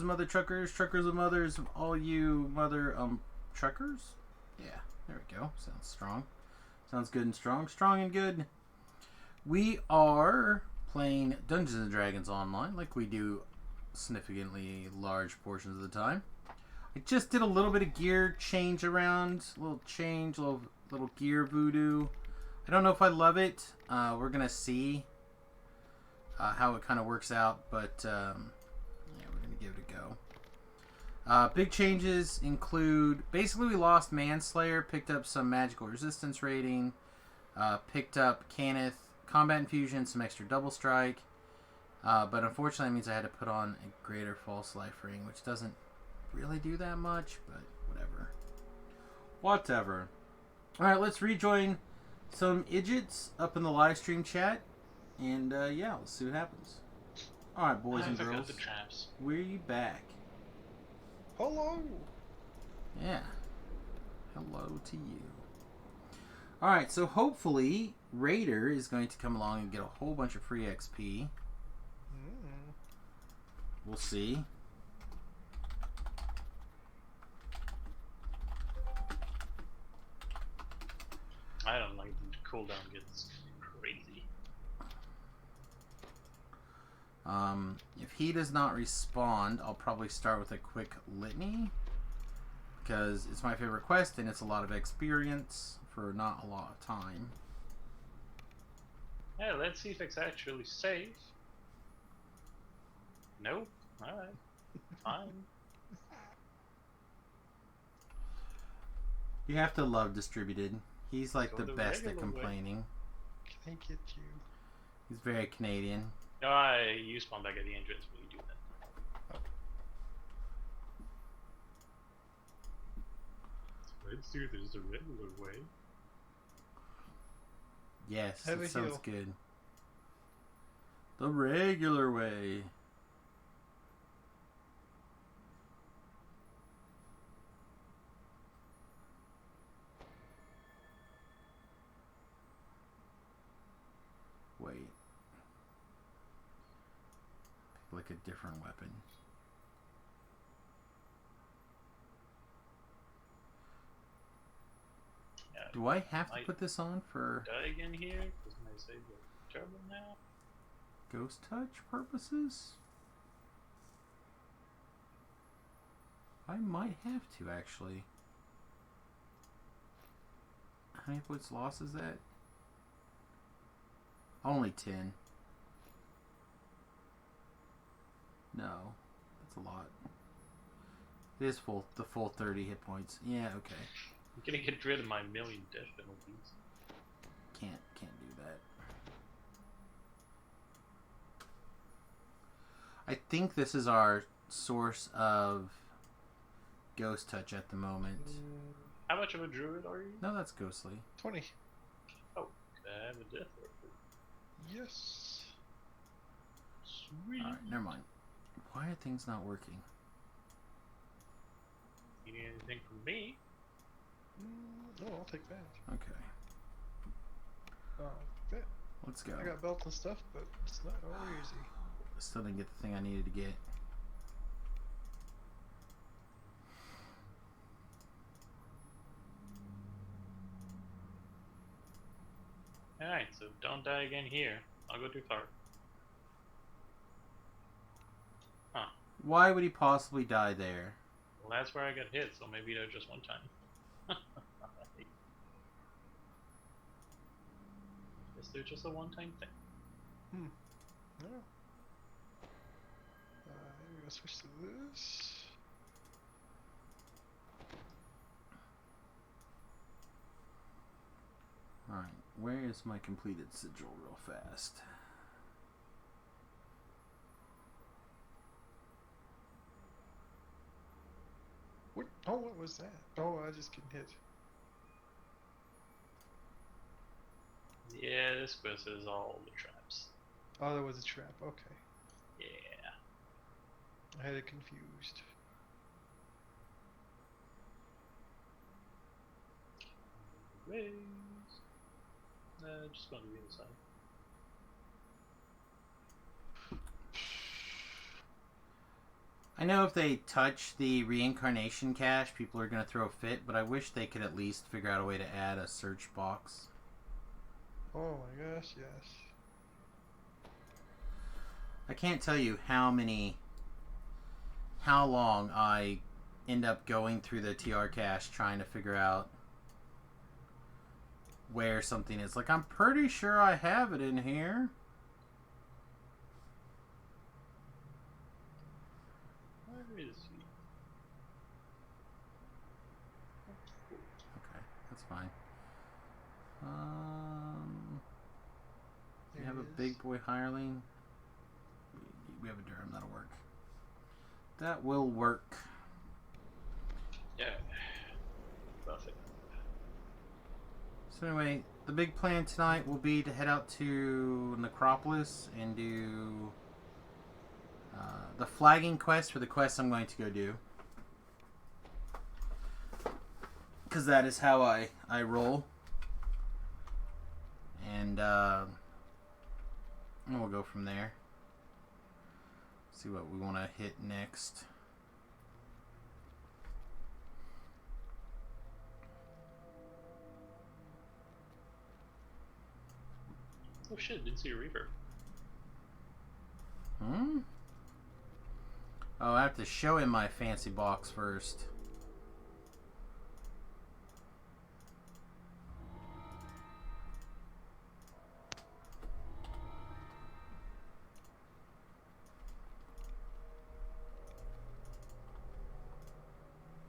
mother truckers, truckers of mothers, all you mother truckers. Yeah, there we go. Sounds strong. Sounds good and strong. Strong and good. We are playing Dungeons and Dragons online, like we do significantly large portions of the time. I just did a little bit of gear change around, a little change, little gear voodoo. I don't know if I love it. We're gonna see how it kind of works out, but yeah, we're gonna give it a go. Big changes include basically we lost Manslayer, picked up some magical resistance rating, picked up Cannith combat infusion, some extra double strike, but unfortunately that means I had to put on a greater false life ring, which doesn't really do that much, but whatever. All right, let's rejoin some idiots up in the live stream chat, and yeah, let's see what happens. All right, boys and girls, the traps. we're back. Hello. Yeah, hello to you. All right, so hopefully Raider is going to come along and get a whole bunch of free XP. We'll see. I don't like the cooldown gets crazy. If he does not respond, I'll probably start with a quick litany, because it's my favorite quest and it's a lot of experience for not a lot of time. Yeah, let's see if it's actually safe. Nope. Alright. Fine. You have to love distributed. He's like the best at regular way. complaining. Can I get you? He's very Canadian. No, you spawn back at the entrance when you do that. Let's do this the regular way. Yes, Have a that sounds heal. good. The regular way. Wait. Like a different weapon. Yeah. Do I have to put this on for Die again here? Because my save is terrible now. ghost touch purposes? I might have to, actually. How many points lost is that? Only 10. No, that's a lot. It is the full 30 hit points. Yeah, okay. I'm gonna get rid of my million death penalties. Can't do that. I think this is our source of ghost touch at the moment. How much of a druid are you? No, that's ghostly. 20. Oh, I have a death worker. Yes. Sweet. Alright, never mind. Why are things not working? You need anything from me? No, I'll take that. Okay, That. let's go. I got belt and stuff, but it's not all easy. Still didn't get the thing I needed to get. Alright, so don't die again here. I'll go too far. Huh. Why would he possibly die there? Well, that's where I got hit, so maybe that's just one time. Is there just a one-time thing? No. I'm gonna switch to this. Alright, where is my completed sigil real fast? What? Oh, what was that? Oh, I just get hit. Yeah, this quest is all the traps. Oh, that was a trap. Okay. Yeah. I had it confused. Ways. Just going to the other side. I know if they touch the reincarnation cache, people are going to throw a fit, but I wish they could at least figure out a way to add a search box. Oh my gosh, yes. I can't tell you how long I end up going through the TR cache trying to figure out where something is. Like, I'm pretty sure I have it in here. Where is he? Okay, that's fine. We have a big boy hireling. We have a Durham. That'll work. That will work. Yeah. Perfect. So anyway, the big plan tonight will be to head out to Necropolis and do the flagging quest for the quest I'm going to go do. Because that is how I roll. And we'll go from there. See what we want to hit next. Oh shit, didn't see a Reaper. Oh, I have to show him my fancy box first.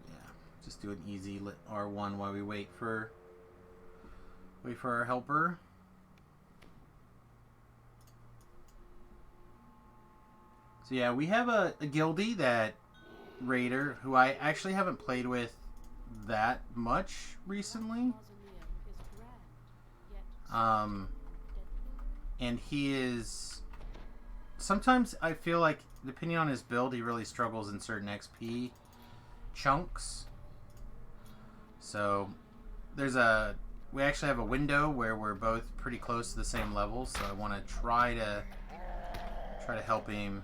Yeah, just do an easy R1 while we wait for our helper. So yeah, we have a guildie, that raider, who I actually haven't played with that much recently. And he is... Sometimes I feel like, depending on his build, he really struggles in certain XP chunks. So, we actually have a window where we're both pretty close to the same level, so I want to try to helping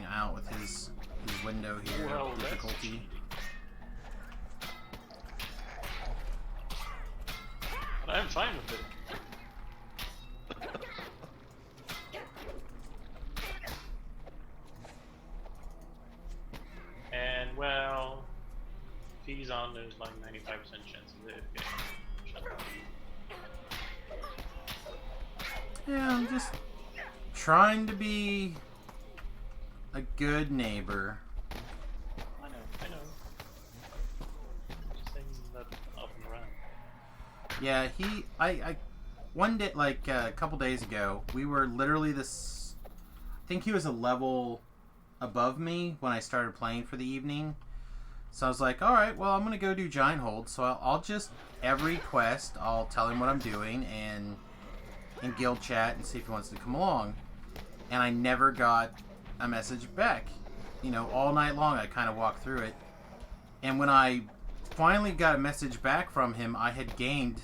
out with his window here of difficulty. But I'm fine with it. And well, if he's on, there's like 95% chance of it. Okay. Yeah, I'm just trying to be a good neighbor. I know. Just things that up and around. Yeah, I one day, like a couple days ago, we were literally I think he was a level above me when I started playing for the evening. So I was like, alright, well, I'm going to go do Giant Hold. So I'll just, every quest, I'll tell him what I'm doing and in guild chat and see if he wants to come along. And I never got a message back. You know, all night long I kind of walked through it. And when I finally got a message back from him, I had gained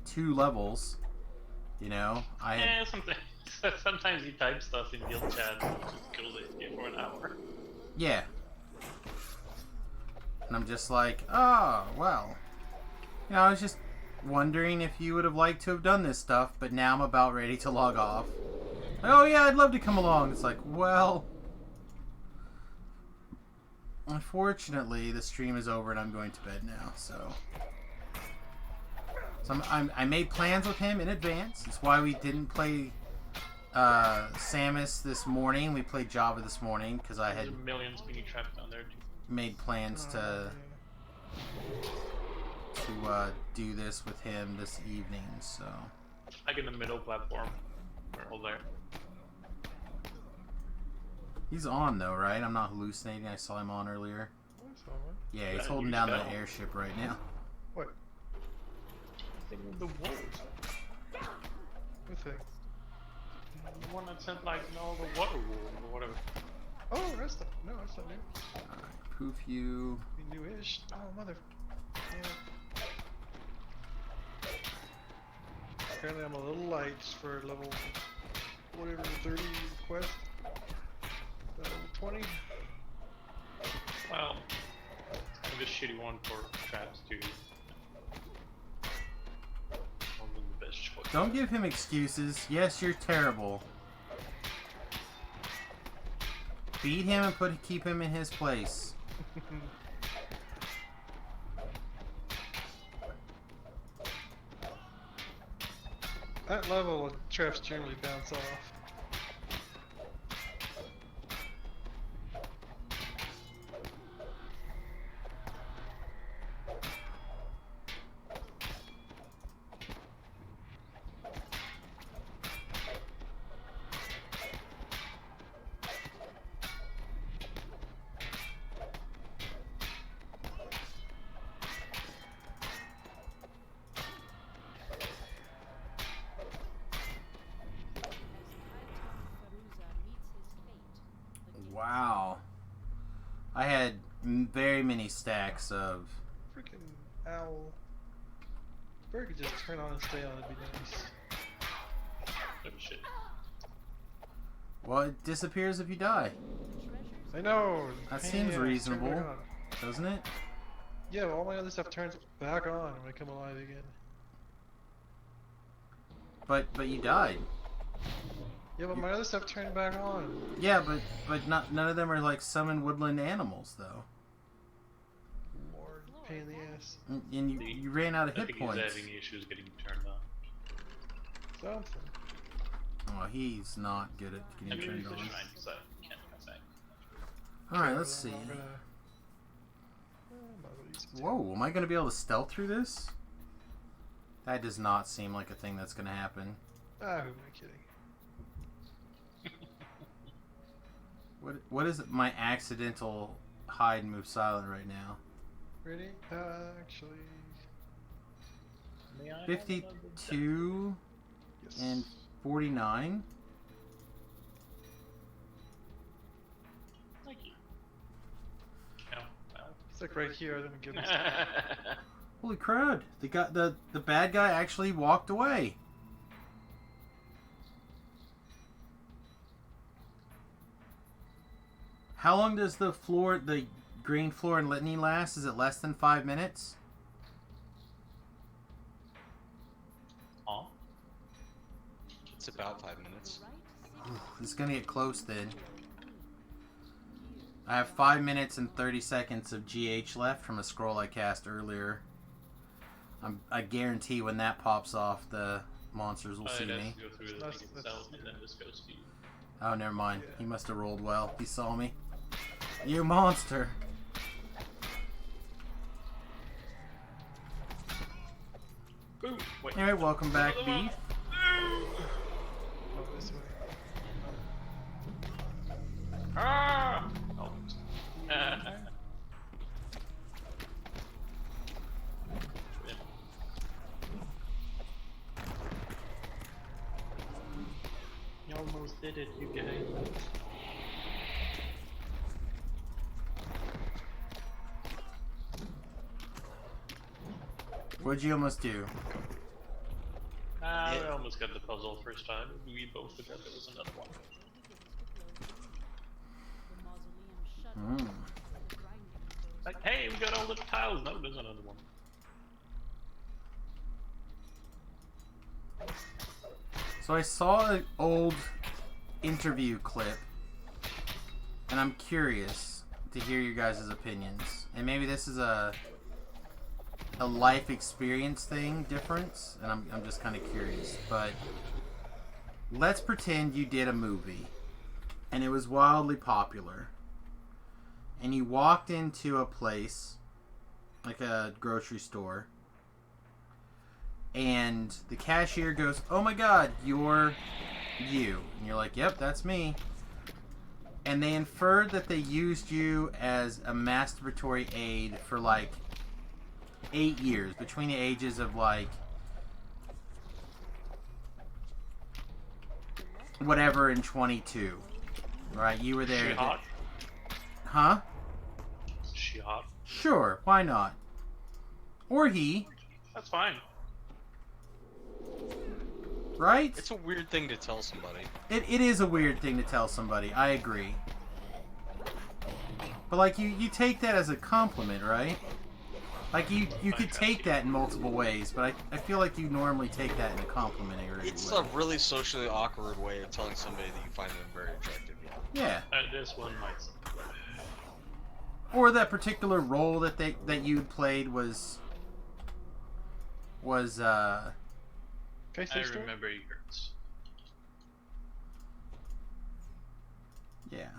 2 levels. You know, Yeah, sometimes you type stuff in guild chat and it just kills it for an hour. Yeah. And I'm just like, oh, well. You know, I was just wondering if you would have liked to have done this stuff, but now I'm about ready to log off. Like, oh yeah, I'd love to come along. It's like, well, unfortunately, the stream is over and I'm going to bed now, so I made plans with him in advance. That's why we didn't play Samius this morning. We played Java this morning because I had There's a million spinny traps down there too. made plans to do this with him this evening. So Like in the middle platform. We're all there. he's on though, right? I'm not hallucinating. I saw him on earlier. Yeah, he's Yeah, holding you down fell. the airship right now. What? Thing with the wolves. What thing? The one that sent like all the water wolves or whatever. Oh, that's not new. Alright, poof you. Be newish. Oh, mother. Yeah. Apparently I'm a little light for level whatever 30 quest. So 20? Well, it's kind of a shitty one for traps too. One of the best choices. Don't give him excuses. Yes, you're terrible. Beat him and keep him in his place. That level, traps generally bounce off. Wow. I had very many stacks of... Freaking owl. Bird could just turn on and stay on, it'd be nice. Oh shit. Well, it disappears if you die. I know! That pain seems in the ass, turn reasonable. back on. Doesn't it? Yeah, well, all my other stuff turns back on when I come alive again. But you died. Yeah, but my other stuff turned back on. Yeah, but none of them are like summon woodland animals though. Lord, pain in the ass. And you ran out of I hit think points. he's having issues getting turned on. Something. Oh, he's not good at I getting mean, turned he's on. a shrine, so can't come back. Alright, let's see. Whoa, am I going to be able to stealth through this? That does not seem like a thing that's going to happen. Ah, who am I kidding? What is my accidental hide and move silent right now? Ready? Actually... May I have 52 Yes. and 49. Thank you. Oh, well. It's like right here, let me get this. Holy crud! The bad guy actually walked away. How long does the green floor and litany last? Is it less than 5 minutes? Huh? It's about 5 minutes. This is gonna get close then. I have 5 minutes and 30 seconds of GH left from a scroll I cast earlier. I guarantee when that pops off, the monsters will see It has me. to go through the thing itself and then just goes to you. Oh, never mind. He must have rolled well. He saw me. You monster! Ooh, wait. Anyway, welcome back, Beef. Oh, this way. Ah! Oh. You almost did it, you guys. What'd you almost do? I almost got the puzzle first time. We both forgot there was another one. Like, hey, we got all the tiles. No, there's another one. So I saw an old interview clip, and I'm curious to hear your guys' opinions. And maybe this is a life experience thing difference, and I'm just kind of curious. But let's pretend you did a movie, and it was wildly popular, and you walked into a place, like a grocery store, and the cashier goes, "Oh my god, you're you." And you're like, "Yep, that's me." And they inferred that they used you as a masturbatory aid for like 8 years, between the ages of like whatever and 22. Right? You were there. She hot? Huh? She hot? Sure, why not? Or he, That's fine. right? It's a weird thing to tell somebody. It is a weird thing to tell somebody. I agree. But like you take that as a compliment, right? Like you could take that in multiple ways, but I feel like you normally take that in a complimentary It's way. a really socially awkward way of telling somebody that you find them very attractive. Yeah. This one might suck. Or that particular role that you played was Can I say I story? remember yours. yeah.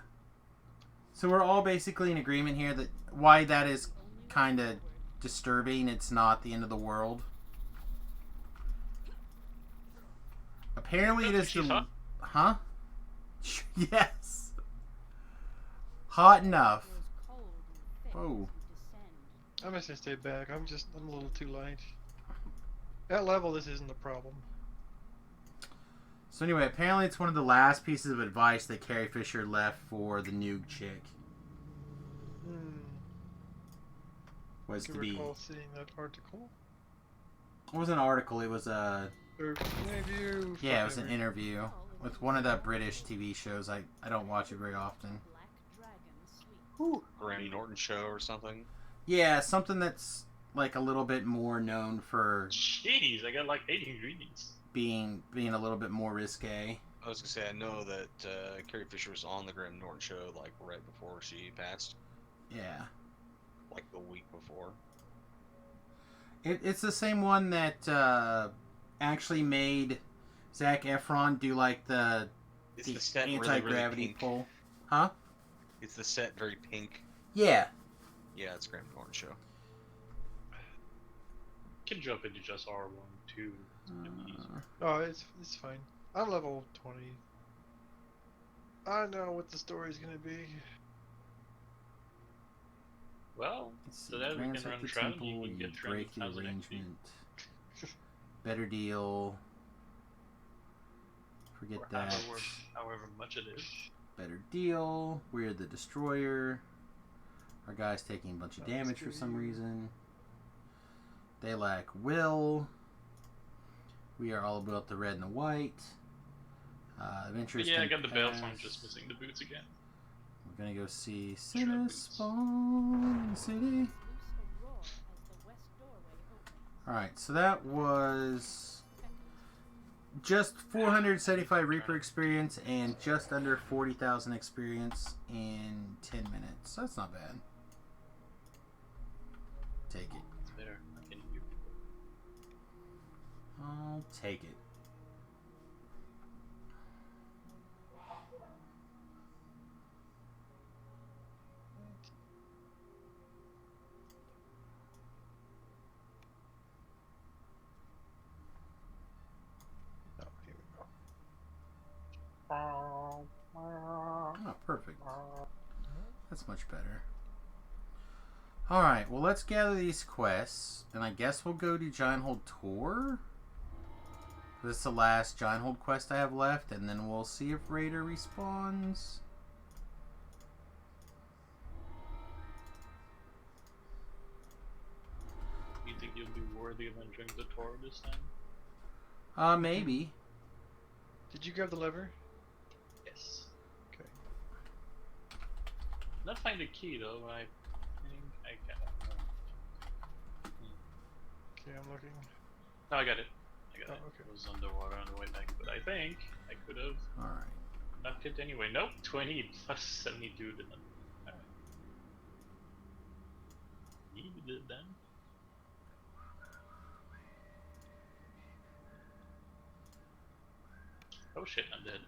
So we're all basically in agreement here that why that is kind of disturbing. It's not the end of the world. Apparently it is She's the... hot. Huh? Yes. Hot enough. Whoa. I'm just gonna stay back. I'm a little too light. At level, this isn't a problem. So anyway, apparently it's one of the last pieces of advice that Carrie Fisher left for the new chick. Was Do to you be... recall seeing that article? It was an article. It was a... Or interview? Yeah, it was an Whatever. interview with one of the British TV shows. I don't watch it very often. Graham Norton show or something. Yeah, something that's like a little bit more known for Jeez, I got like 8 ingredients. being a little bit more risque. I was gonna say I know that Carrie Fisher was on the Graham Norton show like right before she passed, Yeah. like the week before. It's the same one that actually made Zac Efron do like the Is the set really, anti-gravity pink? pull. Huh? Is the set very pink? Yeah. Yeah, it's Graham Norton show. Can jump into just R1, 2. Oh, it's fine. I'm level 20. I know what the story's gonna be. Well, so that we can ransack run the travel, temple, you can you get break the 300,000 XP. arrangement. Better deal. Forget Or that. however much it is. Better deal. We're the destroyer. Our guy's taking a bunch of damage for some reason. They lack will. We are all about the red and the white. Adventures. Yeah, I can got the belt, so I'm pass. just missing the boots again. We're gonna go see Sure, Sinner boots. Spawn in the city. Alright, so that was just 475 Reaper experience and just under 40,000 experience in 10 minutes. That's not bad. Take it. It's better. I can hear. I'll take it. Oh, here we go. Oh, perfect. That's much better. Alright, well let's gather these quests, and I guess we'll go to Giant Hold Tour. This is the last Giant Hold quest I have left, and then we'll see if Raider respawns. You think you'll be worthy of entering the tour this time? Maybe. Did you grab the lever? Yes. Okay. Not find the key though. I think I got it. Okay, I'm looking. No, I got it. I got Oh, it. okay. It was underwater on the way back, but I think I could have Alright. knocked it anyway. Nope, 20 plus 72 didn't. Alright. Needed it then. Oh shit, I'm dead.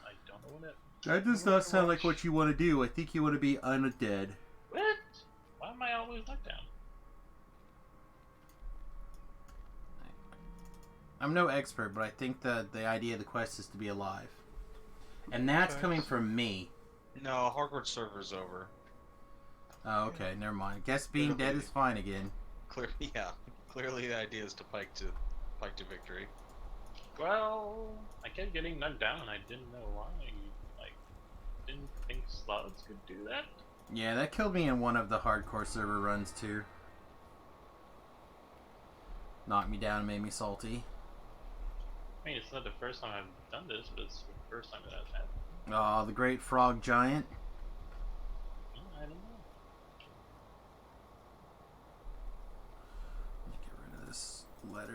I don't know what that. That does not sound like what you want to do. I think you want to be undead. What? Why am I always locked down? I'm no expert, but I think the idea of the quest is to be alive. And that's Okay. coming from me. No, Hogwarts server's over. Oh, okay, never mind. Guess being dead is fine again. Clearly the idea is to pike to victory. Well, I kept getting knocked down. I didn't know why. Like, didn't think slots could do that. Yeah, that killed me in one of the hardcore server runs too. Knocked me down and made me salty. I mean, it's not the first time I've done this, but it's the first time that I've had. Oh, the great frog giant.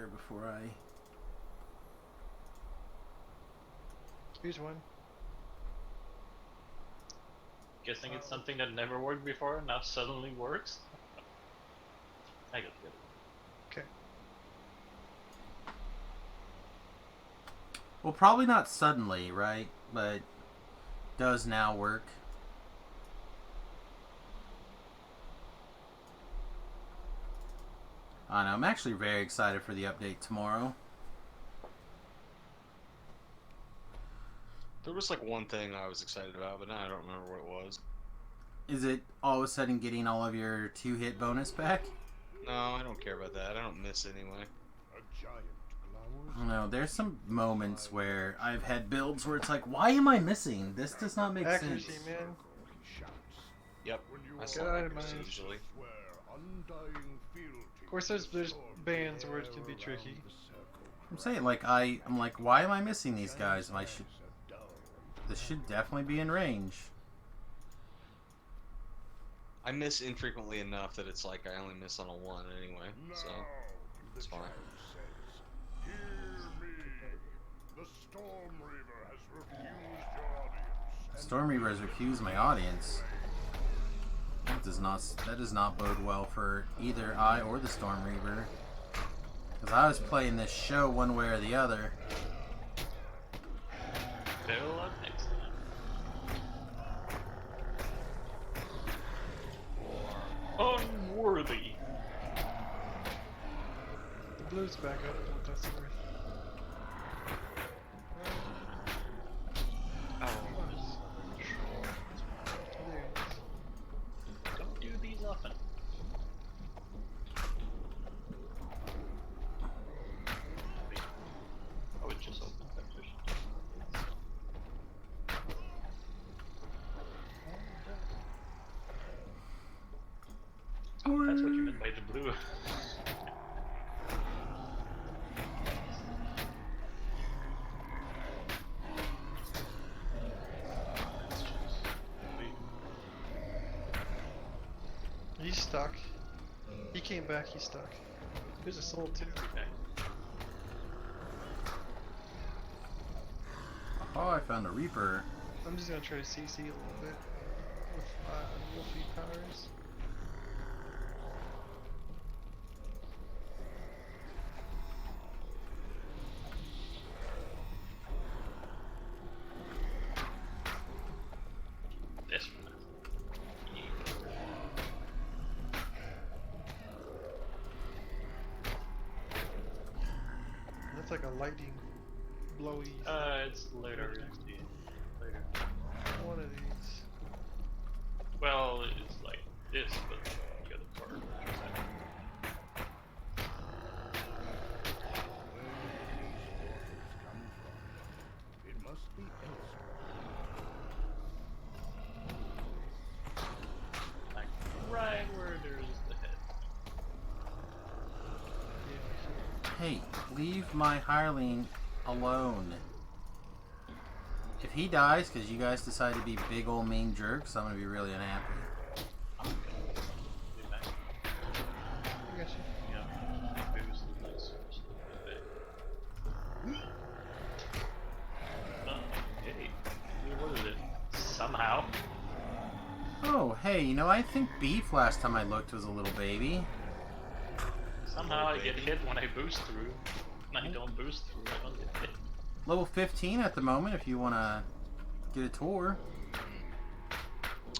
water before I... Here's one. Guessing it's something that never worked before and now suddenly works. I got it. Okay. Well, probably not suddenly, right? But does now work. I know. I'm actually very excited for the update tomorrow. There was like one thing I was excited about, but now I don't remember what it was. Is it all of a sudden getting all of your 2-hit bonus back? No, I don't care about that. I don't miss anyway. I don't know. There's some moments where I've had builds where it's like, why am I missing? This does not make Accuracy, sense. man. Yep. I Get saw out of accuracy mine. usually. Of course, there's bands where it can be tricky. I'm saying, like, I'm like, why am I missing these guys? This should definitely be in range. I miss infrequently enough that it's like I only miss on a 1 anyway, so it's fine. Storm Reaver has refused my audience. That does not bode well for either I or the Storm Reaver. Because I was playing this show one way or the other. Better luck next time. Unworthy. The blue's back up. What that's worth. There it is. Don't do these often. Oh, it just opened that fish. Oh, that's what you meant by the blue. He's stuck. He came back, he's stuck. There's a soul too. Okay. Oh, I found a Reaper. I'm just gonna try to CC a little bit with Wolfie powers. This one. That's like a lightning blowy. It's later in the later. One of these. Well, it's like this, but you got the card. Like right where there's the head. Hey, leave my hireling alone. If he dies because you guys decide to be big old mean jerks, I'm gonna be really unhappy. I'm gonna be back. I got you. Yeah, boost the next first a bit. Hey, what is it? Somehow. Oh, hey, you know, I think Beef last time I looked was a little baby. Somehow I Little get baby. hit when I boost through. And I don't boost through, I don't get hit. Level 15 at the moment if you want to get a tour.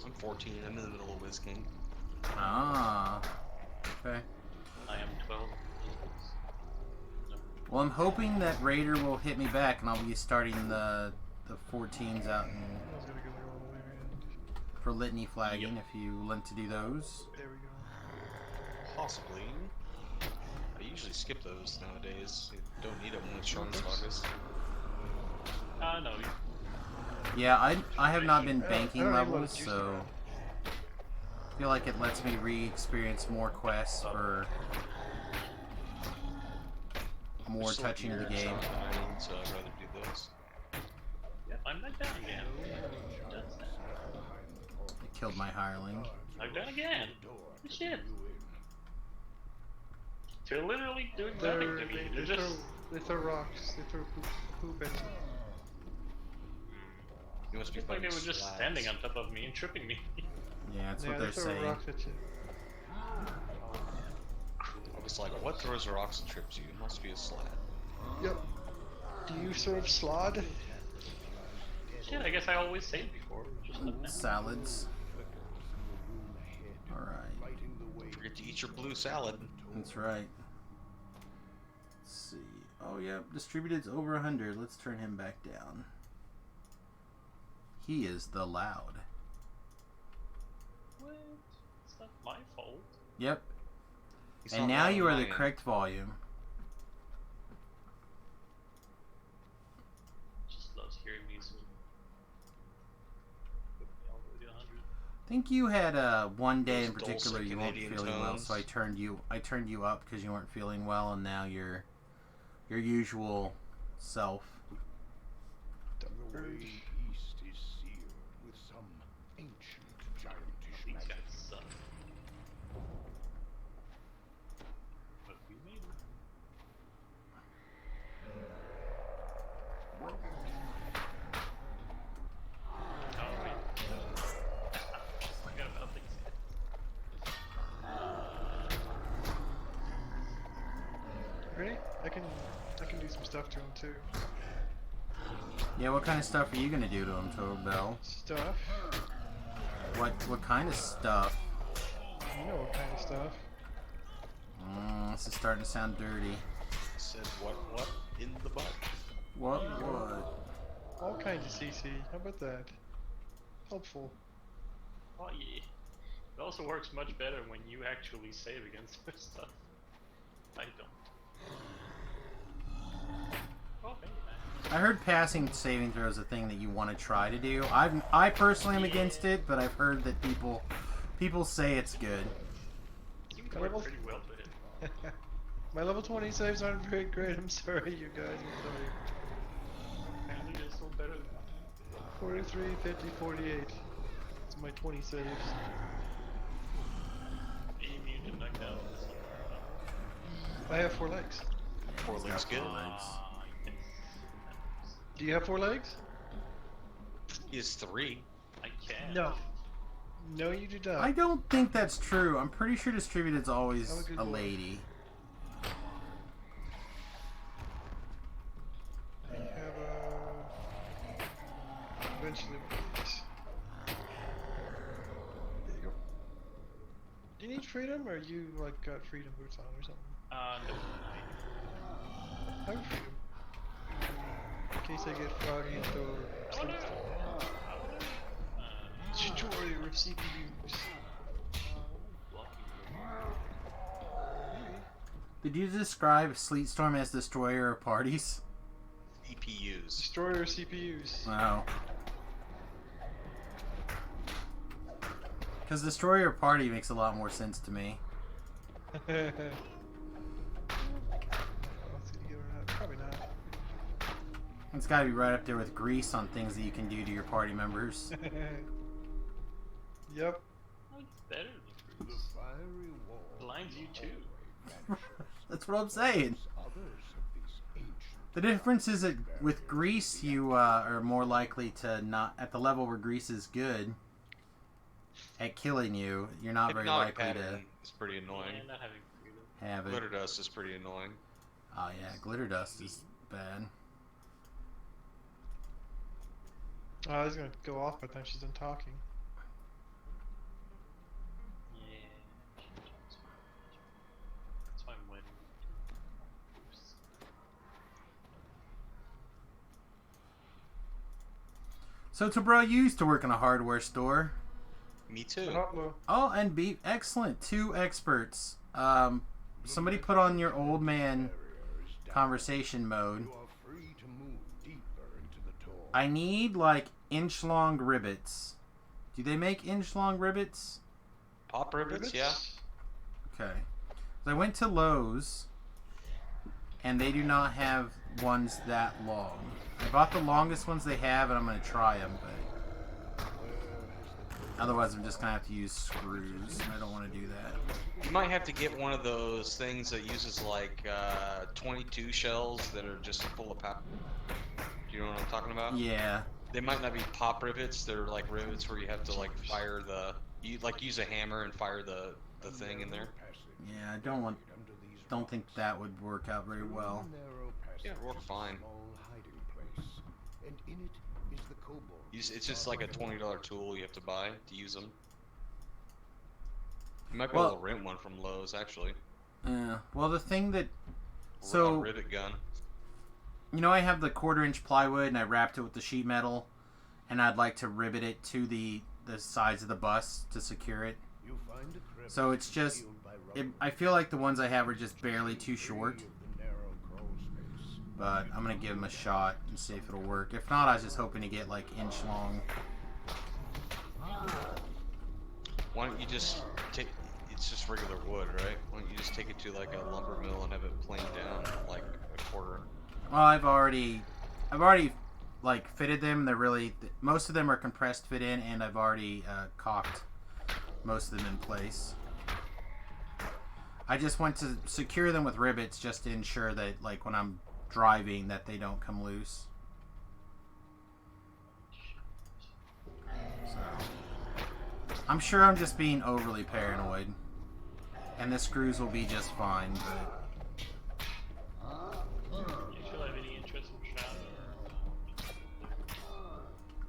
I'm 14. I'm in the middle of Wiz King. Ah, okay. I am 12. Well, I'm hoping that Raider will hit me back and I'll be starting the 14s out I was gonna go all the way around. for litany flagging if you want to do those. There we go. Possibly. I usually skip those nowadays. You don't need them with Sharn Sagas. No. Yeah, I have not been I banking don't even levels, want to juice so around. I feel like it lets me re-experience more quests for more Still like touching of the years game. on island, so I'd rather do those. Yep, I'm not down again. Who does that? I killed my hireling. I'm down again. Good shit. They're literally doing They're, nothing to me. they, They're just. they throw rocks. They throw poop at you. You must be It's like they fighting were just slabs. standing on top of me and tripping me. Yeah, that's Yeah, what they they're throw saying. rocks at you. I was like, what throws rocks and trips you? It must be a slab. Yep. Do you serve slod? Shit, I guess I always saved before. Just like that. Salads. Alright. Don't forget to eat your blue salad. That's right. Let's see. Oh, yeah. Distributed's over 100. Let's turn him back down. He is the loud. What? It's not my fault. Yep. He's And not now loud you are on the my end. correct volume. Just loves hearing me so. Put me all the way to 100. I think you had one day in Those particular dulcet you weren't Canadian feeling well, tones. so I turned you up because you weren't feeling well, and now you're your usual self. The way east is sealed with some ancient giantish These magic. guys suck. But we made it. Alright. Forgot about things. Ready? I can do some stuff to him too. Yeah, what kind of stuff are you gonna do to him, Tobel? Stuff? What kind of stuff? You know what kind of stuff. This is starting to sound dirty. Said what in the butt? What? All kinds of CC. How about that? Helpful. Oh yeah. It also works much better when you actually save against this stuff. I don't. Oh, maybe not. I heard passing saving throw is a thing that you want to try to do. I personally am against it, but I've heard that people say it's good. Seems to work pretty well for him. My level 20 saves aren't very great. I'm sorry, you guys. I'm sorry. Apparently you're still better than mine. 43, 50, 48. It's my 20 saves. Immune to knockdown. I have 4 legs. 4 legs good. Legs. Yes. Do you have 4 legs? He has 3. I can. No. No, you do not. I don't think that's true. I'm pretty sure distributed's always I'm a good a boy. lady. I have eventually. There you go. Do you need freedom, or you like got freedom boots on or something? No. I have freedom. In case I get froggy and throw sleep stuff. Destroyer of CPUs. Did you describe Sleetstorm as destroyer of parties? EPUs. Destroyer of CPUs. Wow. Because destroyer of party makes a lot more sense to me. Let's see, give her that. Probably not. It's got to be right up there with grease on things that you can do to your party members. Yep. It's better than The Bruce. fiery wall. Blinds you too. That's what I'm saying. Others of these ancient The difference is that with grease, you are more likely to not, at the level where grease is good at killing you, you're not very Hypnotic likely pattern is pretty annoying. Yeah, not having freedom. to have it. Glitter dust is pretty annoying. Oh yeah, glitter dust is bad. Oh, I was gonna go off by the time she's done talking. Yeah. That's why I'm waiting. Bruce. So Tobro, you used to work in a hardware store. Me too. Well, Oh, and be excellent. 2 experts. Somebody put on your old man barriers down. conversation mode. You are free to move deeper into the door. I need like inch-long ribbets. Do they make inch-long ribbets? Pop ribbons, yeah. Okay. So I went to Lowe's, and they do not have ones that long. I bought the longest ones they have, and I'm gonna try them. But Otherwise, I'm just gonna have to use screws, and I don't want to do that. You might have to get one of those things that uses like 22 shells that are just full of powder. Do you know what I'm talking about? Yeah. They might not be pop rivets. They're like rivets where you have to like fire you like use a hammer and fire the thing in there. Yeah, I don't think that would work out very well. Yeah, it worked fine. And in it is the kobold. It's just like a $20 tool you have to buy to use them. You might be Well- able to rent one from Lowe's actually. Well, the thing that... A So, rivet gun. you know, I have the 1/4-inch plywood, and I wrapped it with the sheet metal, and I'd like to rivet it to the sides of the bus to secure it. You find a crevice So it's just... sealed by rubble. I feel like the ones I have are just barely too short. Free of the narrow crawl space. But I'm going to give them a shot and see if it'll work. If not, I was just hoping to get, like, inch-long. Why don't you just take? It's just regular wood, right? Why don't you just take it to like a lumber mill and have it planed down like a quarter? Well, I've already like fitted them. They're really most of them are compressed fit in, and I've already caulked most of them in place. I just want to secure them with rivets just to ensure that, like, when I'm driving, that they don't come loose. So, I'm sure I'm just being overly paranoid, and the screws will be just fine. But Do you feel have any interest in Shroud?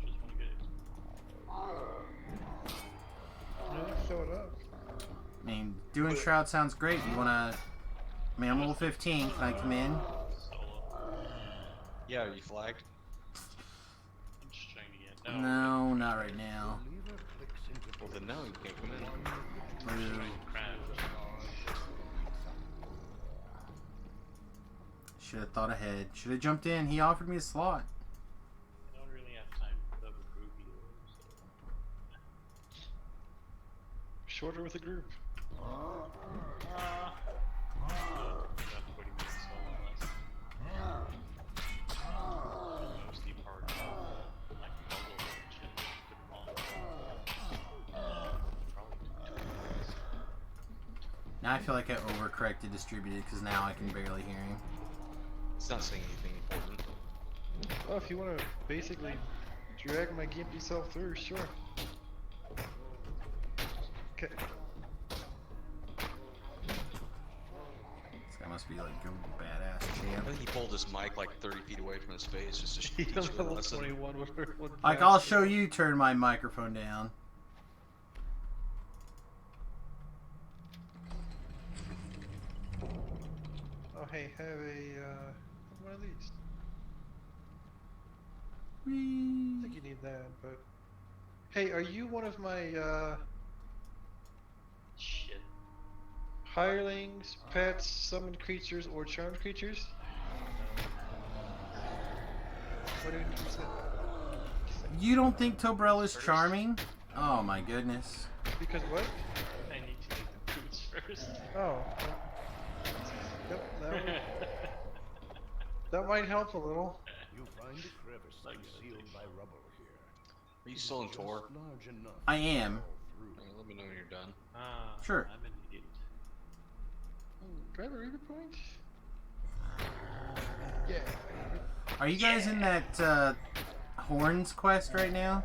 Just want to get it. No, show it up. I mean, doing Shroud sounds great. You wanna? I mean, I'm level 15. Can I come in? Solo. Yeah, are you flagged? I'm just trying to get. No. No, not right now. Lever clicks into Well then no, you can't come in. Boo. Crash. Should have thought ahead. Should have jumped in. He offered me a slot. I don't really have time to have a group either, so. Shorter with a group. About 40 minutes solo less. Mostly part like puzzle and shit. Good long. Probably 2 minutes. Now I feel like I overcorrected distributed because now I can barely hear him. It's not saying anything important. Well, if you want to basically drag my gimpy self through, sure. Okay. This guy must be like a badass I champ. think he pulled his mic like 30 feet away from his face just to He's teach you a level lesson. 21 with her. Like, I'll show you turn my microphone down. Oh, hey, have a, one of these. I Whee. think you need that, but... Hey, are you one of my, Shit. hirelings, pets, summoned creatures, or charmed creatures? What do you say? You don't think Tobrella's charming? Oh my goodness. Because what? I need to get the boots first. Oh. Yep, that might help a little. You find a crevice Like concealed by rubble here. Are you still in Just Tor? large enough I to am. crawl through. Okay, let me know when you're done. Sure. I'm an idiot. Do I have a reader point? Yeah. Are you guys in that Horns quest right now?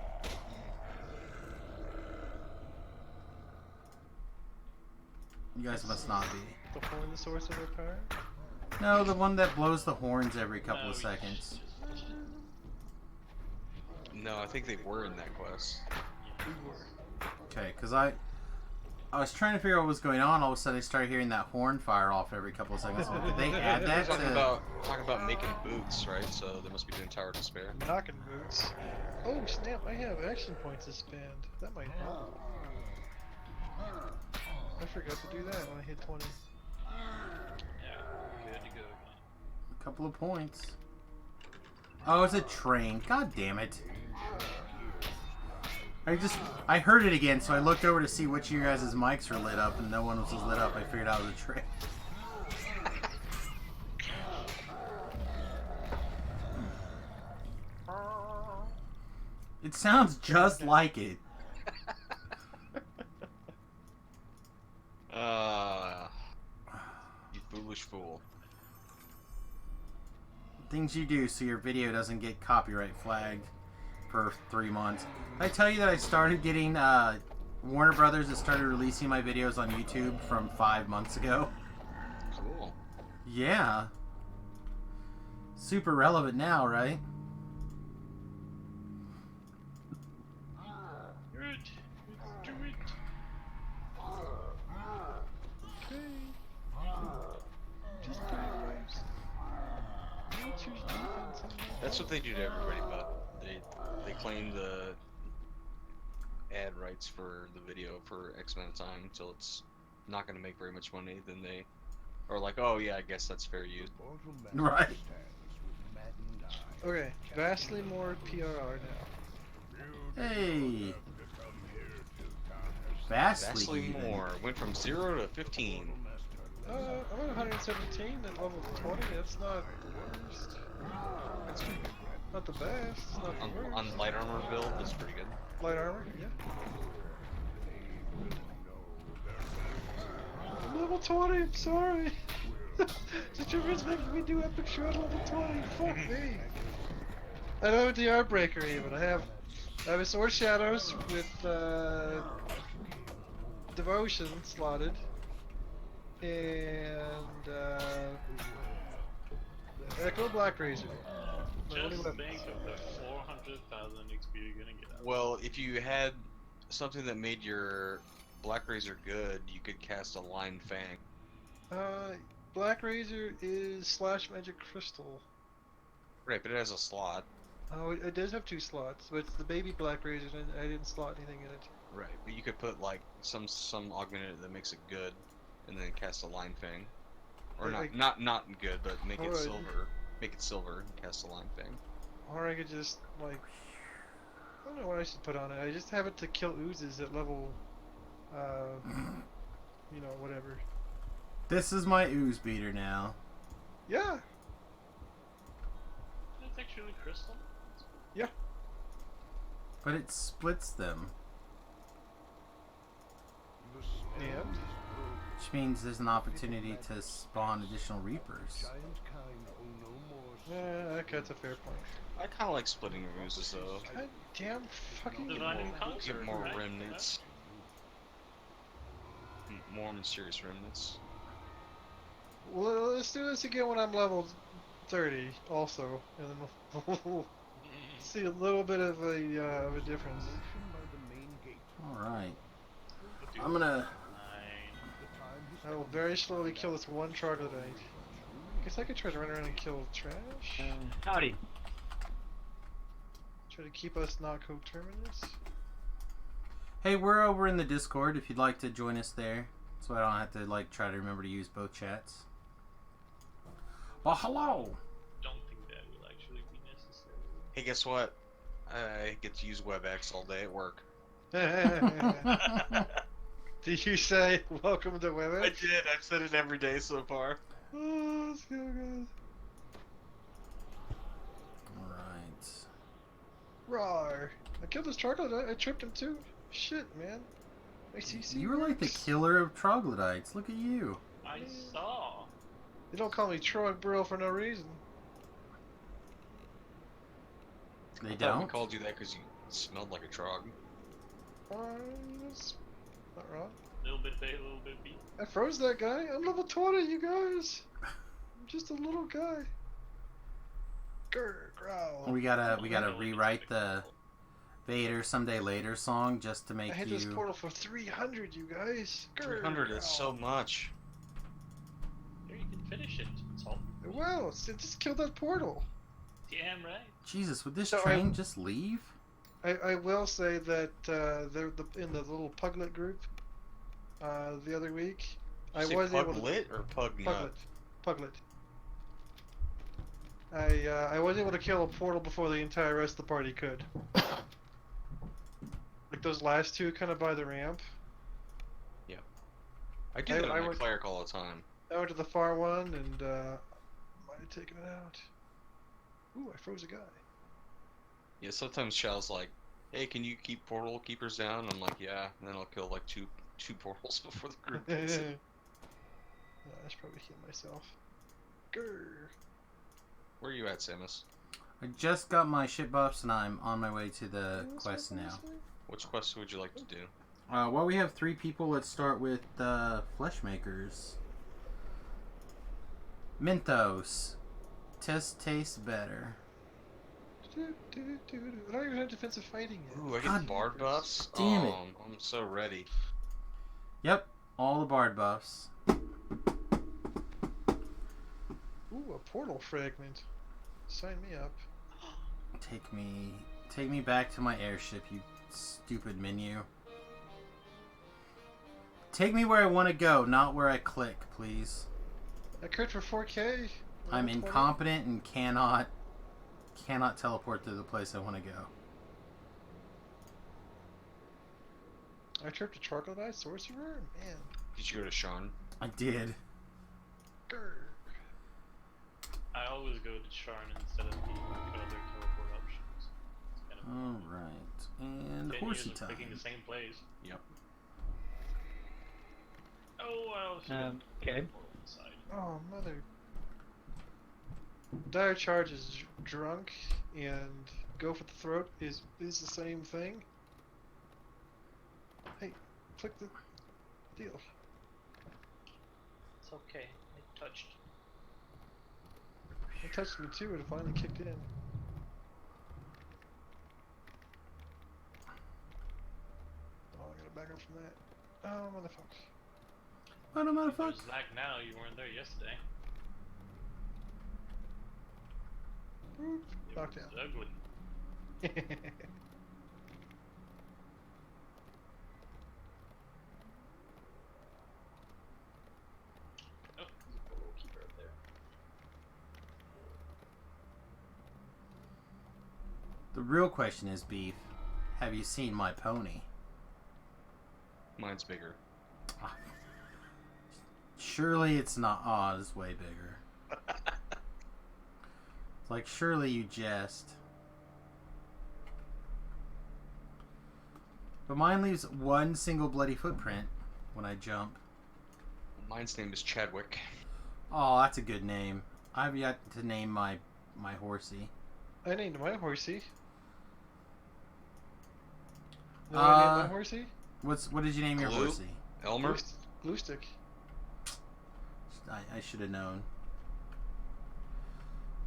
You guys must not be. The horn, the source of our power? No, the one that blows the horns every couple No, of we seconds. just- No, I think they were in that quest. We were. Okay, because I was trying to figure out what was going on. All of a sudden, I started hearing that horn fire off every couple of seconds. Did they add that Talking to? about making boots, right? So they must be doing Tower of Despair. Knocking boots. Oh snap! I have action points to spend. That might help. I forgot to do that when I hit 20. Yeah, good to go again. A couple of points. Oh, it's a train. God damn it. I heard it again, so I looked over to see which of your guys' mics were lit up, and no one was lit up. I figured out it was a train. It sounds just like it. foolish fool. Things you do so your video doesn't get copyright flagged for 3 months. I tell you that I started getting Warner Brothers has started releasing my videos on YouTube from 5 months ago. Cool. Yeah. Super relevant now, right? Good. Let's do it. Just put your waves. You choose defense and That's what they do to everybody, but they claim the ad rights for the video for X amount of time until it's not going to make very much money. Then they are like, oh yeah, I guess that's fair use. Right. okay, vastly more PRR now. Hey. Vastly Vastly even. more. Went from 0 to 15. I'm at 117 at level 20. That's not the worst. That's Not the best. It's not the worst. on light armor build, that's pretty good. Light armor, yeah. I'm level 20, I'm sorry. Determin's making me do epic shred level 20. Fuck me. I don't have the Heartbreaker even. I have a Sword Shadows with Devotion slotted. And Echo Black Razor. My only Just weapons. think of the 400,000 XP you're gonna get. Well, if you had something that made your Black Razor good, you could cast a Line Fang. Black Razor is Slash Magic Crystal. Right, but it has a slot. Oh, it does have 2 slots, but it's the baby Black Razor, and I didn't slot anything in it. Right, but you could put like some augmented that makes it good, and then cast a Line Fang. Or Like- not good, but make it Alright. silver. Make it silver and cast a Line Fang. Or I could just, like... I don't know what I should put on it. I just have it to kill oozes at level... you know, whatever. This is my ooze beater now. Yeah! It's actually crystal. But it splits them. Yeah. Which means there's an opportunity to spawn additional Reapers. Okay, that's a fair point. I kind of like splitting oozes though. God damn fucking... Divine Get Encounter, more right? remnants. More mysterious remnants. Well, let's do this again when I'm level 30, also, and then we'll see a little bit of a difference. Alright. I'm gonna... I will very slowly kill this one troglodyte. Guess I could try to run around and kill trash. Howdy. Try to keep us not coterminous. Hey, we're over in the Discord if you'd like to join us there. So I don't have to like try to remember to use both chats. Well, hello! Don't think that will actually be necessary. Hey, guess what? I get to use WebEx all day at work. Did you say welcome to I WebEx? did. I've said it every day so far. Oh, let's go, guys. Alright. Rawr. I killed this troglodyte. I tripped him too. Shit, man. My CC You were like the works. killer of troglodytes. Look at you. I saw. You don't call me Trog Bro for no reason. They I thought we don't? called you that because you smelled like a trog. That's not wrong. Little bit A, little bit B. I froze that guy. I'm level 20, you guys. I'm just a little guy. Grr, growl. We gotta rewrite the Vader Someday Later song just to I make hit you... this portal for 300, you guys. Grr, 300 is so growl. much. Here, you can finish it. It's all Well, just killed that portal. damn right. Jesus, would this So train just leave? I will say that in the little Puglet group the other week, I Say was able to... Puglet or Pugnut? Puglet. I was able to kill a portal before the entire rest of the party could. Like those last two kind of by the ramp. I do that on my cleric all the time. I went to the far one and might have taken it out. Ooh, I froze a guy. Yeah, sometimes Shell's like, hey, can you keep portal keepers down? I'm like, yeah, and then I'll kill like two portals before the group gets it. I should probably heal myself. Grr. Where are you at, Samus? I just got my shit buffs and I'm on my way to the quest now. Which quest would you like to do? Well, we have 3 people. Let's start with flesh makers. Mentos. Tastes better. I don't even have defensive fighting yet. Ooh, I get God bard buffs? damn it. I'm so ready. Yep, all the bard buffs. Ooh, a portal fragment. Sign me up. Take me back to my airship, you stupid menu. Take me where I want to go, not where I click, please. I crit for 4K. I'm 120. incompetent and cannot teleport to the place I want to go. I tripped a troglodyte sorcerer? Man. Did you go to Sean? I did. Grr. I always go to Sharn instead of the other teleport options. It's kind of Alright, and 10 horsey years of time. picking the same place. Yep. Oh, I also okay. inside. Oh, mother. Dire Charge is drunk, and Go for the Throat is the same thing. Hey, click the deal. It's okay. I touched. It touched me too, and it finally kicked in. Oh, I gotta back up from that. Oh, motherfucker. What a motherfucker. There's lag now. You weren't there yesterday. Oop, It knocked was down. ugly. Oh, there's a little keeper up there. The real question is, Beef, have you seen my pony? Mine's bigger. Surely it's not. Oh, it's way bigger. It's like, surely you jest. But mine leaves one single bloody footprint when I jump. Mine's name is Chadwick. Oh, that's a good name. I've yet to name my horsey. I named my horsey. No, I named my horsey? What did you name your Glue? horsey? Elmer? Glue stick. I should have known.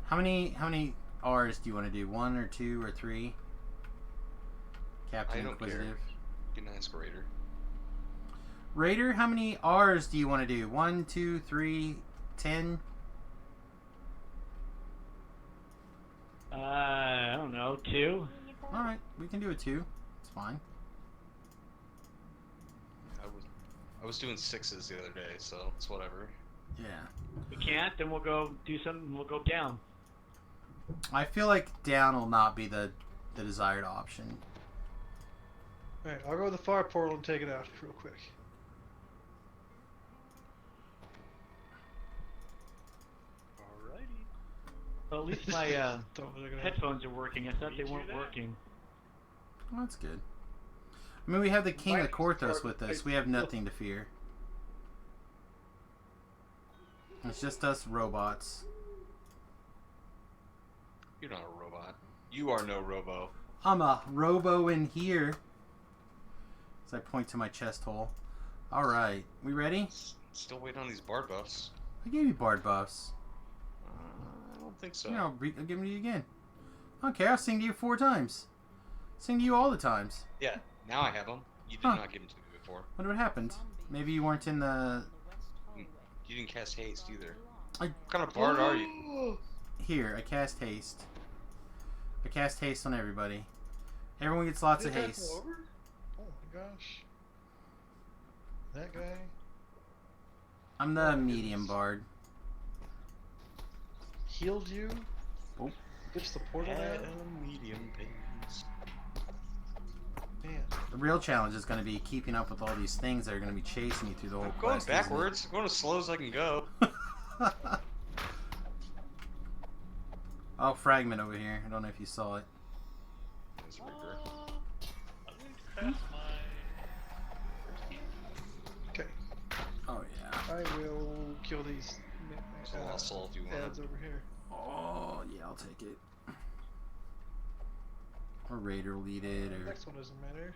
How many R's do you want to do? 1 or 2 or 3? Captain I don't Inquisitive. care. You can ask Raider. Raider, how many R's do you want to do? 1, 2, 3, 10? I don't know, 2? Alright, we can do a 2. It's fine. I was doing 6s the other day, so it's whatever. Yeah. We can't, then we'll go do something, we'll go down. I feel like down will not be the desired option. Alright, I'll go to the far portal and take it out real quick. Alrighty. Well, at least my Don't look at that. headphones are working. I thought they Did you weren't that? working. Well, that's good. I mean, we have the King of Mike, Korthos start- with us. We have nothing to fear. It's just us robots. You're not a robot. You are no robo. I'm a robo in here. As I point to my chest hole. Alright, we ready? Still waiting on these bard buffs. I gave you bard buffs. I don't think so. Here, I'll give them to you again. I don't care, I'll sing to you 4 times. Sing to you all the times. Yeah, now I have them. You did Huh. not give them to me before. Wonder what happened. Maybe you weren't in the... You didn't cast haste either. I- What kind of bard are you? Here, I cast haste. I cast haste on everybody. Everyone gets lots of Did that haste. go over? Oh my gosh. That guy. I'm the medium bard. Healed you? Oh. Ditched the portal out? medium pains. Man. The real challenge is going to be keeping up with all these things that are going to be chasing you through the whole I'm going quest. isn't it? backwards. I'm going as slow as I can go. Oh, fragment over here. I don't know if you saw it. There's Reaper. I'm going to craft my first key. Okay. Oh, yeah. I will kill these So I'll solve if you want. ads over here. Oh, yeah, I'll take it. Or Raider lead it, The or... next one doesn't matter.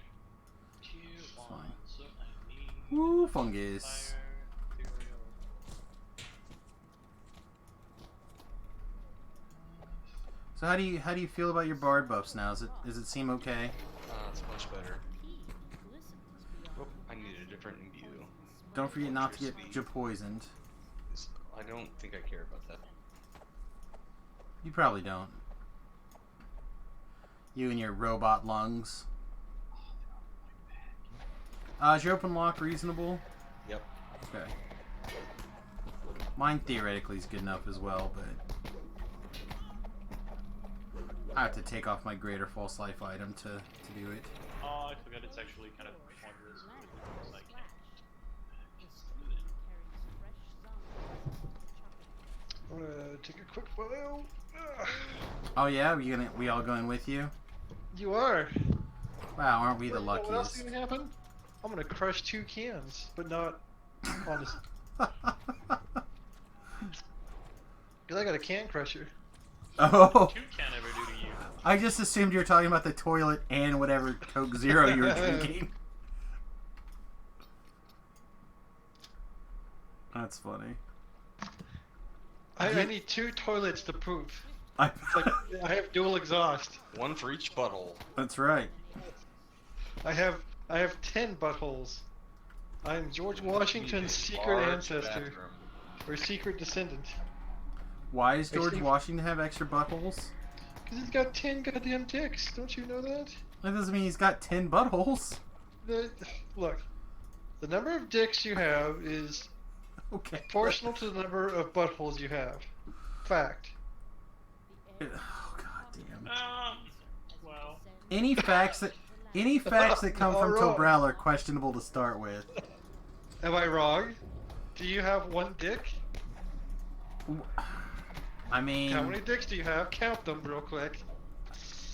Fine. So I need Woo, fungus. fire material. So how do you feel about your bard buffs now? Does it seem okay? It's much better. Oh, I need a different imbue. Don't forget not to get Electricity. poisoned. I don't think I care about that. You probably don't. You and your robot lungs. Is your open lock reasonable? Yep. Okay. Mine theoretically is good enough as well, but I have to take off my greater false life item to do it. Oh, I forgot it's actually kind of pointless because I can't. I'm gonna take a quick photo. Ugh. Oh yeah, we all going with you? You are. Wow, aren't we the You know what else is luckiest? gonna happen? I'm gonna crush 2 cans, but not on this. Because I got a can crusher. Oh, Two can't ever do to you. I just assumed you were talking about the toilet and whatever Coke Zero you were drinking. That's funny. I need 2 toilets to prove. I, It's like I have dual exhaust. One for each butthole. that's right. I have 10 buttholes. I'm George Washington's secret Large ancestor bathroom. or secret descendant. Why is George Actually- Washington have extra buttholes? Because he's got 10 goddamn dicks. Don't you know that? That doesn't mean he's got 10 buttholes. Look, the number of dicks you have is Okay. proportional to the number of buttholes you have. Fact. Oh god damn. Well, Any facts that come from All right. Tobrel are questionable to start with. Am I wrong? Do you have 1 dick? I mean, How many dicks do you have? Count them real quick.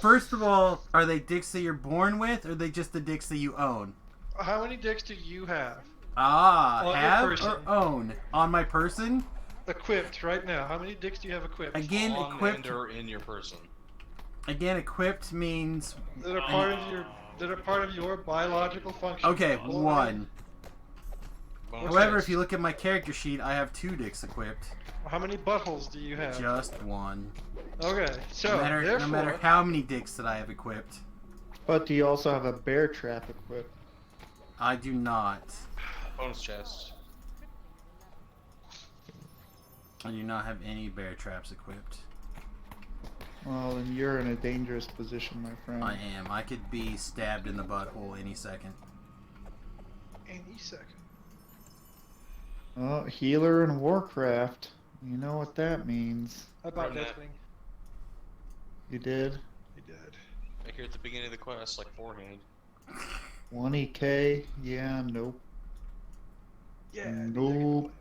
first of all, are they dicks that you're born with, or are they just the dicks that you own? How many dicks do you have? Ah, On your have person. or own on my person? Equipped right now. How many dicks do you have equipped? Again, On equipped. and or in your person. Again, equipped means That are part of your biological function. okay. Only- One. Bonus However, dice. if you look at my character sheet, I have 2 dicks equipped. How many buttholes do you have? Just one. Okay, so No matter therefore, how many dicks that I have equipped, But do you also have a bear trap equipped? I do not. Bonus chest. I do not have any bear traps equipped. Well, then you're in a dangerous position, my friend. I am. I could be stabbed in the butthole any second. any second. Oh, healer in Warcraft. You know what that means. I bought Run that. Deathwing. You did? He did. Like here at the beginning of the quest, like forehand. 20k? Yeah, nope. Yeah. Nope.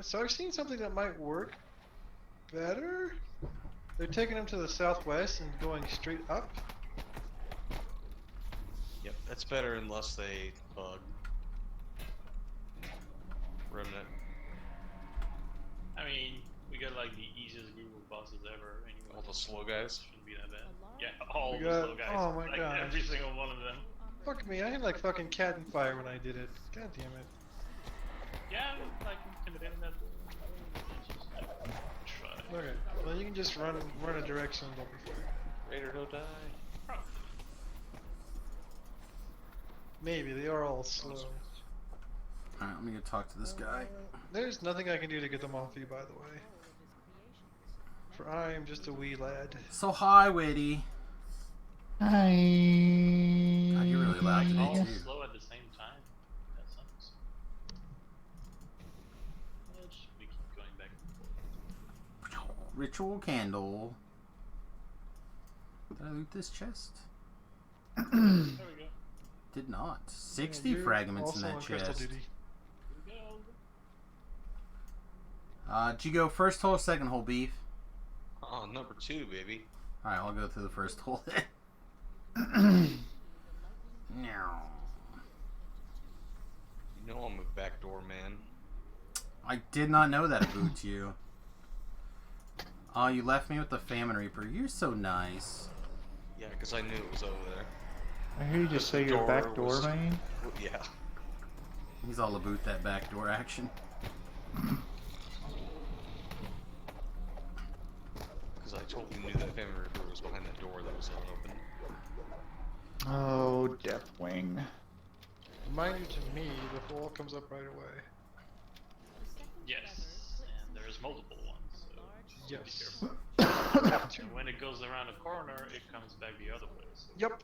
So I've seen something that might work better. They're taking him to the southwest and going straight up. Yep, that's better unless they bug. Remnant. I mean, we got like the easiest group of bosses ever. Anyway, All the slow guys. shouldn't be that bad. Yeah, all We the got- slow guys. oh my like, gosh. every single one of them. Fuck me, I had like fucking cat and fire when I did it. God damn it. Yeah, like intimidating that. Try. Okay, well you can just run a direction and don't be afraid. Raider, don't die. Maybe, they are all slow. Alright, let me go talk to this guy. There's nothing I can do to get them off you, by the way. For I am just a wee lad. So hi, Witty. Hi. God, you're really loud today, All too. slow at the same time. That sucks. Which we keep going back and forth. Ritual candle. Did I loot this chest? There we go. Did not. 60 Yeah, you're fragments in also that on crystal chest. duty. Here we go. Did you go first hole or second hole, Beef? Oh, number 2, baby. Alright, I'll go through the first hole then. No. You know I'm a backdoor man. I did not know that about you. Oh, you left me with the Famine Reaper. You're so nice. Yeah, because I knew it was over there. I hear you just say your back door, man. Yeah. He's all about that backdoor action. Because I totally knew that Family Reaper was behind that door that was unopened. Oh, Deathwing. Remind you to me, the wall comes up right away. Yes, and there's multiple ones, so just Yes. be careful. And when it goes around a corner, it comes back the other way. So Yep.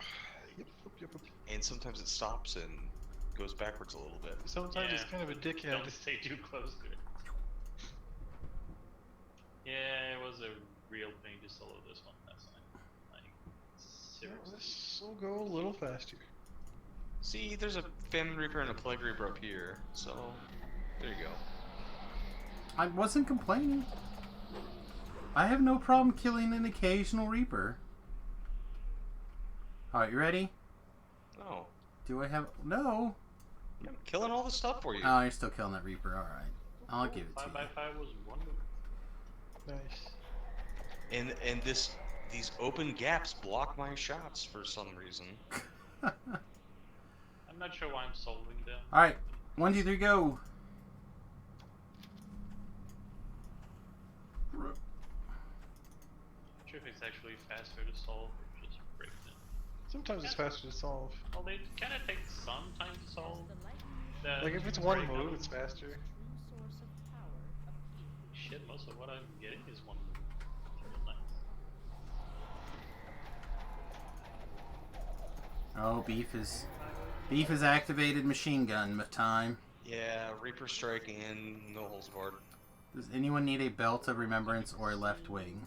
Yep. And sometimes it stops and goes backwards a little bit. Sometimes it's kind of a dickhead. Don't stay too close to it. Yeah, it was a real pain to solo this one last night. Like, seriously. This will go a little faster. See, there's a Famine Reaper and a Plague Reaper up here, so there you go. I wasn't complaining. I have no problem killing an occasional Reaper. Alright, you ready? Oh, Do I have... No! yeah, I'm killing all the stuff for you. Oh, you're still killing that Reaper. Alright. I'll give it to 5x5 was one move. Nice. And these open gaps block my shots for some reason. you. I'm not sure why I'm soloing them. Alright. 1, 2, 3, go! Not sure if it's actually faster to solve or just break them. Sometimes it's faster to solve. Well, they kind of take some time to solve. Like if it's one move, it's faster. Shit, most of what I'm getting is one move. Real nice. Oh, Beef is activated machine gun time. Yeah, Reaper Strike and No Holds Barred. Does anyone need a Belt of Remembrance or a left wing?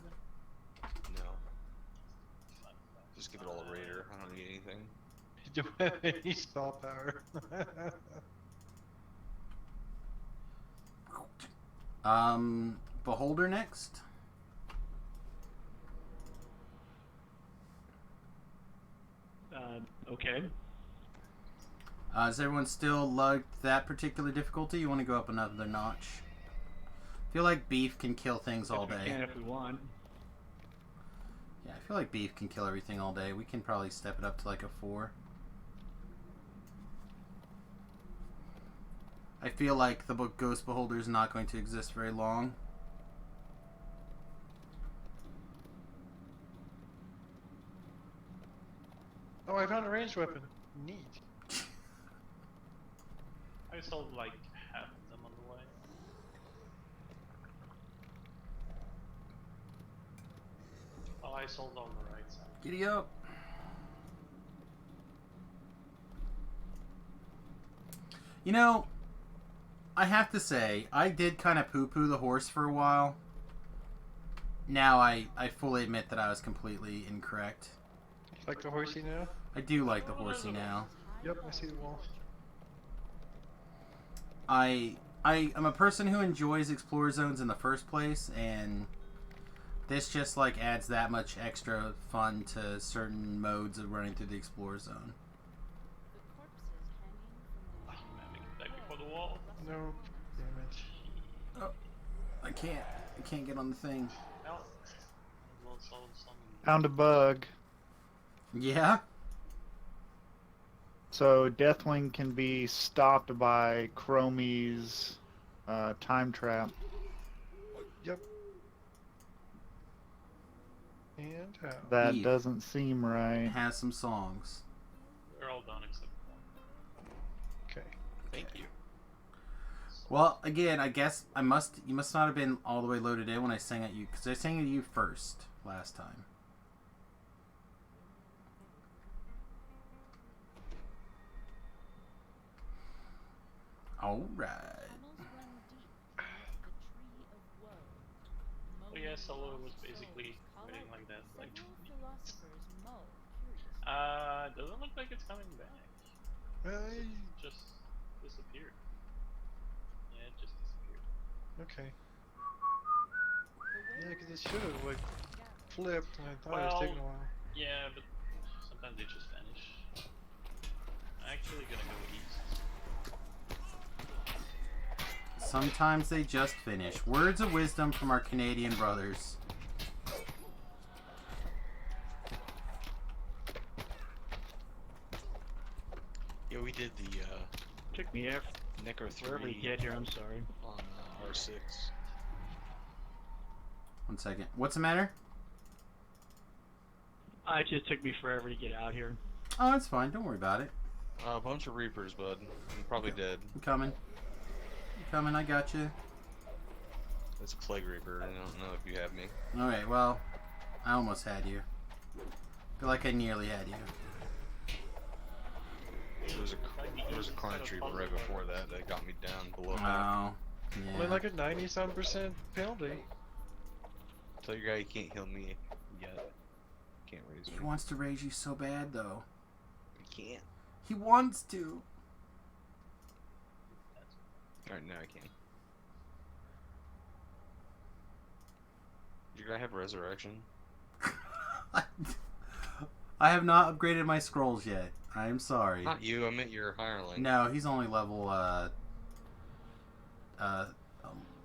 No. Just give it all a Raider. I don't need anything. You don't have any stall power. Beholder next. Okay. Is everyone still lugged that particular difficulty? You want to go up another notch? I feel like Beef can kill things all We day. can if we want. Yeah, I feel like Beef can kill everything all day. We can probably step it up to like a 4. I feel like the book Ghost Beholder is not going to exist very long. Oh, I found a ranged weapon. Neat. I sold like half of them on the way. Oh, I sold on the right side. Giddy up. You know, I have to say, I did kind of poo-poo the horse for a while. Now I fully admit that I was completely incorrect. Like the horsey now? I do like the horsey now. Yep, I see the wall. I am a person who enjoys Explorer Zones in the first place, and this just like adds that much extra fun to certain modes of running through the Explorer Zone. Oh, man, make it back before the wall. No. Damn it. Oh, I can't get on the thing. No. We'll solve some. Found a bug. Yeah? So Deathwing can be stopped by Chromie's time trap. Yep. And how? That Eve. doesn't seem It right. has some songs. They're all done except one. Okay. Thank you. Well, again, I guess you must not have been all the way loaded in when I sang at you, because I sang at you first last time. All right. Oh yeah, solo was basically quitting like that, like 20 minutes. Doesn't look like it's coming back. Well, Just disappeared. Yeah, it just disappeared. okay. Yeah, because it should have, like, flipped, and I thought it was Well, taking a while. Yeah, but sometimes they just vanish. I'm actually gonna go east. Sometimes they just finish. Words of wisdom from our Canadian brothers. Yeah, we did the Took me Necro forever to 3 get here. I'm sorry. on R6. 1 second. What's the matter? It just took me forever to get out here. Oh, it's fine. Don't worry about it. A bunch of Reapers, bud. I'm probably dead. I'm coming. I'm coming. I got you. It's a Plague Reaper. I don't know if you have me. Alright, well, I almost had you. Feel like I nearly had you. There was a Carnage Reaper right before that that got me down below half. Oh, Only yeah. like a 90-some% penalty. Tell your guy you can't heal me yet. Can't raise me. He wants to raise you so bad, though. He can't. He wants to. Alright, now I can. Your guy have resurrection? I have not upgraded my scrolls yet. I am sorry. Not you, I meant your hireling. No, he's only level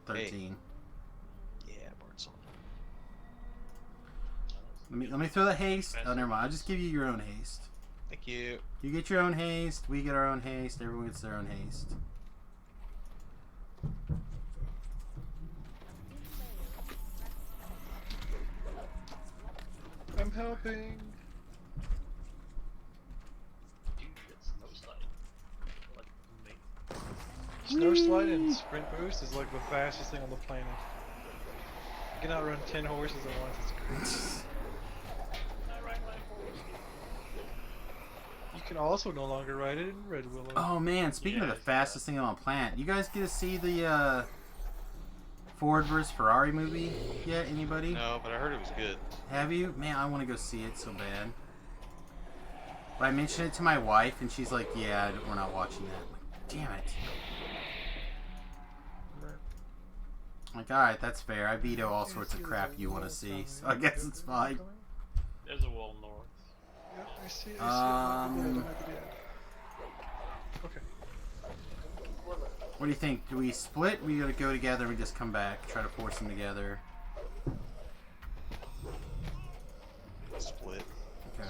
13. Yeah, Bart's on. Let me throw the haste. Oh, never mind. I'll just give you your own haste. Thank you. You get your own haste. We get our own haste. Everyone gets their own haste. I'm helping. Dude, it's no slide. Like, me. Snow slide and sprint boost is like the fastest thing on the planet. You can outrun 10 horses at once. It's crazy. I ride my horse. You can also no longer ride it in Red Willow. Oh man, speaking of the Yes, fastest thing on the planet, you guys get to see the Ford vs Ferrari movie yet? Anybody? No, but I heard it was good. Have you? Man, I want to go see it so bad. But I mentioned it to my wife, and she's like, "Yeah, we're not watching that." I'm like, damn it! I'm like, all right, that's fair. I veto all sorts of crap you want to see, so I guess it's fine. There's a wall north. Yep, I see it. I see it. Okay. What do you think? Do we split? We gotta go together and we just come back, try to force them together. Split. Okay.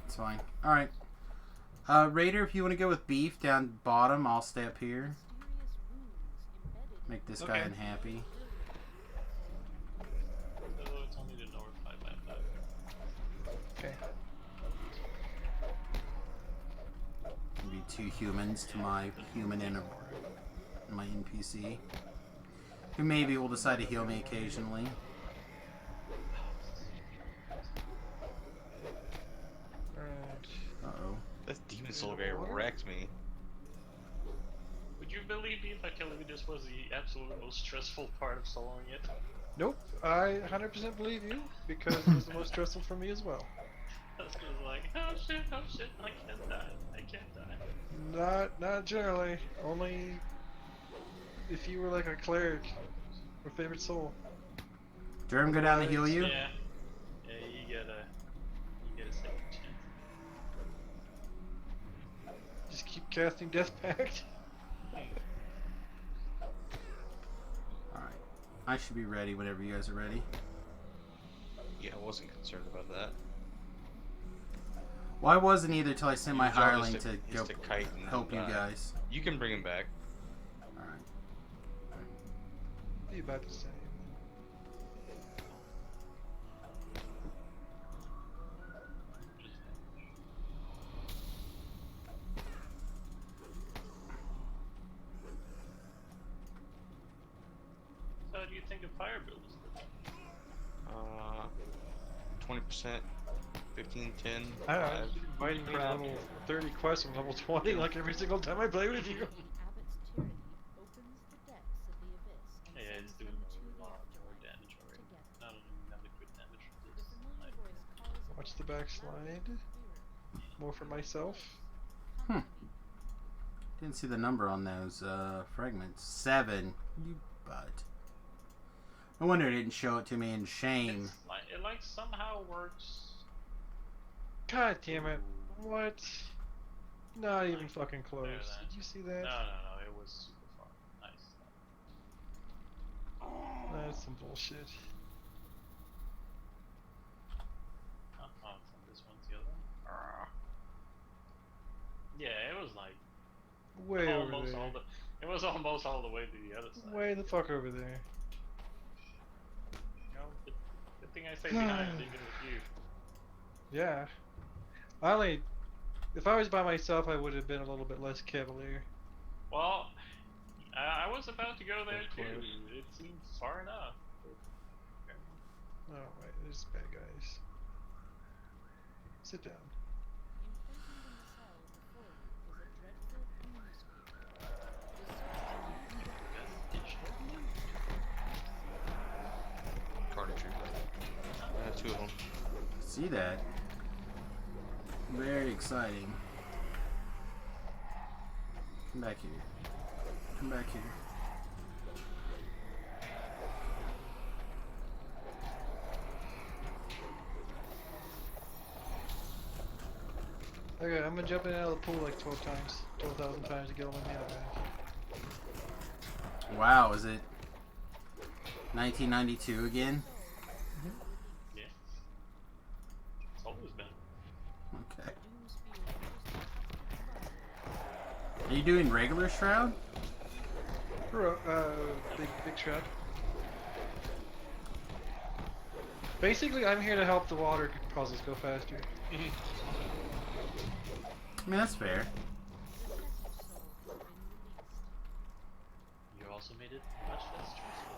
It's fine. Alright. Raider, if you want to go with beef down bottom, I'll stay up here. Make this guy Okay. unhappy. It's only the north 555. Okay. Maybe 2 humans to my human and my NPC. Who maybe will decide to heal me occasionally. Alright. Uh-oh. That Demon Soul guy wrecked me. Would you believe me if I tell you this was the absolute most stressful part of soloing it? Nope, I 100% believe you, because it was the most stressful for me as well. I was just like, oh shit, I can't die, I can't die. Not generally, only if you were like a cleric or favorite soul. Durham, go down to heal you? Yeah, you get a second chance. Just keep casting Death Pact. Alright. I should be ready whenever you guys are ready. Yeah, I wasn't concerned about that. Well, I wasn't either till I sent my Your job hireling is to go to kite and help you die. guys. You can bring him back. Alright. What are you about to say? So how do you think a fire build is good? 20%, 15, 10, I don't know, 5. you inviting me to level 30 quests from level 20 like every single time I play with you. Yeah, it's doing a lot more damage already. Not only crit damage from this. Like, Watch the backslide. More for myself. Didn't see the number on those fragments. 7. You butt. No wonder it didn't show it to me in shame. it like somehow works. God damn it. What? Not even fucking close. There, then. Did you see No, that? no, it was super far. Nice. That's some bullshit. Oh, so this one's the other one. Yeah, it was like Way over almost there. all the. It was almost all the way to the other side. Way the fuck over there. You know, good thing I stayed behind, even with you. Yeah. If I was by myself, I would have been a little bit less cavalier. Well, I was about to go there That's too. close. It seemed far enough. Oh, wait, there's bad guys. Sit down. Carnage Reaper. I had 2 of them. See that? Very exciting. Come back here. Come back here. Okay, I'm gonna jump in and out of the pool like 12,000 times to get all my mana back. Wow, is it 1992 again? Yeah. It's always been. Okay. Are you doing regular Shroud? Big shroud. Basically, I'm here to help the water process go faster. I mean, that's fair. You also made it much less stressful.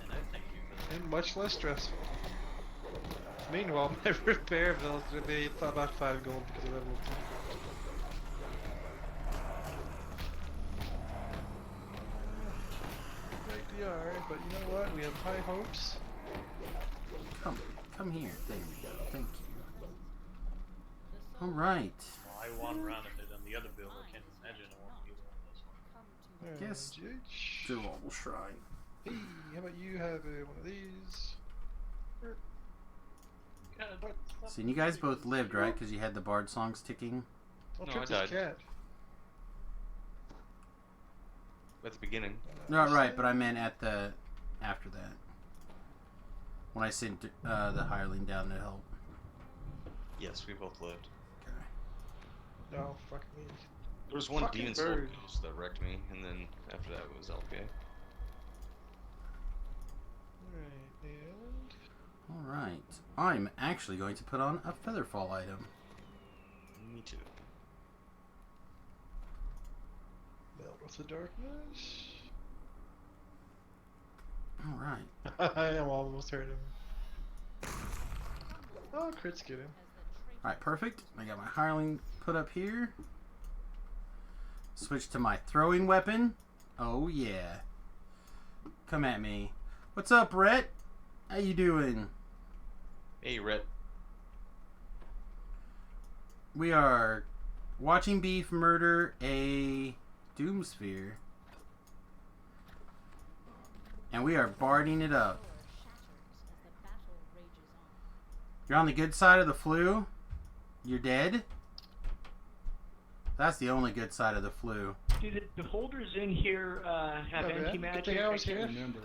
And I thank you for that. And much less stressful. Meanwhile, my repair bill is be about 5 gold because of level 2. Great DR, but you know what? We have high hopes. Come here. There we go. Thank you. All right. Well, I won round of it on the other build. I can't imagine I won't be one of those ones. Yes. GH. Dual Shrine. Hey, how about you have one of these? God, So you guys both lived, right? Because you had the bard songs ticking. I'll No, trip I this died. cat. At the beginning. No, right, but I meant after that. When I sent the hireling down to help. Yes, we both lived. Okay. No, fuck me. There was one Fucking demon soul bird. ghost that wrecked me, and then after that it was LPA. Alright, and... Alright. I'm actually going to put on a Featherfall item. Me too. Melt with the darkness. Alright. I am almost hurt him. Oh, crits get him. Alright, perfect. I got my hireling put up here. Switch to my throwing weapon. Oh yeah. Come at me. What's up, Rhett? How you doing? Hey, Rhett. We are watching Beef murder a Doomsphere. And we are barding it up. You're on the good side of the flu? You're dead? That's the only good side of the flu. Do the holders in here have Yeah, man. anti-magic? Good thing I was can't here. remember.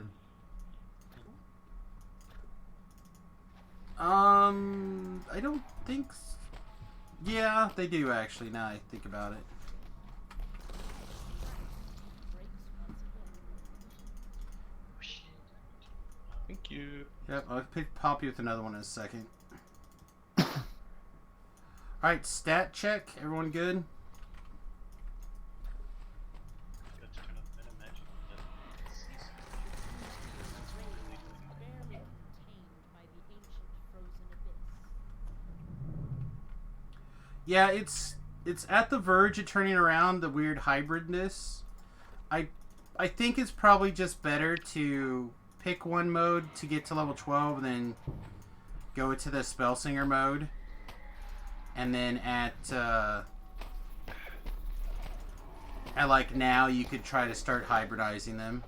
I don't think yeah, they do actually, now I think about it. Thank you. Yep, I'll pop you with another one in a second. Alright, stat check. Everyone good? Got to turn up meta magic. Yeah, it's at the verge of turning around, the weird hybridness. I think it's probably just better to pick one mode to get to level 12 and then go into the Spellsinger mode. And then at like now you could try to start hybridizing them.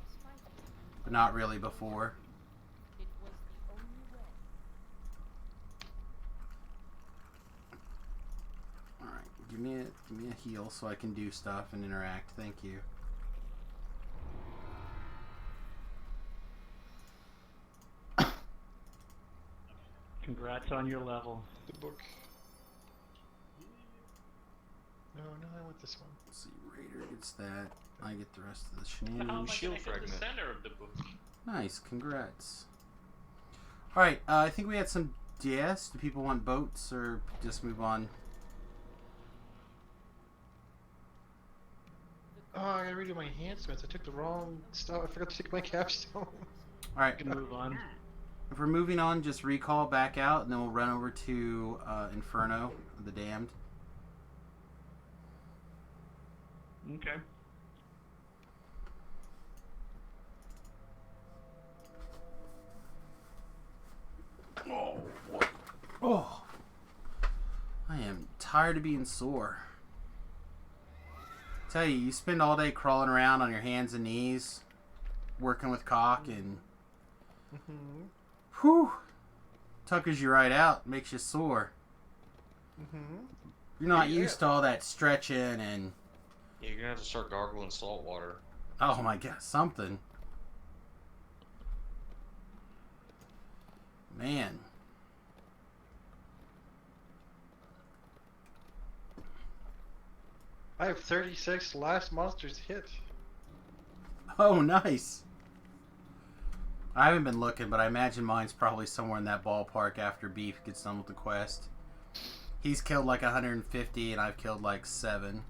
But not really before. Alright. Give me a heal so I can do stuff and interact. Thank you. Congrats on your level. The book. No, I want this one. Let's see, Raider gets that. I get the rest of the How am shenanigans. I Shield gonna hit fragment. the center of the book? Nice, congrats. Alright, I think we had some deaths. Do people want boats or just move on? Oh, I gotta redo my enhancements. I took the wrong stuff. I forgot to take my capstone. Alright, You can move on. if we're moving on, just recall back out and then we'll run over to Inferno, the Damned. Okay. Oh, boy. Oh. I am tired of being sore. Tell you, you spend all day crawling around on your hands and knees, working with cock, and whew, tuckers you right out, makes you sore. You're not used to all that stretching and, Yeah, you're gonna have to start gargling salt water. oh my god, something. Man. I have 36 last monsters hit. Oh, nice. I haven't been looking, but I imagine mine's probably somewhere in that ballpark after Beef gets done with the quest. He's killed like 150 and I've killed like 7.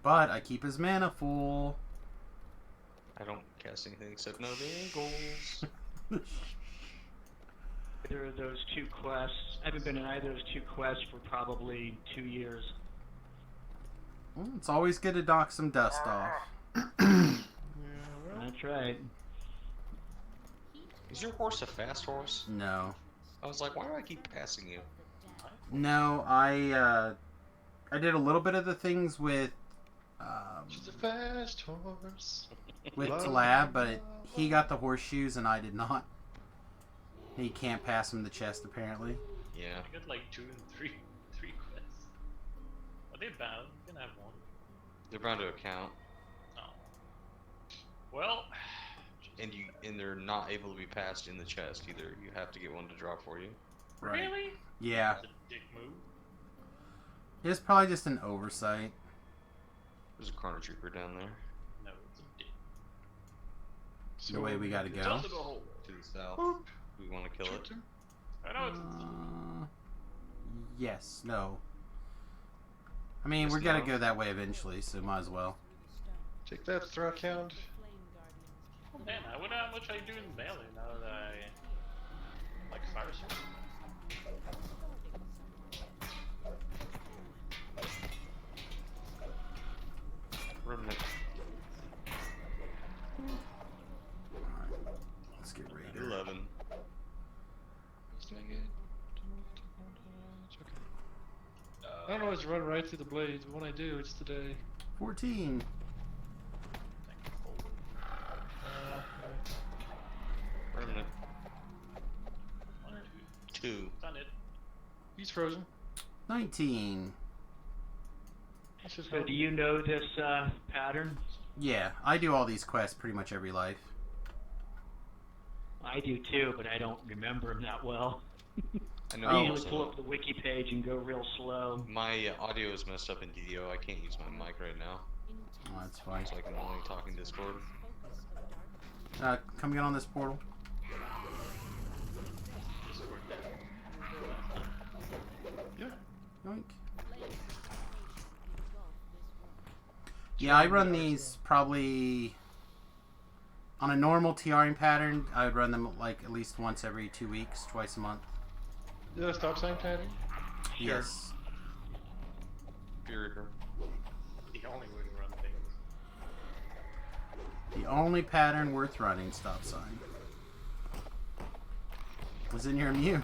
But I keep his mana full. I don't cast anything except no goals. Either of those two quests. I haven't been in either of those two quests for probably 2 years. Well, it's always good to knock some dust off. That's right. Is your horse a fast horse? No. I was like, why do I keep passing you? No, I did a little bit of the things with She's a fast horse. with Talab, but he got the horseshoes and I did not. He can't pass him the chest apparently. Yeah. I got like 2 and 3 quests. Are they bound? You can have one. They're bound to account. Oh. Well. And they're not able to be passed in the chest either. You have to get one to drop for you. Right. Really? Yeah. That's a dick move. It's probably just an oversight. There's a Chrono Trooper down there. No, it's a dick. The way we gotta go. Tell the beholder. To the south. We want to kill it. I know it's Yes, no. I mean, Just we're gonna no? go that way eventually, so might as well. Take that, throw count. Oh, man, I wonder how much I do in melee now that I like fire sword. Remnant. Let's get Raider. 11. It's okay. I don't always run right through the blades, but when I do, it's today. 14. Remnant. 1, 2. 2. Done it. He's frozen. 19. That's just So do you know this pattern? Yeah, I do all these quests pretty much every life. I do too, but I don't remember them that well. I know. I Oh. usually pull up the wiki page and go real slow. My audio is messed up in DDO. I can't use my mic right now, Oh, that's fine. so I can only talk in Discord. Come get on this portal. Yeah. Yoink. Yeah, I run these probably on a normal TRing pattern. I would run them like at least once every 2 weeks, twice a month. Is that a stop sign pattern? Yes. Period. The only way to run things. The only pattern worth running, stop sign. Was in your immune.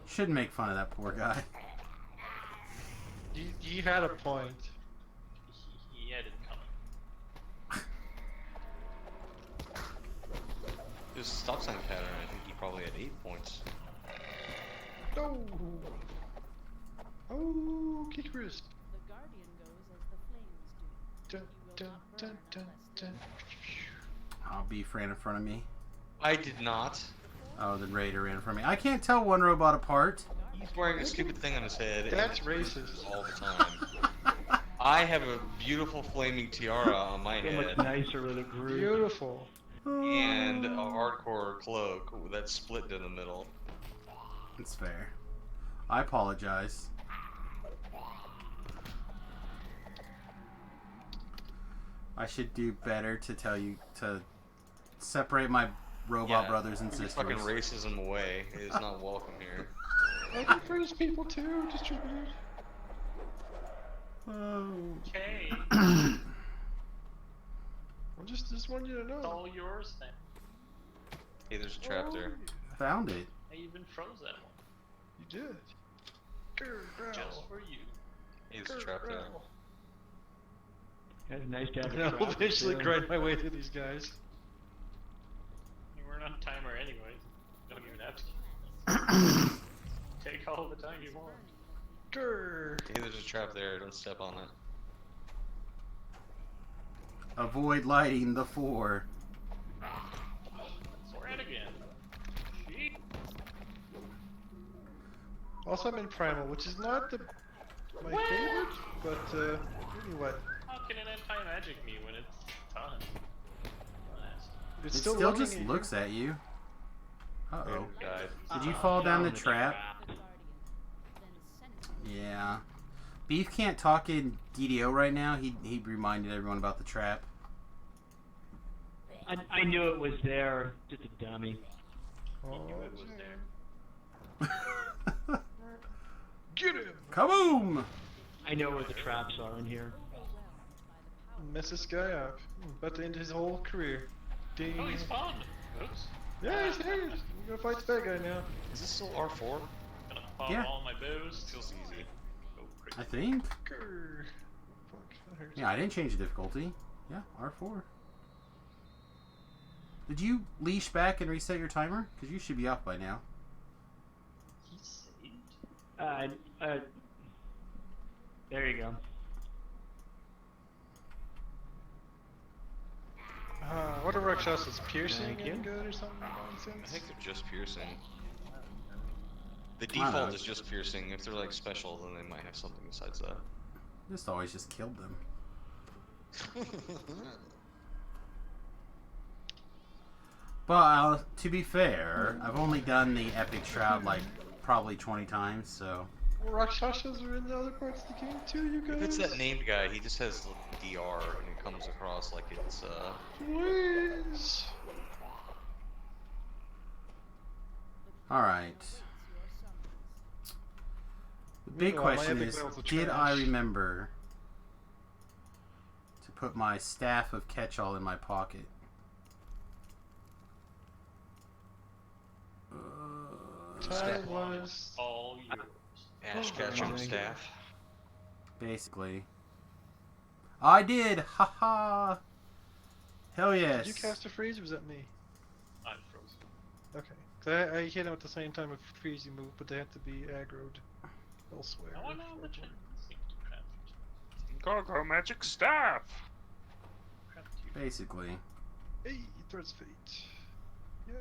Shouldn't make fun of that poor guy. You had a point. He had it coming. This stop sign pattern, I think he probably had 8 points. No. Oh, kick wrist. The guardian goes as the flames do. Dun, You will dun, not dun, burn dun, unless dun. I'll be ran in front of me. I did not. Oh, the Raider ran in front of me. I can't tell one robot apart. He's wearing a stupid thing on his head. and That's it's racist. all the time. I have a beautiful flaming tiara on my It looks head nicer with a groove. Beautiful. and a hardcore cloak that's split in the middle. It's fair. I apologize. I should do better to tell you to separate my robot brothers and Your sisters. fucking racism away. It is not welcome here. I can freeze people too, distributed. Okay. I just want you to It's know. all yours then. Hey, there's a trap there. Found it. I even froze that one. You did. Grr, growl. Just for you. Hey, there's a trap there. It's nice to have a And I'll trap, eventually too. grind my way through these guys. You weren't on timer anyways. Don't even have to. Take all the time you want. Grr. Hey, there's a trap there. Don't step on it. Avoid lighting the 4. So we're at again. Sheep. Also, I'm in Primal, which is not my favorite, but anyway. How can it anti-magic me when it's done? It's It still, still looking just at you. looks at you. Uh-oh. Died. Did you fall down the Down in trap? guardian, then send it. Yeah. Beef can't talk in DDO right now. He reminded everyone about the trap. I knew it was there, just a dummy. Oh, It was there. get him! Kaboom! I know where the traps are in here. Mess this guy up. About to end his whole career. Ding. Oh, he's spawned. Oops. Yeah, he's there. We're gonna fight the bad guy now. Is this still R4? Gonna pop Yeah. all my bows. Feels easy. Go crazy. I think. Grr. Fuck, that hurts. Yeah, I didn't change the difficulty. Yeah, R4. Did you leash back and reset your timer? Because you should be off by now. He saved. There you go. What are Rakshasas? Piercing Thank you. and good or something I nonsense? think they're just piercing. The I don't default know. is just piercing. If they're like special, then they might have something besides that. Just always just killed them. But to be fair, I've only done the Epic Shroud like probably 20 times, so Rakshasas are in the other parts of the game too, you guys. If it's that named guy, he just has DR and it comes across like it's Please. alright. The big Meanwhile, my question epic is, battles are did I trash. remember to put my Staff of Catch-All in my pocket? Time was. All yours. Ash Oh, Ketchum amazing. staff. Basically. I did! Haha! Hell yes! Did you cast a freeze or was that me? I'm frozen. Okay. 'Cause I hit him at the same time with freeze move, but they have to be aggroed elsewhere. Now I know which one seems to craft. Go magic staff. Craft you. Basically. Hey, threats fate. Yay.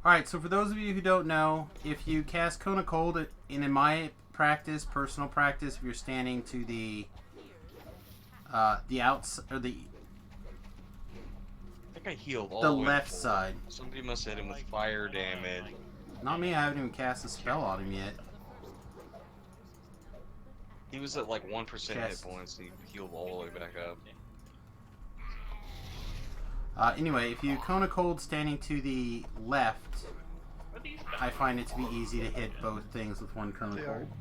Alright, so for those of you who don't know, if you cast Cone of Cold, and in my practice, personal practice, if you're standing to the outs or the I think I healed all the the way left forward. side. Somebody must have hit him with fire damage. Not me, I haven't even cast a spell on him yet. He was at like 1% hit Chest. points and he healed all the way back up. Anyway, if you Cone of Cold standing to the left, What are these I find it to be easy to hit both things with one Cone of They are. Cold.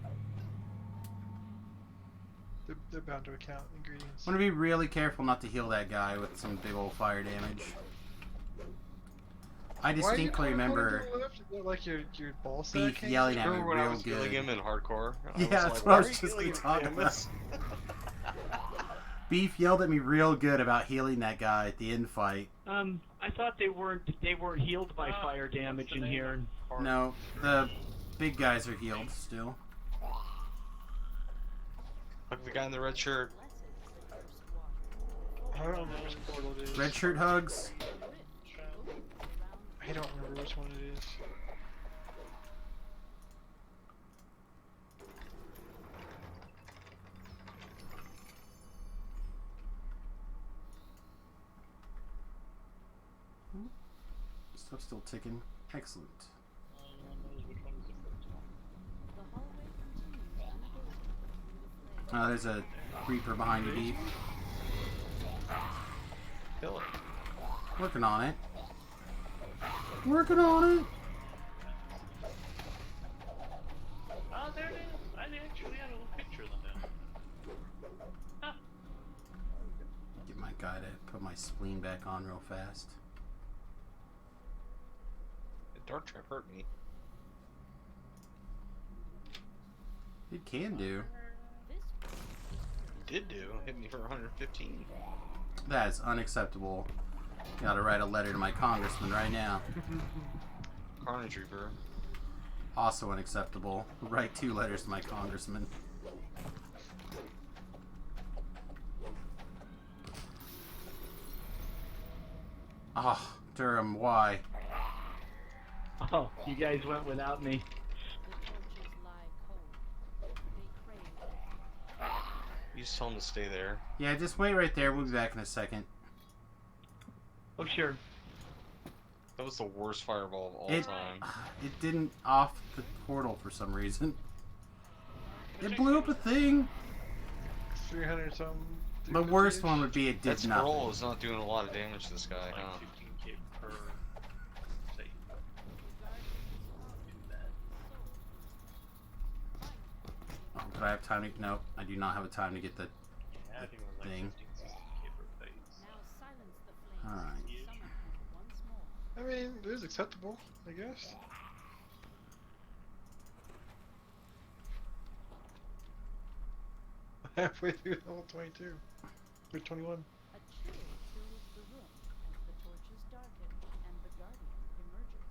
They're bound to account ingredients. I want to be really careful not to heal that guy with some big old fire damage. I Why are you distinctly going remember to the left? Is that like your ball sack? Beef hanging? yelling at me Remember when I real was healing good. him in hardcore? Yeah, that's like, what I "Why was are you just healing gonna talk him?" about. Beef yelled at me real good about healing that guy at the end fight. I thought they weren't healed by fire damage in here. No, the big guys are healed still. Hug the guy in the red shirt. I don't remember which portal it is. Red shirt hugs. I don't remember which one it is. Stuff's still ticking. Excellent. Anyone knows which one is the first one? The hallway continues unabated through the There's a creeper behind you, Deep. Kill it. Working on it. Working on it. Oh, there it is. I actually had a little picture of them down. Huh. Get my guy to put my spleen back on real fast. The dart trap hurt me. It can do. It did do. Hit me for 115. That is unacceptable. Gotta write a letter to my congressman right now. Carnage Reaper. Also unacceptable. Write 2 letters to my congressman. Ah, Durham, why? Oh, you guys went without me. the torches lie cold. They crave You just tell him to stay there. Yeah, just wait right there. We'll be back in a second. Oh, sure. That was the worst fireball of all time. It didn't off the portal for some reason. It blew up a thing. 300 something. The worst one would be it did That scroll nothing. is not doing a lot of damage to this guy, Like huh? 15k per. Say. Not too bad. Oh, but I have time to... No, I do not have a time to get the... Yeah, I think it was like Thing. 15, 16k per phase. now silence the flames. Alright. Summon once more. I mean, it is acceptable, I guess. Halfway through level 22. Or 21. A chill fills the room as the torches darken and the guardian emerges.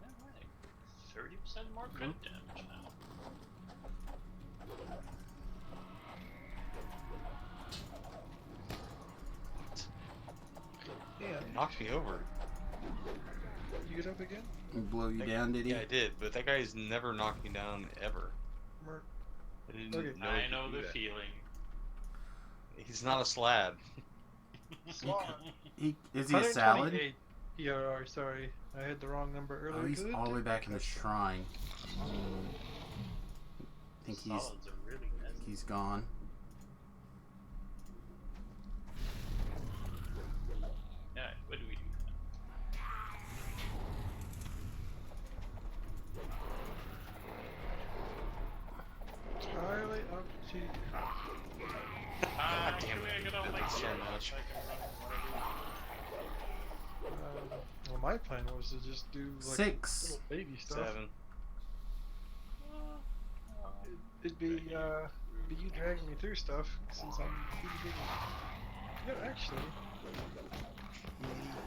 Alright. 30% more crit damage now. Yeah. It knocked me over. You get up again? Blow you down, did he? Yeah, I did, but that guy's never knocked me down ever. Mer- I didn't Okay. know I he know could do the that. feeling. He's not a slab. Is he a 128 salad? ERR, sorry. I had the wrong number earlier. Oh, he's Good. all the way back in the shrine. I think Solids are really nasty. he's gone. Yeah, what do we do? Entirely up to you. Ah, damn it. I get I on did my that so gear. much. I can run what I Well, my plan was to just do like 6. little baby stuff. 7. It'd be you dragging me through stuff since I'm pretty big. Yeah, actually.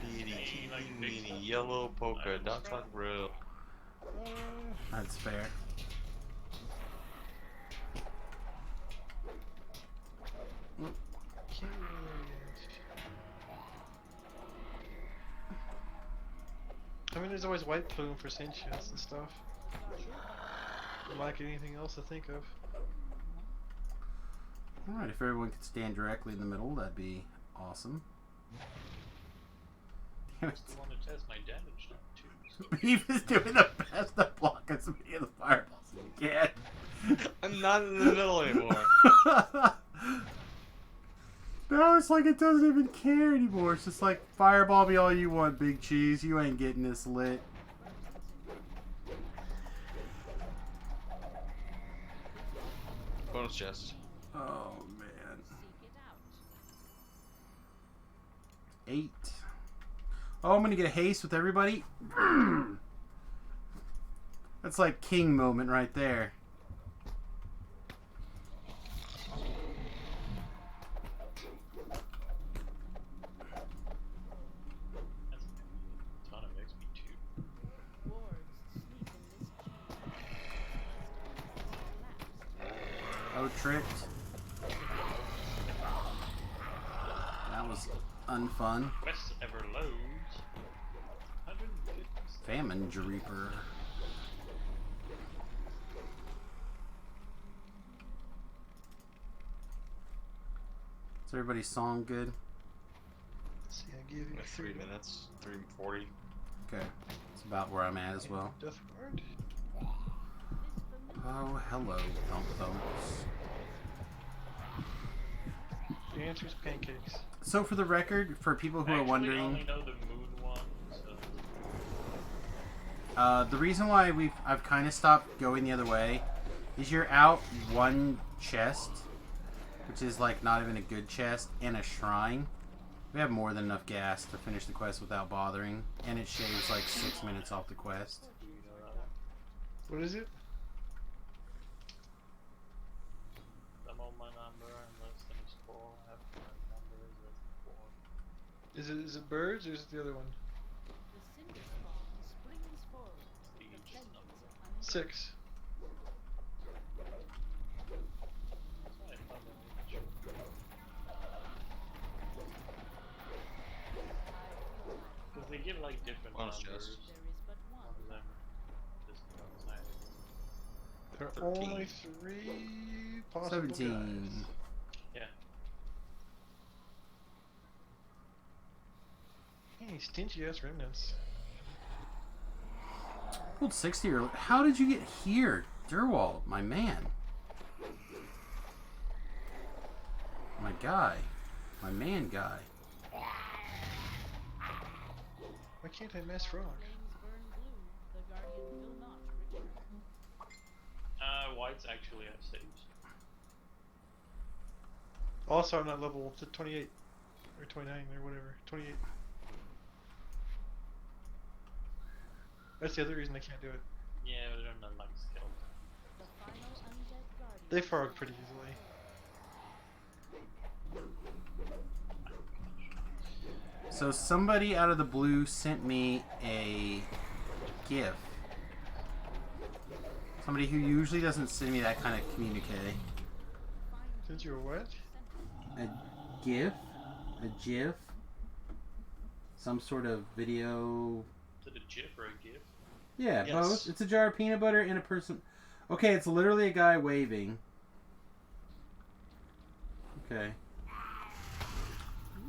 Bitty, like teeny, big weeny, stuff. yellow polka Iron dots strap. like real. That's fair. Can't I mean, there's always white plume for sentience and stuff. Like anything else to think of. Alright, if everyone could stand directly in the middle, that'd be awesome. Damn it. still want to test my damage now too. So. Beef is doing the best to block as many of the fireballs as he can. I'm not in the middle anymore. Now it's like it doesn't even care anymore. It's just like, fireball me all you want, Big Cheese. You ain't getting this lit. Bonus chest. Oh, man. Seek it out. 8. Oh, I'm gonna get a haste with everybody. That's like king moment right there. That's a ton of XP too. Wards sneak in this chamber. Oh, tricked. That was unfun. Quest ever loads. 150. Famine Reaper. Is everybody's song good? See, I give you Like 3 minutes, 3:40. Okay. It's about where I'm at as well. Death Guard. Oh, hello, Thump Thumps. The answer is pancakes. So for the record, for people who are I only wondering, know the moon one, so... the reason why I've kind of stopped going the other way is you're out one chest, which is like not even a good chest, and a shrine. We have more than enough gas to finish the quest without bothering, and it shaves like 6 minutes off the quest. Do you know that one? What is it? I'm on my number, unless things full. I have my number is 4. Is it birds or is it the other one? The cinder spawn springs forward with the Siege vengeance number. of undead. 6. That's why I found it on the show. Because they give like different Bonus numbers. chest. There is but One one. of them just outside. There are 13. only 3 possible 17. guys. Yeah. Hey, stingy ass remnants. Pulled 60 early. How did you get here? Durwald, my man. My guy. My man guy. Why can't I miss frog? Flames burn blue. The guardian will not return. Whites actually have saves. Also, I'm not level to 28 or 29 or whatever. 28. That's the other reason I can't do it. Yeah, but they're not like skilled. The final undead guardian. They frog pretty easily. So somebody out of the blue sent me a GIF. Somebody who usually doesn't send me that kind of communique. Since you're what? A GIF? A GIF? Some sort of video. Is it a GIF or a GIF? Yeah, Yes. both. It's a jar of peanut butter and a person. Okay, it's literally a guy waving. Okay.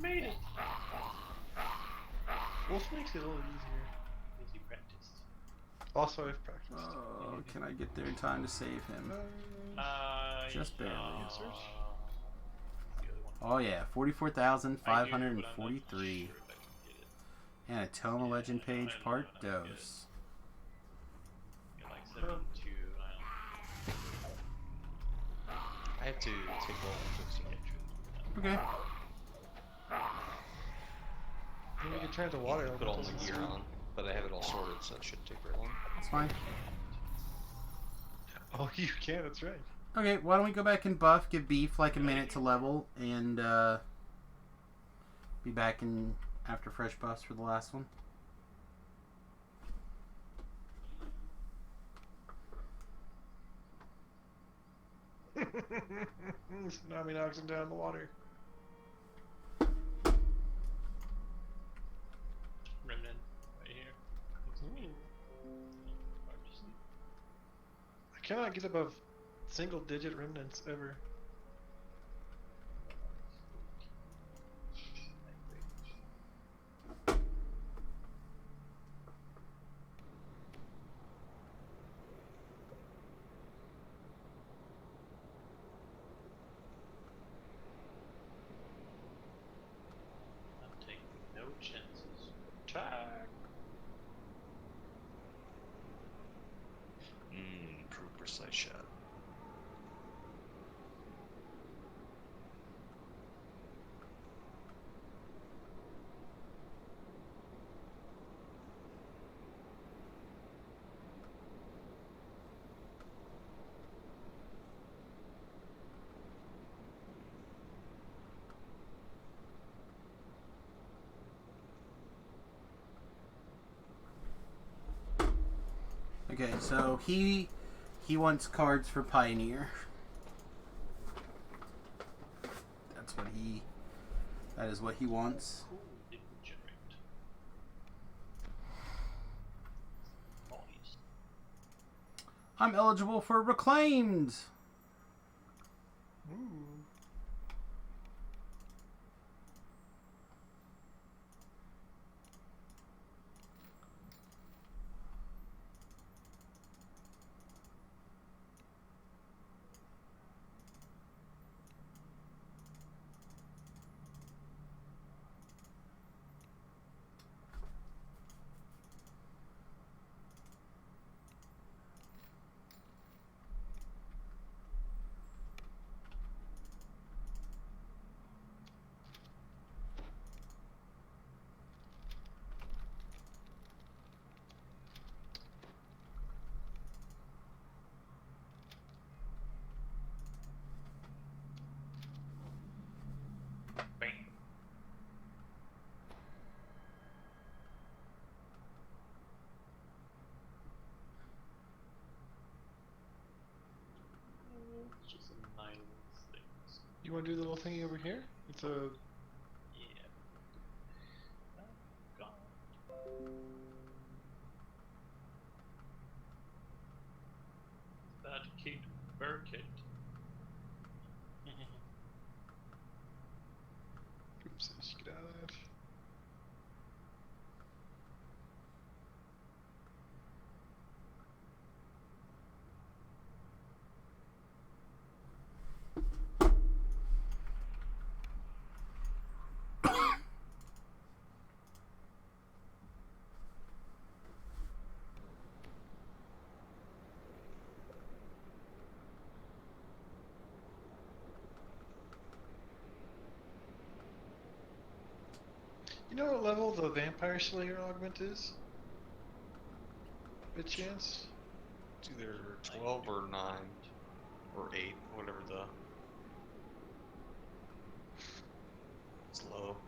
Made it! Wolf makes it a little easier. Easy practiced. Also, I've practiced. Oh, can I get there in time to save him? Just barely. The other one. Oh yeah, I do, but I'm not 44,543. sure if I can get it. And a Toma Legend page, I know part when I can get it. dose. Get like 72, I have to take all 15 actually. Okay. You can turn it to water. Put all my gear on, but I have it all sorted, so it shouldn't take very long. That's fine. Oh, you can. That's right. Okay, why don't we go back and buff, give Beef like a minute to level, and be back in after fresh buffs for the last one. Tsunami knocks him down in the water. Remnant, right here. Looks to me. Or just- I cannot get above single-digit remnants ever. I'm taking no chances. Attack! Improve precise shot. Okay, so he wants cards for Pioneer. That is what he wants. Cool, it will generate. Nice. I'm eligible for reclaimed. Ooh. Bam. It's just a nice things. You want to do the little thingy over here? It's a. Yeah. Oh, God. That kid Burkett. Oops, I just get out of that. You know what level the Vampire Slayer augment is? By chance? It's either 12 or 9 or 8, whatever the. It's low.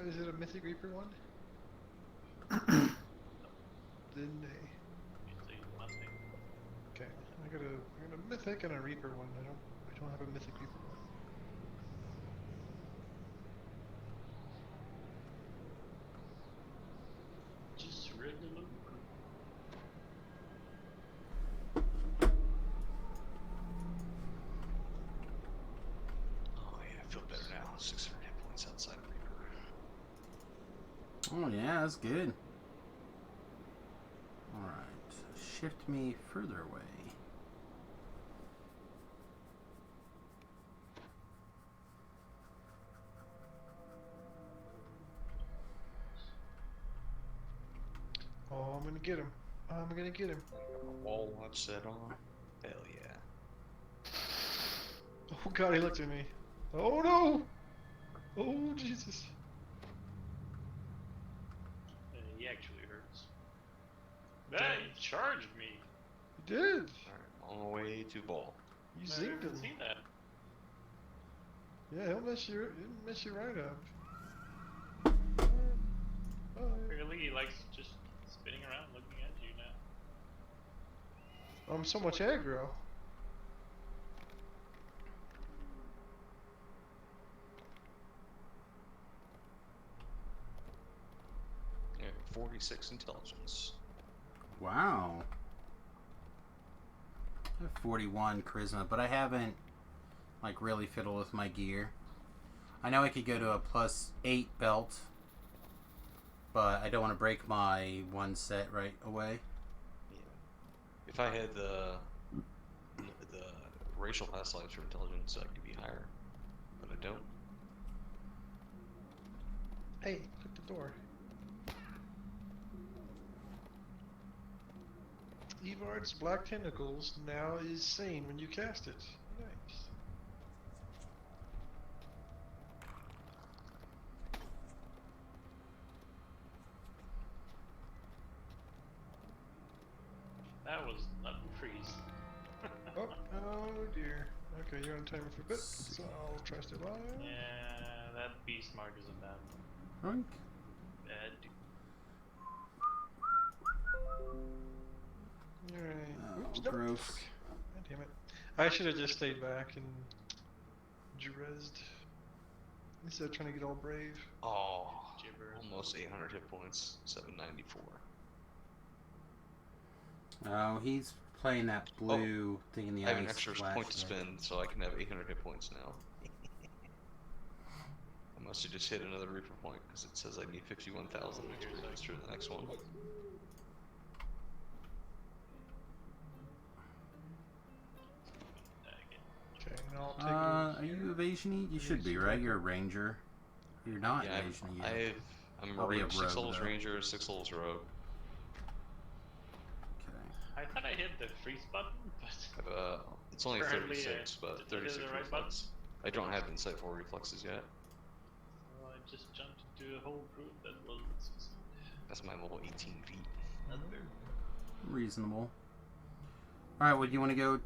Is it a Mythic Reaper one? Didn't they? Okay, I got a Mythic and a Reaper one. I don't have a Mythic Reaper one. Just regular. Oh yeah, I feel better now. 600 hit points outside of Reaper. Oh yeah, that's good. Alright. Shift me further away. Oh, I'm gonna get him. I'm gonna get him. Wall watch set on. Hell yeah. Oh god, he looked at me. Oh no! Oh Jesus. He actually hurts. Hey, he charged me. He did! Alright, on the way to ball. You I zinged haven't him. seen that. Yeah, he'll mess you right up. Bye. Apparently he likes just spinning around looking at you now. I'm so much aggro. Yeah, 46 intelligence. Wow. I have 41 charisma, but I haven't like really fiddled with my gear. I know I could go to a +8 belt, but I don't want to break my one set right away. Yeah. If I had the racial past lives for intelligence, I could be higher, but I don't. Hey, click the door. Evard's Black Tentacles now is sane when you cast it. Nice. That was nothing freeze. Oh dear. Okay, you're on timer for a bit, so I'll try to stay alive. Yeah, that beast mark is a bad one. Roink. Bad dude. Alright. Oh, Oops, nope. gross. God damn it. I should have just stayed back and rezzed instead of trying to get all brave. Oh, Gibber. almost 800 hit points, 794. Oh, he's playing that blue thing in the I have an ice extra flash point to there. spend, so I can have 800 hit points now. I must have just hit another Reaper point, because it says I need 51,000 experience for the next one. Okay, and I'll take Are you evasion-y? You should be, right? You're a ranger. You're not Yeah, evasion-y yet. I'm I'll be a a 6 rogue, levels though. ranger, 6 levels rogue. Okay. I thought I hit the freeze button, but It's only Apparently, 36, but did I hit 36 the right reflex. I don't have insightful reflexes yet. well, I just jumped into a whole group that was That's my level 18 feet. another. Reasonable. Alright, well, do you want to go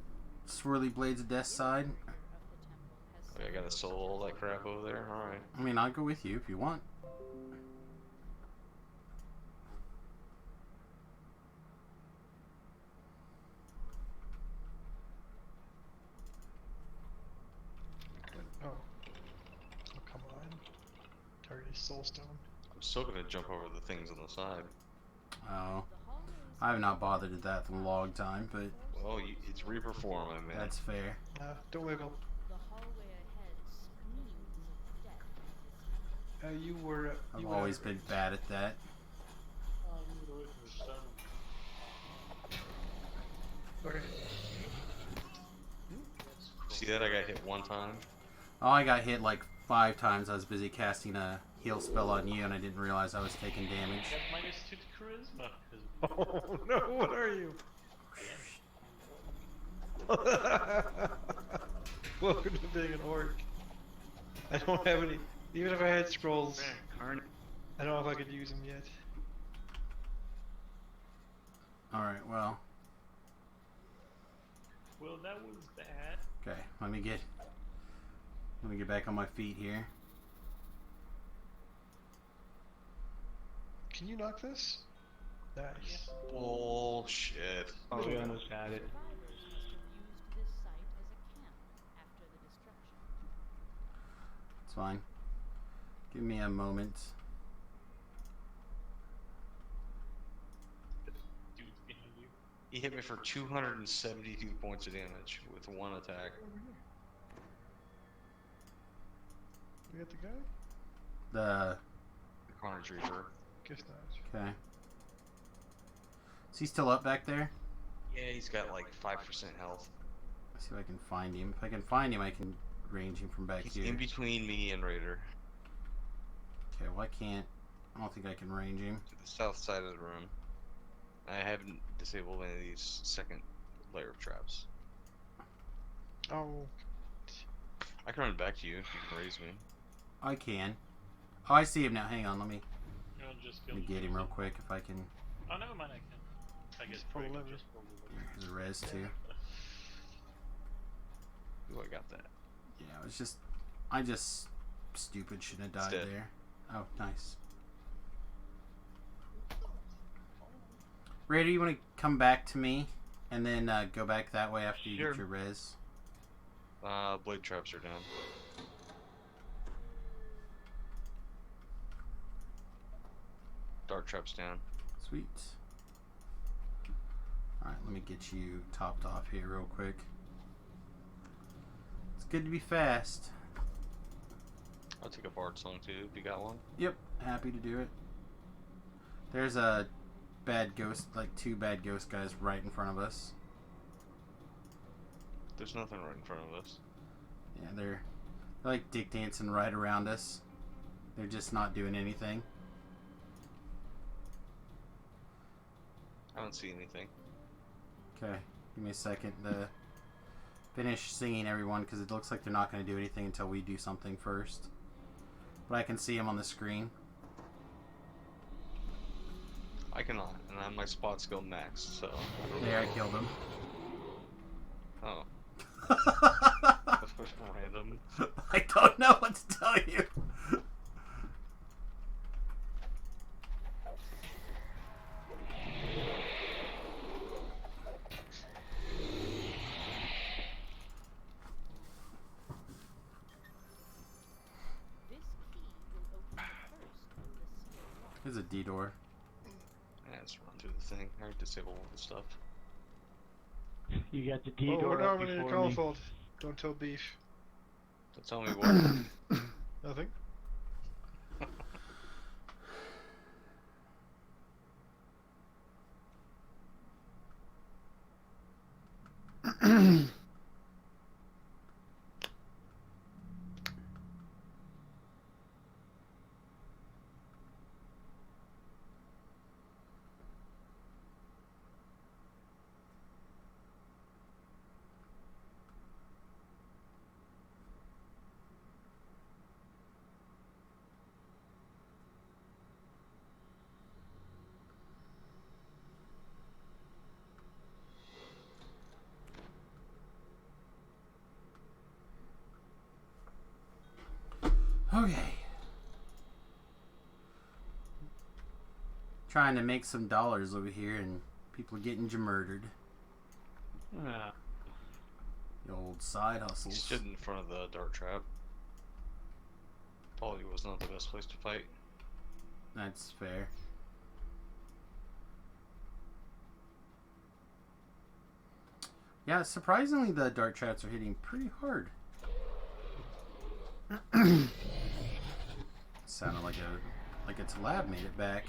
Swirly Blades of Death side? Okay, I gotta solo all that crap over there? Alright. I mean, I'll go with you if you want. Oh. Oh, come on. Target Soulstone. I'm still gonna jump over the things on the side. Oh. I have not bothered with that for a long time, but Well, it's Reaper form, I mean. that's fair. Don't wiggle. The hallway ahead screams of death. You were. I've you were always average. been bad at that. Okay. See that? I got hit one time. Oh, I got hit like 5 times. I was busy casting a heal spell on you, and I didn't realize I was taking damage. I got -2 to charisma. 'Cause Oh no, what are you? Welcome to being an orc. I don't have any. Even if I had scrolls, Man, Carnage. I don't know if I could use them yet. Alright, well. well, that was bad. Okay, let me get back on my feet here. Can you knock this? Nice. Bullshit. Oh, we almost had it. Survivors must have used this site as a camp after the destruction. It's fine. Give me a moment. Dude's behind you. He hit me for 272 points of damage with one attack. We got the guy? The The Carnage Reaper. Guess not. okay. Is he still up back there? Yeah, he's got like 5% health. Let's see if I can find him. If I can find him, I can range him from back He's here. in between me and Raider. Okay, well I can't. I don't think I can range him. To the south side of the room. I haven't disabled any of these second layer of traps. Oh. I can run back to you if you can raise me. I can. Oh, I see him now. Hang on, let me Just get him real quick if I can. Oh, never mind, I can. I guess Pull probably the lever. just pull the Here's a res too. Ooh, I got that. Yeah, it was just. I just stupid shouldn't have died dead. there. Oh, nice. Raider, you want to come back to me and then go back that way after you Sure. get your res? Blade traps are down. Dart traps down. Sweet. Alright, let me get you topped off here real quick. It's good to be fast. I'll take a Bard song too if you got one. Yep, happy to do it. There's a bad ghost, like 2 bad ghost guys right in front of us. There's nothing right in front of us. Yeah, they're like dick dancing right around us. They're just not doing anything. I don't see anything. Okay, give me a second to finish singing everyone because it looks like they're not going to do anything until we do something first. But I can see them on the screen. I cannot, and I'm my spot skill max, so. There, I killed them. Oh. I don't know what to tell you. This key will open the first of the sealed locks. There's a D door. Yeah, let's run through the thing. I disable all the stuff. You got the D Oh, door we're up nominated before me. Coldfold. Don't tell beef. So tell me what. Nothing. Okay. Trying to make some dollars over here, and people are getting murdered. Ah, The old side He hustles. stood in front of the dart trap. Probably was not the best place to fight. That's fair. Yeah, surprisingly, the dart traps are hitting pretty hard. Sounded like its lab made it back.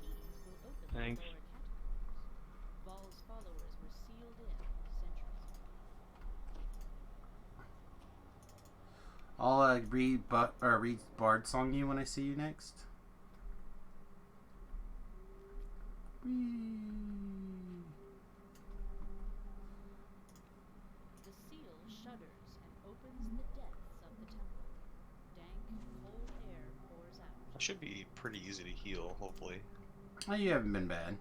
These keys will open the Thanks. lower catacombs. Vol's followers were sealed in centuries ago. I'll read Bard Song you when I see you next. Whee. The seal shudders and opens the depths of the temple. Dank, cold air pours out. It should be pretty easy to heal, hopefully. Oh, you haven't been bad.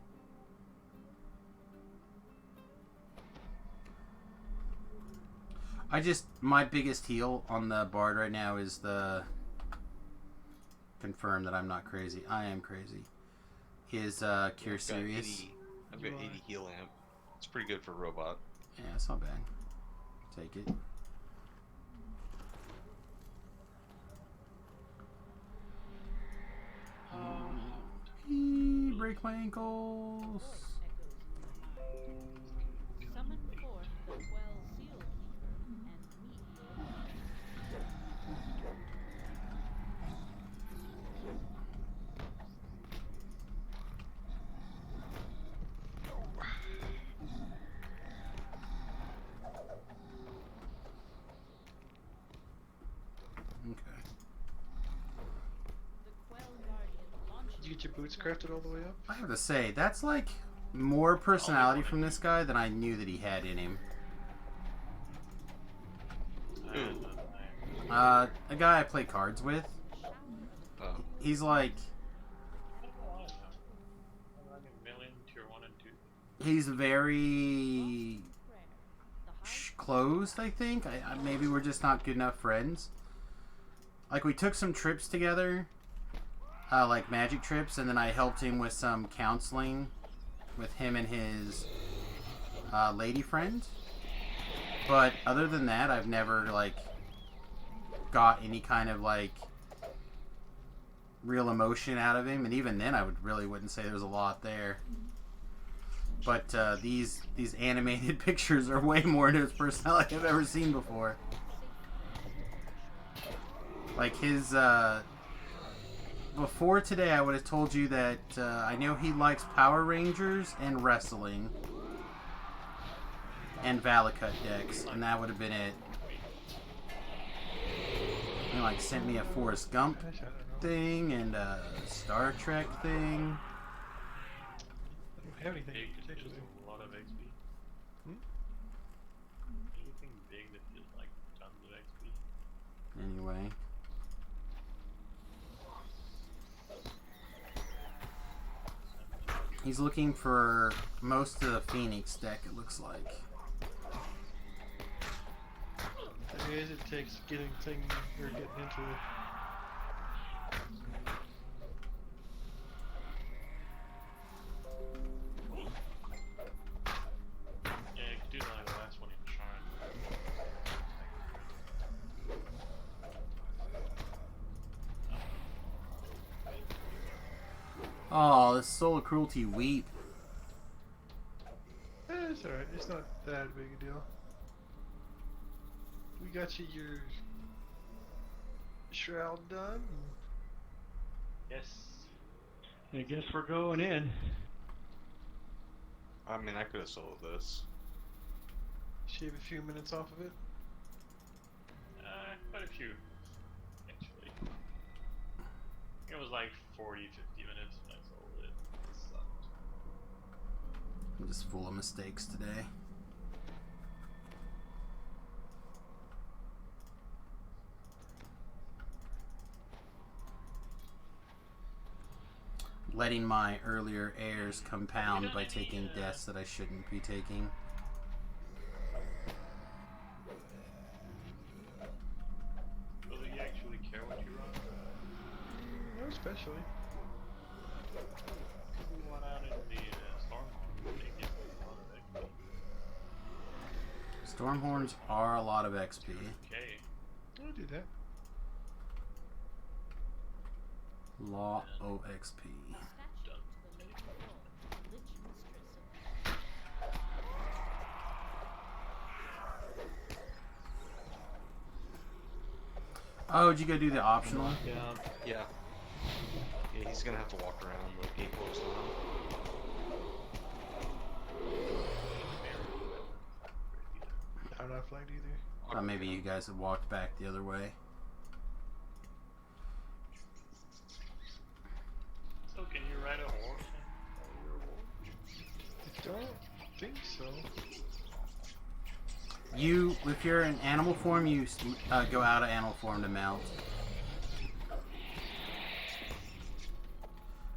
My biggest heal on the Bard right now is the confirm that I'm not crazy. I am crazy. Is Cure I've got Serious. 80 I've got 80 heal amp. It's pretty good for a robot. Yeah, it's not bad. Take it. Break my ankles. Voice echoes in your mind. Summon forth the Quell Seal Keeper and meet your end. Okay. The Quell Guardian launches Did you get your boots crafted all the way up? I have to say, that's like more personality from this guy than I knew that he had in him. I had another name. A guy I play cards with, Oh. he's like, I don't know why now. I'm running million tier 1 and 2. he's very prayer. The high closed, I think. Maybe we're just not good enough friends. Like, we took some trips together, like magic trips, and then I helped him with some counseling with him and his lady friend. But other than that, I've never, like, got any kind of, like, real emotion out of him. And even then, I wouldn't say there was a lot there. But these animated pictures are way more into his personality I've ever seen before. Like his before today, I would have told you that I know he likes Power Rangers and wrestling and Valacut decks, and that would have been it. He like sent me a Forrest Gump I don't know. thing and a Star Trek thing. I don't have anything Big that particularly. feels a lot of XP. Hmm? Anything big that feels like tons of XP. Anyway. He's looking for most of the Phoenix deck, it looks like. days it takes getting into it. Yeah, you could do like the last one in Shrine. Oh, this Soul of Cruelty weep. It's alright, it's not that big a deal. We got you your shroud done. Yes. I guess we're going in. I mean, I could have sold this. Shave a few minutes off of it. Quite a few, actually. I think it was like 40, 50 minutes when I sold it. It sucked. I'm just full of mistakes today. Letting my earlier errors compound by taking deaths that I shouldn't be taking. Will you actually care what you run? No, especially. We went out in the storm. They give me a lot of XP. Stormhorns are a lot of XP. Okay. I'll do that. Lot of XP. Statue to the Lady Lord, Lich Mistress of Oh, did you go do the optional? Yeah. Yeah. Yeah, he's gonna have to walk around the gate closed on him. I'm not flagged either. Thought maybe you guys had walked back the other way. So can you ride a horse and you're a wolf? I don't think so. You, if you're in animal form, you go out of animal form to mount.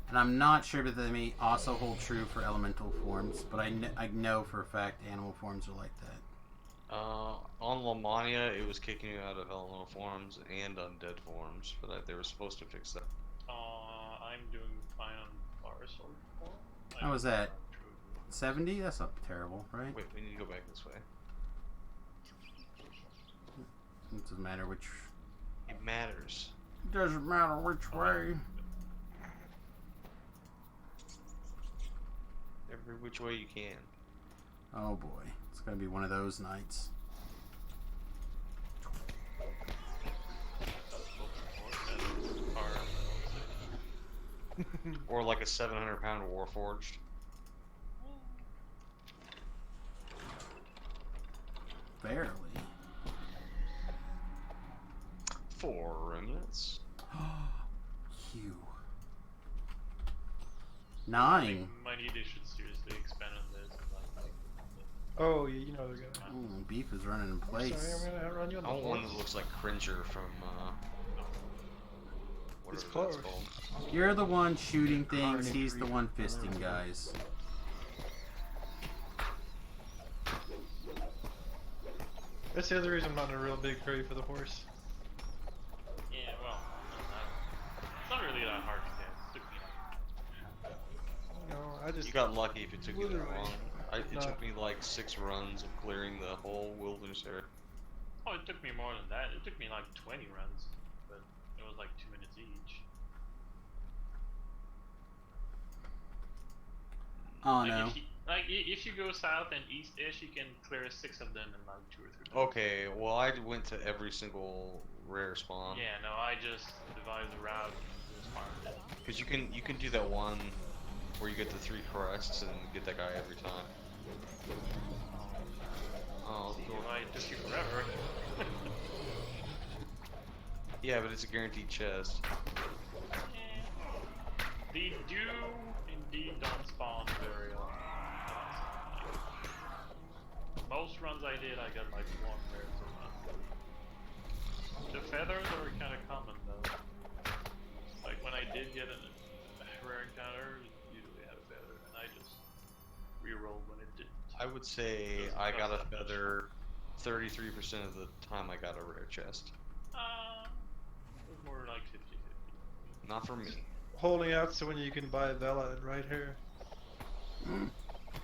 And I'm not sure that they may also hold true for elemental forms, but I know for a fact animal forms are like that. On Lamania, it was kicking you out of elemental forms and undead forms, but they were supposed to fix that. I'm doing fine on Fire Sword form. How was that? True. 70? That's not terrible, right? Wait, we need to go back this way. It doesn't matter which. It matters. It doesn't matter which way. Every which way you can. Oh boy, it's gonna be one of those nights. Or like a 700-pound Warforged. Barely. 4 remnants. Hugh. I 9. think Mighty should seriously expand on this. And like, Oh, yeah, you know they're gonna. Ooh, beef is running in I'm place. sorry, I'm gonna outrun you on I the want one horse. that looks like Cringer from, whatever It's that's close. called. You're the one shooting things, he's the one fisting guys. That's the other reason I'm not in a real big hurry for the horse. yeah, well, it's not really that hard to get. It took me like, No, I just. You got lucky if it took you that Literally. long. It No. took me like 6 runs of clearing the whole wilderness area. oh, it took me more than that. It took me like 20 runs, but it was like 2 minutes each. Oh Like, no. if you go south and east-ish, you can clear 6 of them in like 2 or 3 minutes. Okay, well I went to every single rare spawn. Yeah, no, I just devised a route and just farmed it. Because you can do that one where you get the 3 crests and get that guy every time. Oh, See cool. why it took you forever. Yeah, but it's a guaranteed chest. They do indeed don't spawn very often. Most runs I did, I got like 1 rare per run. The feathers are kind of common though. Like when I did get a rare encounter, it usually had a feather, and I just rerolled when it didn't. I would say I got a feather 33% of the time I got a rare chest. It was more like 50-50. Not for me. Holding out so when you can buy Vela and right here.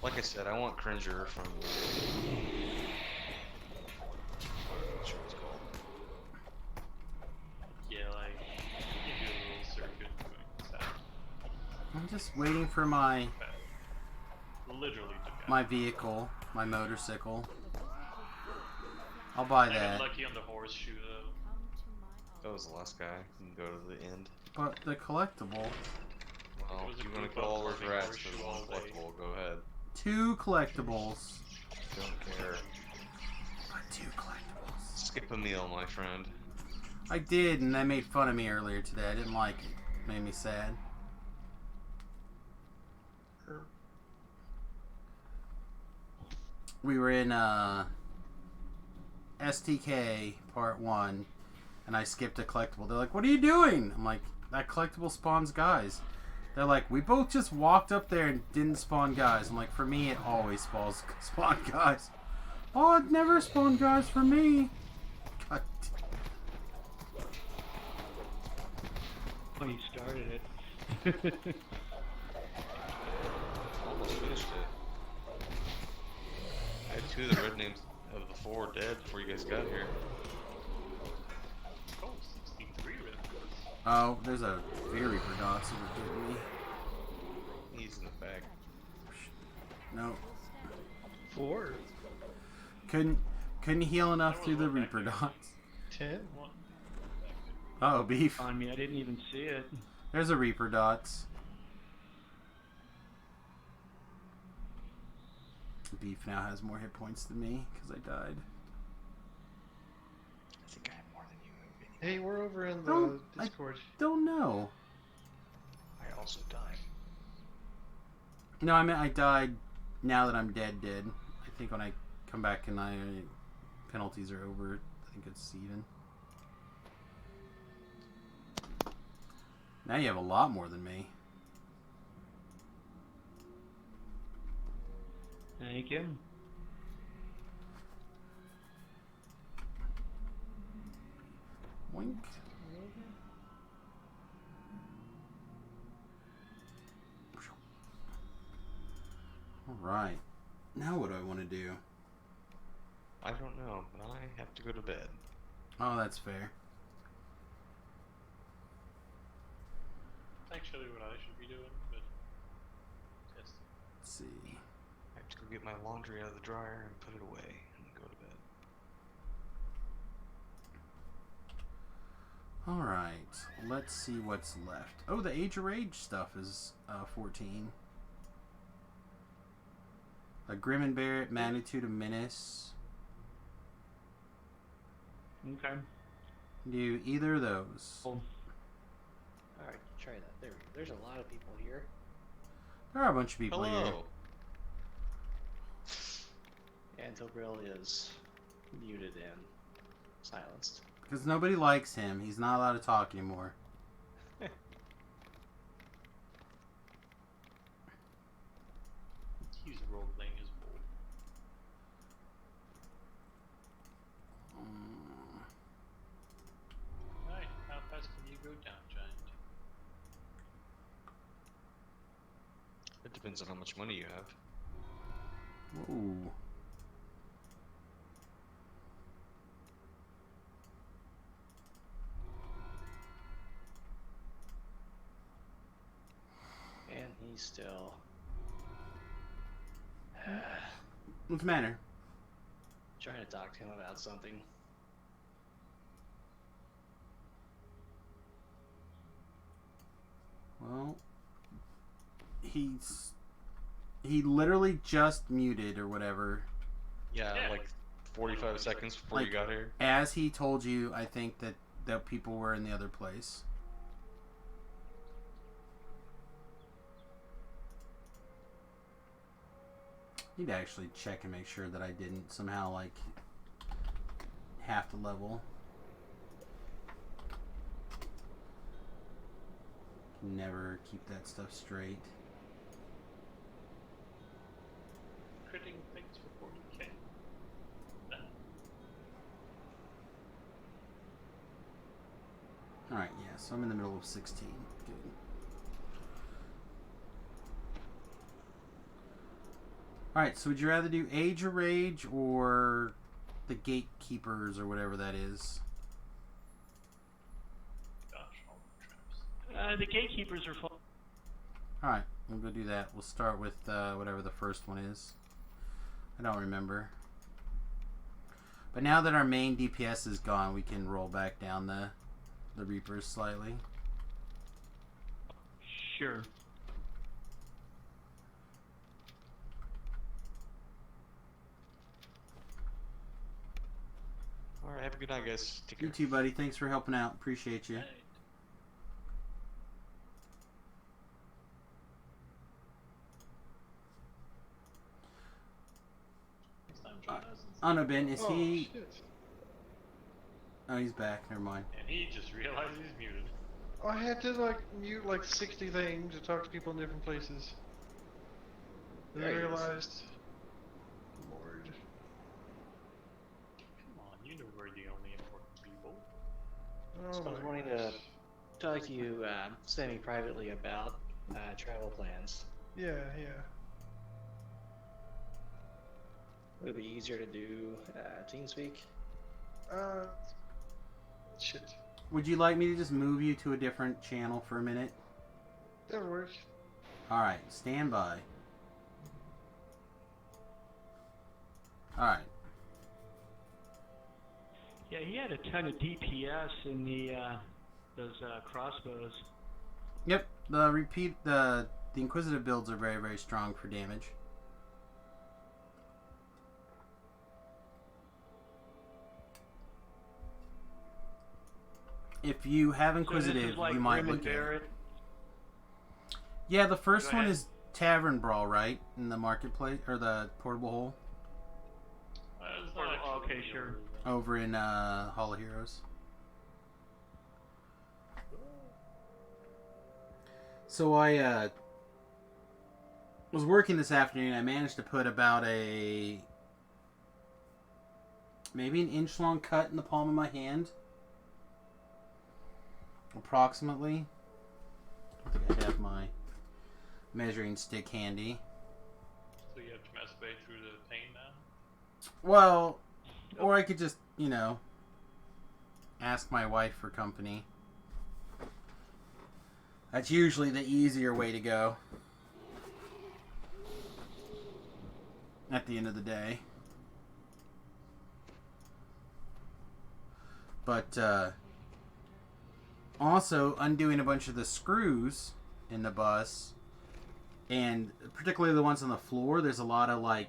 Like I said, I want Cringer from. Not sure what it's called. Yeah, like, you can do a little circuit doing that. I'm just waiting for my Literally took out. my vehicle, my motorcycle. I'll buy I got that. lucky on the horseshoe though. Come to my That was the last guy. You can go to the end. But the collectible, Well, was if a you want group to kill of all those farming rats for horseshoe the one all day. collectible, go ahead. 2 collectibles. Don't care. But 2 collectibles. Skip a meal, my friend. I did, and they made fun of me earlier today. I didn't like it. Made me sad. We were in STK Part 1, and I skipped a collectible. They're like, what are you doing? I'm like, that collectible spawns guys. They're like, we both just walked up there and didn't spawn guys. I'm like, for me, it always spawn guys. Oh, it never spawned guys for me. God. When you started it. Almost finished it. I had 2 of the red names of the 4 dead before you guys got here. Oh, 63 red. Oh, there's a Fear Reaper dots that were getting me. He's in the back. No. 4, Couldn't heal enough through the Reaper dots. 10. One. Oh, beef. On me, I didn't even see it. There's a Reaper dots. Beef now has more hit points than me because I died. I think I have more than you. Hey, we're over in the Oh, Discord. Don't know. I also died. No, I meant I died now that I'm dead. I think when I come back and penalties are over, I think it's even. Now you have a lot more than me. Thank you. Wink. Alright. Now what do I want to do? I don't know, but I have to go to bed. Oh, that's fair. Actually, what I should be doing, but yes. Let's see. I have to go get my laundry out of the dryer and put it away and go to bed. Alright. Let's see what's left. Oh, the Age of Rage stuff is 14. A Grim and Barret, Magnitude of Menace. Okay. Do either of those. Cool. Alright, try that. There we go. There's a lot of people here. There are a bunch of people here. Hello! And Tobril is muted and silenced. Because nobody likes him. He's not allowed to talk anymore. He's role playing his role. Alright, how fast can you go down, Giant? It depends on how much money you have. Whoa. And he's still... What's the matter? trying to talk to him about something. Well, he literally just muted or whatever. Yeah, Yeah. like 45 seconds before you Like- got here. As he told you, I think that people were in the other place. Need to actually check and make sure that I didn't somehow like half the level. Can never keep that stuff straight. Critting things for 40k. Nah. Alright, yeah, so I'm in the middle of 16. Good. Alright, so would you rather do Age of Rage or the Gatekeepers or whatever that is? Gosh, all the traps. The gatekeepers are fun. Alright, we'll go do that. We'll start with whatever the first one is. I don't remember. But now that our main DPS is gone, we can roll back down the Reapers slightly. Sure. Alright, have a good night, guys. Take care. You too, buddy. Thanks for helping out. Appreciate you. Hey. Next time, join us. Oh no, Ben, is he... Shit. Oh, he's back. Never mind. And he just realized he's muted. I had to like mute like 60 things to talk to people in different places. And I There he is. realized, Lord. Come on, you know we're the only important people. Oh So I was my wanting gosh. to talk to you semi-privately about travel plans. Yeah, yeah. Would it be easier to do TeamSpeak? Shit. Would you like me to just move you to a different channel for a minute? That would work. Alright, stand by. Alright. Yeah, he had a ton of DPS in the those crossbows. Yep, the Inquisitive builds are very, very strong for damage. If you have So Inquisitive, this is like you might Grim and look at it. Barrett. Yeah, the first Go one ahead. is Tavern Brawl, right? In the marketplace, or the portable hole? It's Or- not actually okay, the sure. order. Over in Hall of Heroes. So I was working this afternoon. I managed to put about maybe an inch long cut in the palm of my hand. Approximately. I think I have my measuring stick handy. So you have to masturbate through the pain now? Well, or I could just, ask my wife for company. That's usually the easier way to go. At the end of the day. But, also undoing a bunch of the screws in the bus, and particularly the ones on the floor, there's a lot of,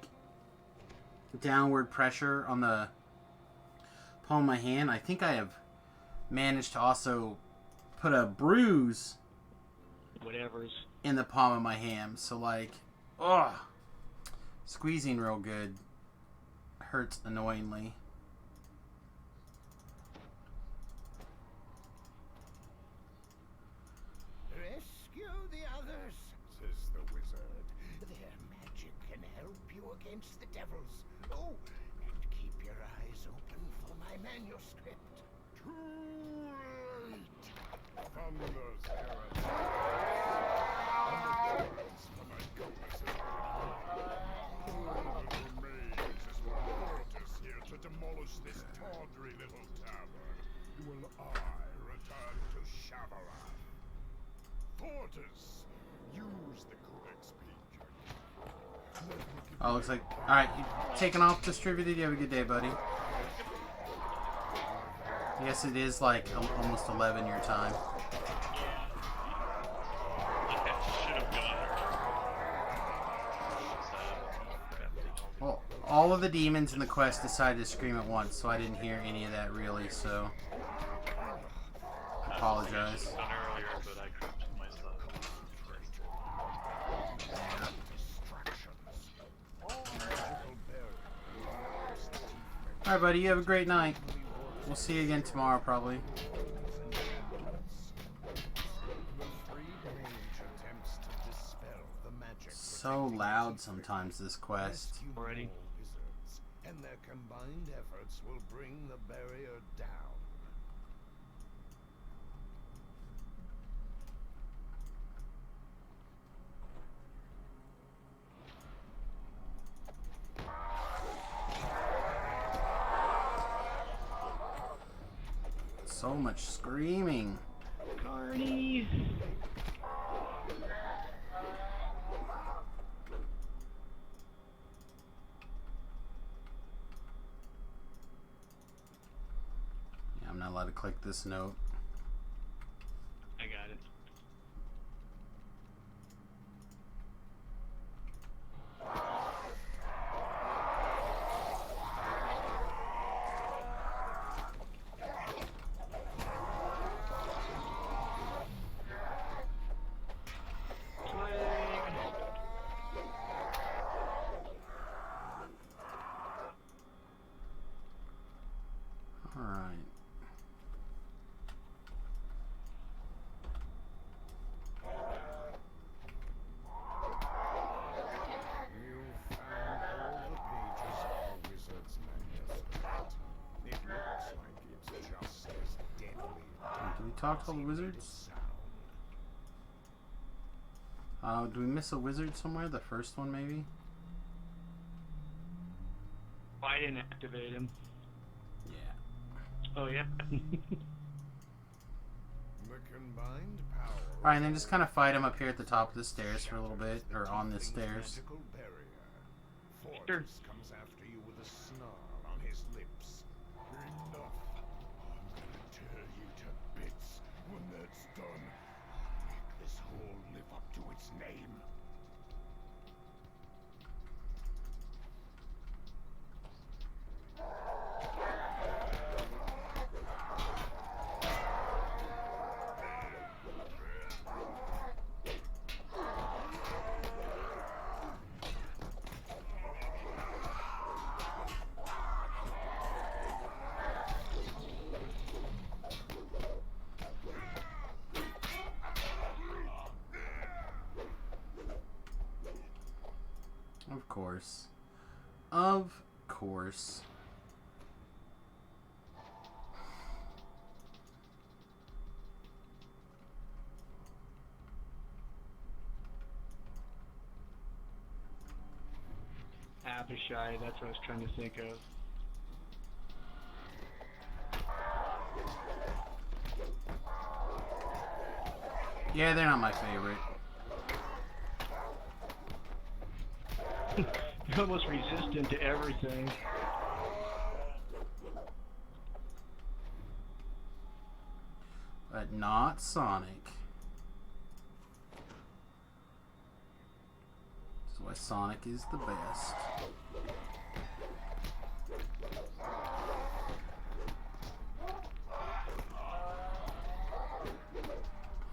downward pressure on the palm of my hand. I think I have managed to also put a bruise Whatever's. in the palm of my hand. So squeezing real good hurts annoyingly. Rescue the others, says the wizard. Their magic can help you against the devils. Oh, and keep your eyes open for my manuscript. Too late! Thunder's heresy. And the words for my go-wizard. Golden remains is what brought us here to demolish this tawdry little tavern. Will I return to Shavarath? Fortis, use the Codex Page. Oh, looks like... Alright, you taking off distributed? You have a good day, buddy. I guess it is almost 11 your time. Should have gone. Well, all of the demons in the quest decided to scream at once, so I didn't hear any of that really, so... I apologize. Done earlier, but I corrected myself. Alright, buddy, you have a great night. We'll see you again tomorrow, probably. So loud sometimes, this quest. Already. And their combined efforts will bring the barrier down. So much screaming. Carney. Yeah, I'm not allowed to click this note. I got it. Alright. You found all the pages of the wizard's manuscript. It looks like it's just as deadly. Do we talk to all the wizards? Do we miss a wizard somewhere? The first one, maybe? I didn't activate him. Yeah. Oh, yeah? The combined power. Alright, and then just kind of fight him up here at the top of the stairs for a little bit, or on the stairs. Magical barrier. Sure. Fortress comes after you with a snarl on his lips. Enough. I'm gonna tear you to bits. When that's done, make this hole live up to its name. Of course. Of course. Abishai, that's what I was trying to think of. Yeah, they're not my favorite. You're almost resistant to everything. But not Sonic. This is why Sonic is the best.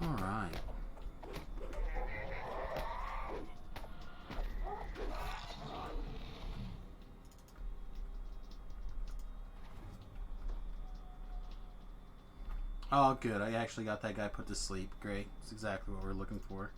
Alright. Oh, good. I actually got that guy put to sleep. Great. That's exactly what we're looking for.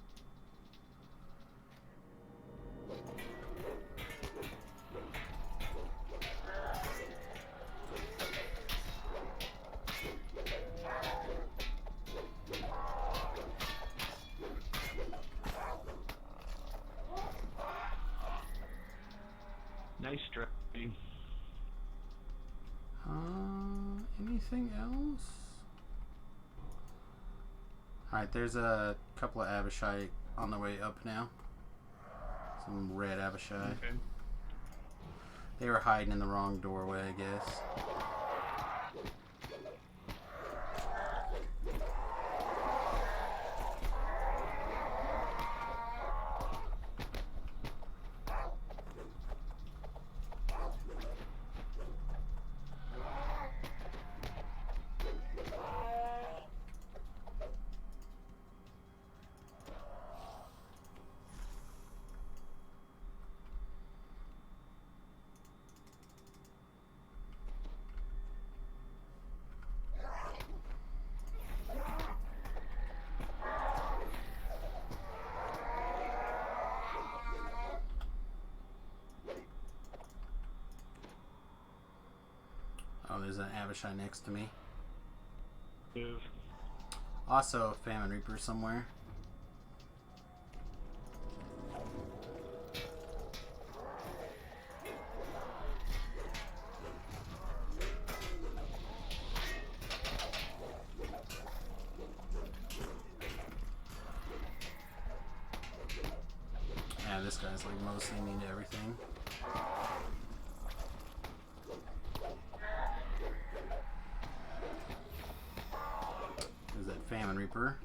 Nice strategy. Anything else? Alright, there's a couple of Abishai on the way up now. Some red Abishai. Okay. They were hiding in the wrong doorway, I guess. Oh, there's an Abishai next to me. Move. Also, a Famine Reaper somewhere. this guy's like mostly immune to everything. There's that Famine Reaper.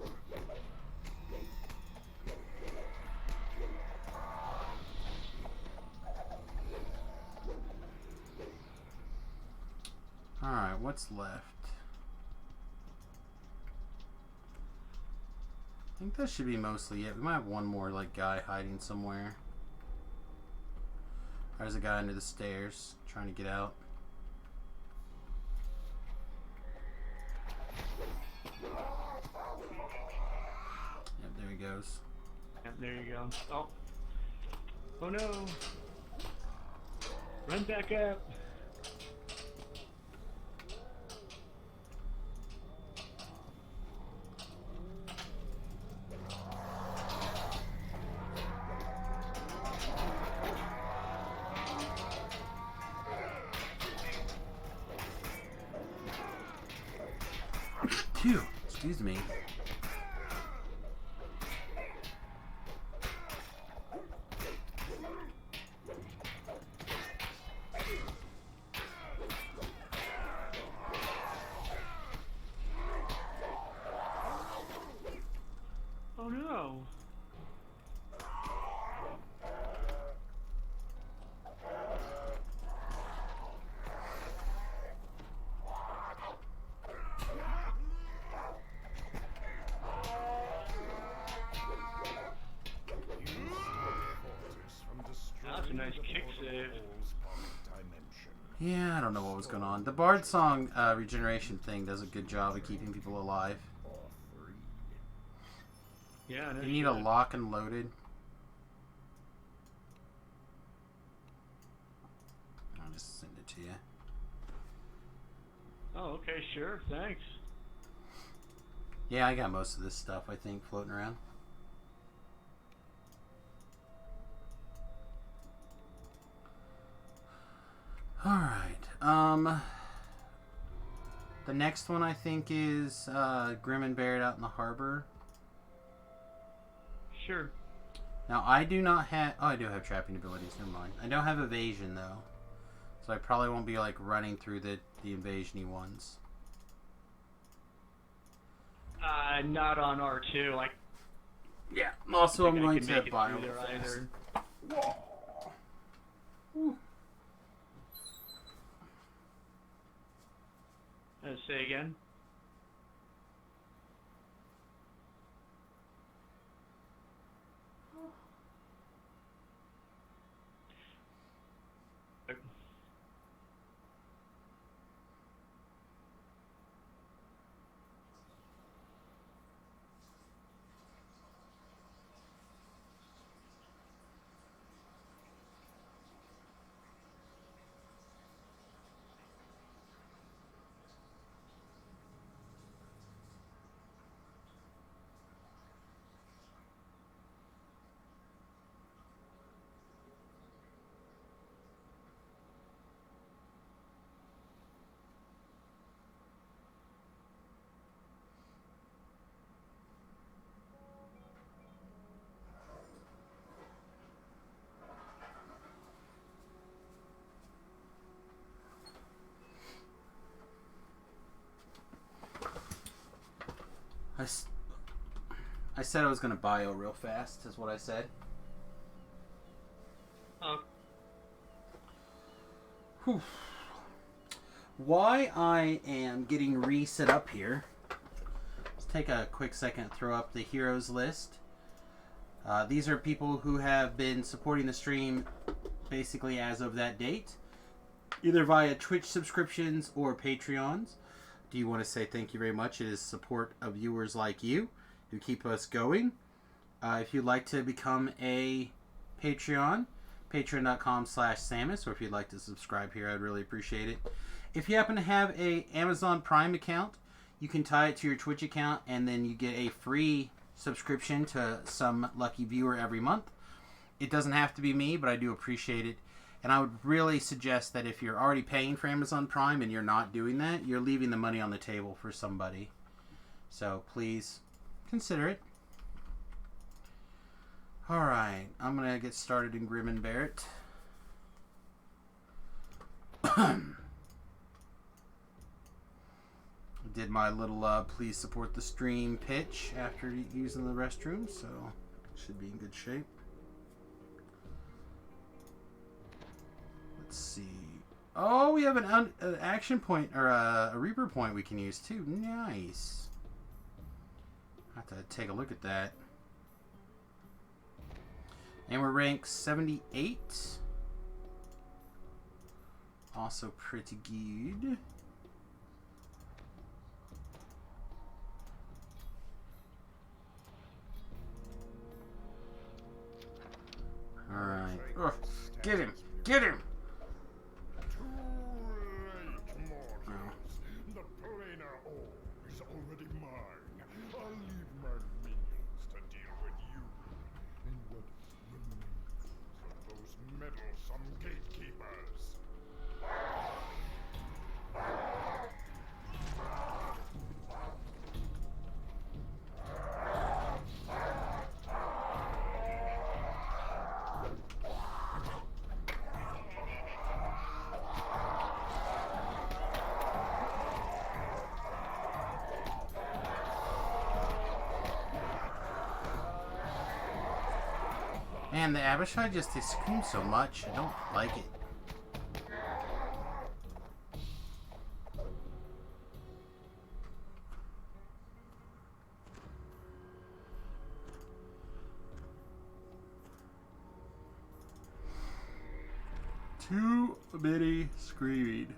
Alright, what's left? I think that should be mostly it. We might have one more like guy hiding somewhere. There's a guy under the stairs trying to get out. Yep, there he goes. Yep, there you go. Oh. Oh no. Run back up. Phew, excuse me. Oh no. That's a nice kick save. Yeah, I don't know what was going on. The Bard Song regeneration thing does a good job of keeping people alive. Yeah, no You need a shit. lock and loaded. I'll just send it to you. Oh, okay, sure, thanks. Yeah, I got most of this stuff, I think, floating around. Alright, the next one I think is Grim and Buried out in the harbor. Sure. Now I do not have, oh I do have trapping abilities, never mind. I don't have evasion though. So I probably won't be like running through the invasion-y ones. Not on R2, like... Yeah, also I'm I going can to make it bio through there fast. either. Say again? I said I was going to bio real fast, is what I said. Oh. Whew. Why I am getting reset up here, let's take a quick second to throw up the heroes list. These are people who have been supporting the stream basically as of that date, either via Twitch subscriptions or Patreons. Do you want to say thank you very much? It is support of viewers like you who keep us going. If you'd like to become a Patreon, patreon.com/Samius, or if you'd like to subscribe here, I'd really appreciate it. If you happen to have a Amazon Prime account, you can tie it to your Twitch account and then you get a free subscription to some lucky viewer every month. It doesn't have to be me, but I do appreciate it. And I would really suggest that if you're already paying for Amazon Prime and you're not doing that, you're leaving the money on the table for somebody. So please consider it. Alright, I'm gonna get started in Grim and Barrett. Did my little please support the stream pitch after using the restroom, so should be in good shape. Let's see. Oh, we have an action point, or a Reaper point we can use too. Nice. I have to take a look at that. And we're ranked 78. Also pretty good. Alright. Oh, get him! Get him! Too late, mortals. The planar orb is already mine. I'll leave my minions to deal with you and what remains of those meddlesome gatekeepers. Man, the Abishai just they scream so much. I don't like it. Too many screaming.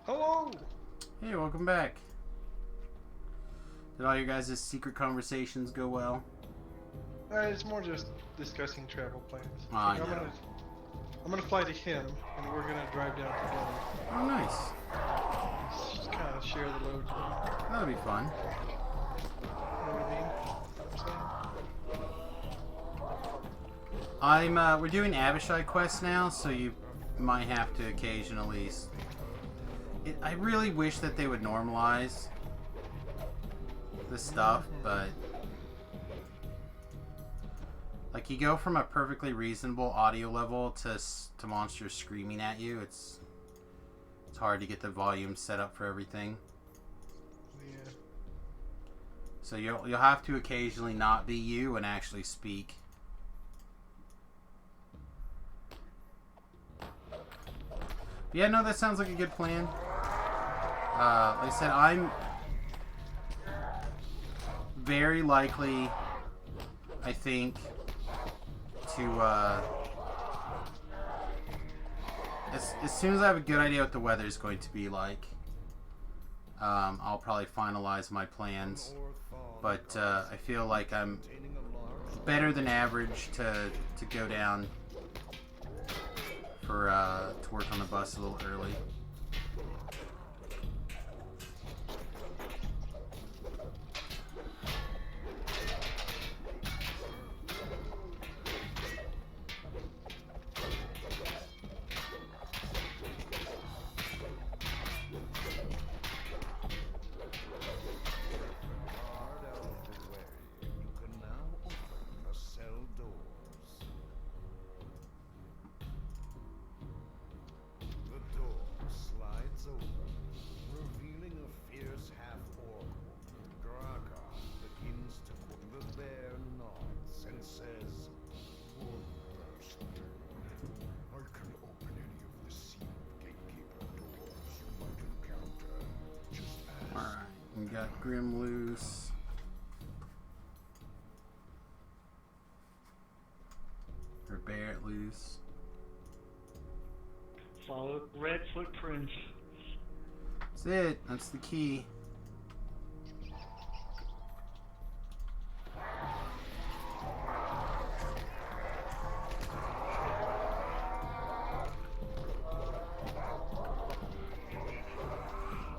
Hello! Hey, welcome back. Did all your guys' secret conversations go well? It's more just discussing travel plans. I know. I'm gonna fly to him, and we're gonna drive down together. Oh, nice. Just kind of share the load. That'll be fun. You know what I mean? Know what I'm saying? We're doing Abishai quests now, so you might have to occasionally. I really wish that they would normalize this stuff, but like you go from a perfectly reasonable audio level to monsters screaming at you. It's hard to get the volume set up for everything. Yeah. So you'll have to occasionally not be you and actually speak. Yeah, no, that sounds like a good plan. Like I said, I'm very likely, I think, to, as soon as I have a good idea what the weather is going to be like, I'll probably finalize my plans. But I feel like I'm better than average to go down for to work on the bus a little early. We got Grim loose. Or Barrett loose. Follow red footprints. That's it. That's the key.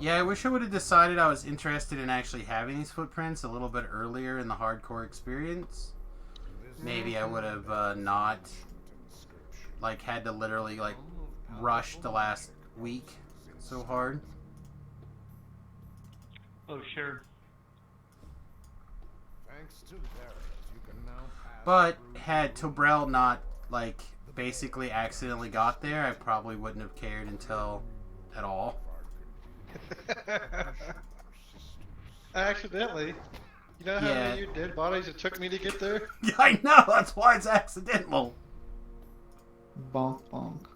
Yeah, I wish I would have decided I was interested in actually having these footprints a little bit earlier in the hardcore experience. Maybe I would have not, like, had to literally, like, rush the last week so hard. Oh, sure. Thanks to Varys, you can now pass But through had the Tobrel not, like, basically accidentally got there, I probably wouldn't have cared until at all. Accidentally. You know how Yeah. many dead bodies it took me to get there? Yeah, I know, that's why it's accidental. Bonk bonk.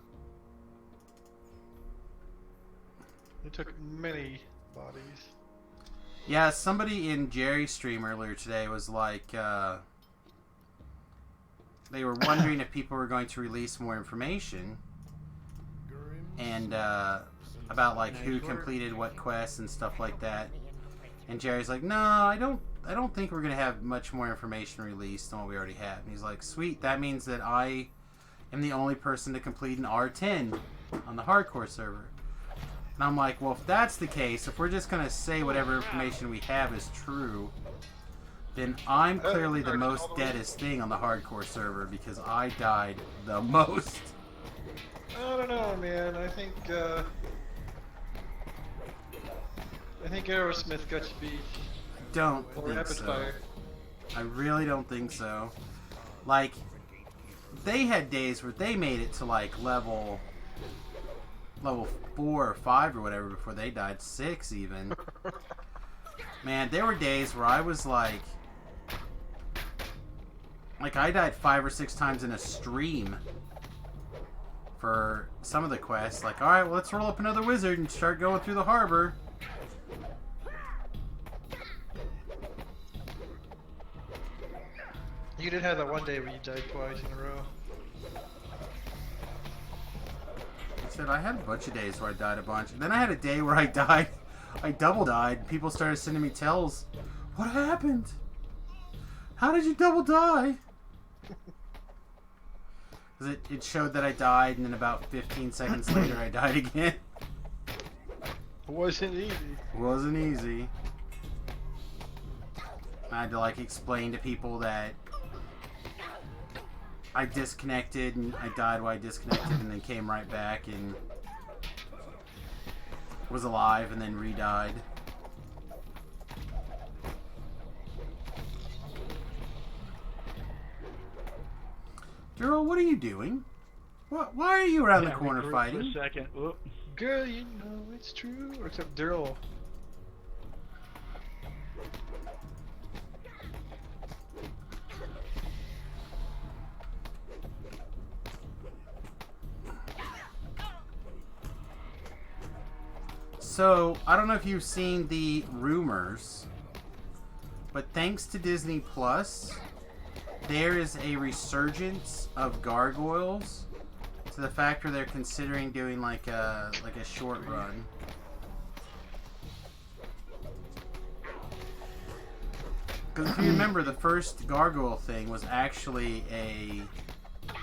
It took many bodies. Yeah, somebody in Jerry's stream earlier today was like, they were wondering if people were going to release more information and about like who completed what quests and stuff like that. And Jerry's like, no, I don't think we're gonna have much more information released than what we already have. And he's like, sweet, that means that I am the only person to complete an R10 on the hardcore server. And I'm like, well, if that's the case, if we're just gonna say whatever information we have is true, then I'm clearly the most deadest thing on the hardcore server because I died the most. I don't know, man. I think Aerosmith got you beat. Don't Or think Rapid so. Fire. I really don't think so. Like, they had days where they made it to like level 4 or 5 or whatever before they died. 6 even. Man, there were days where I was like I died 5 or 6 times in a stream for some of the quests. Like, alright, well, let's roll up another wizard and start going through the harbor. You did have that one day where you died twice in a row. I said I had a bunch of days where I died a bunch. And then I had a day where I died. I double died. People started sending me tells. What happened? How did you double die? Because it showed that I died, and then about 15 seconds later I died again. It wasn't easy. Wasn't easy. I had to like explain to people that I disconnected and I died while I disconnected and then came right back and was alive and then re-died. Daryl, what are you doing? Why are you around the corner For fighting? a second. Whoop. Girl, you know it's true. Or except Daryl. So, I don't know if you've seen the rumors, but thanks to Disney Plus, there is a resurgence of gargoyles to the fact where they're considering doing like a short run. Because if you remember, the first gargoyle thing was actually a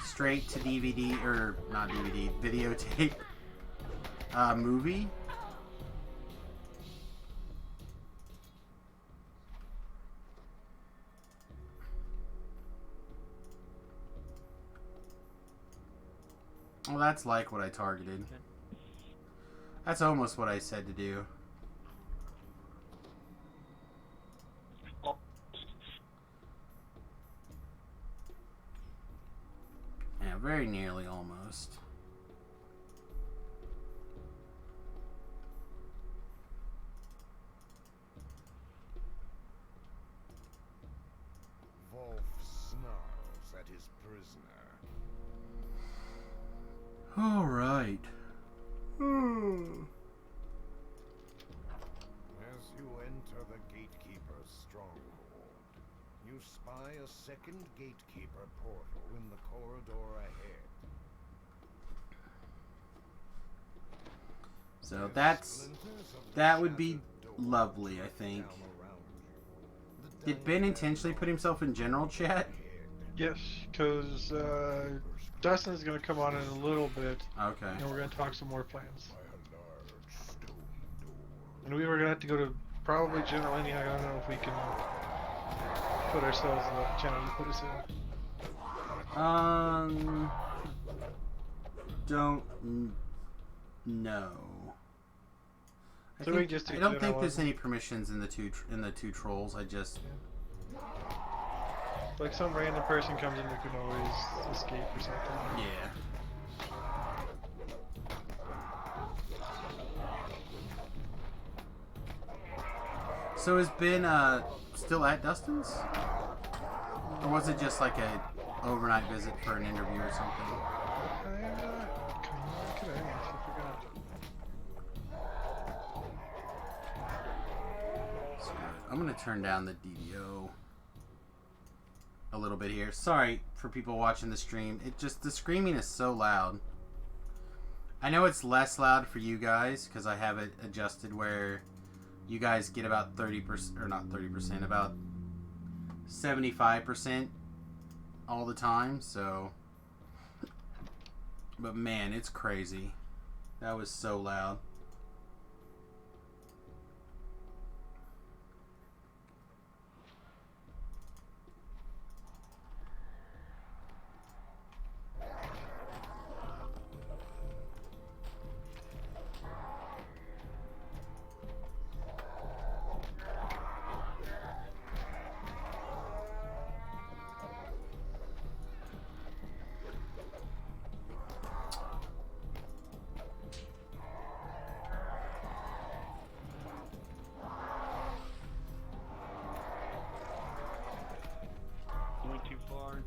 straight to DVD, or not DVD, videotape movie. Well, that's like what I targeted. That's almost what I said to do. Yeah, very nearly almost. Wolf snarls at his prisoner. All right. As you enter the Gatekeeper's stronghold, you spy a second Gatekeeper portal in the corridor ahead. So that would be lovely, I think. Did Ben intentionally put himself in general chat? Yes, because Dustin's going to come on in a little bit, Okay. and we're going to talk some more plans. By a large stone door. And we were gonna have to go to probably general anyhow. I don't know if we can put ourselves in the channel you put us in. Don't know. So we just do I don't think general there's one. any permissions in the two trolls. I just Like some random person comes in, we can always escape or something. yeah. So has Ben still at Dustin's? Or was it just like a overnight visit for an interview or something? Could I actually forgot. So I'm gonna turn down the DDO a little bit here. Sorry for people watching the stream. The screaming is so loud. I know it's less loud for you guys because I have it adjusted where you guys get about 30%, or not 30%, about 75% all the time, so. But man, it's crazy. That was so loud. Going too far.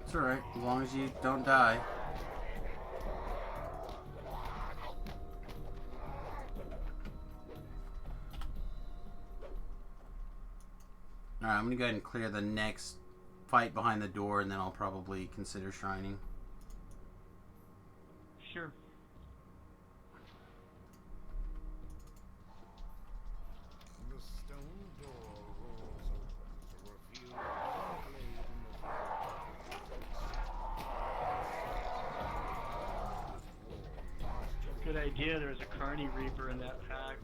It's alright, as long as you don't die. Alright, I'm gonna go ahead and clear the next fight behind the door, and then I'll probably consider shrining. Sure. The stone door rolls open to reveal a blade in the Good idea. There's a Carney Reaper in that pack.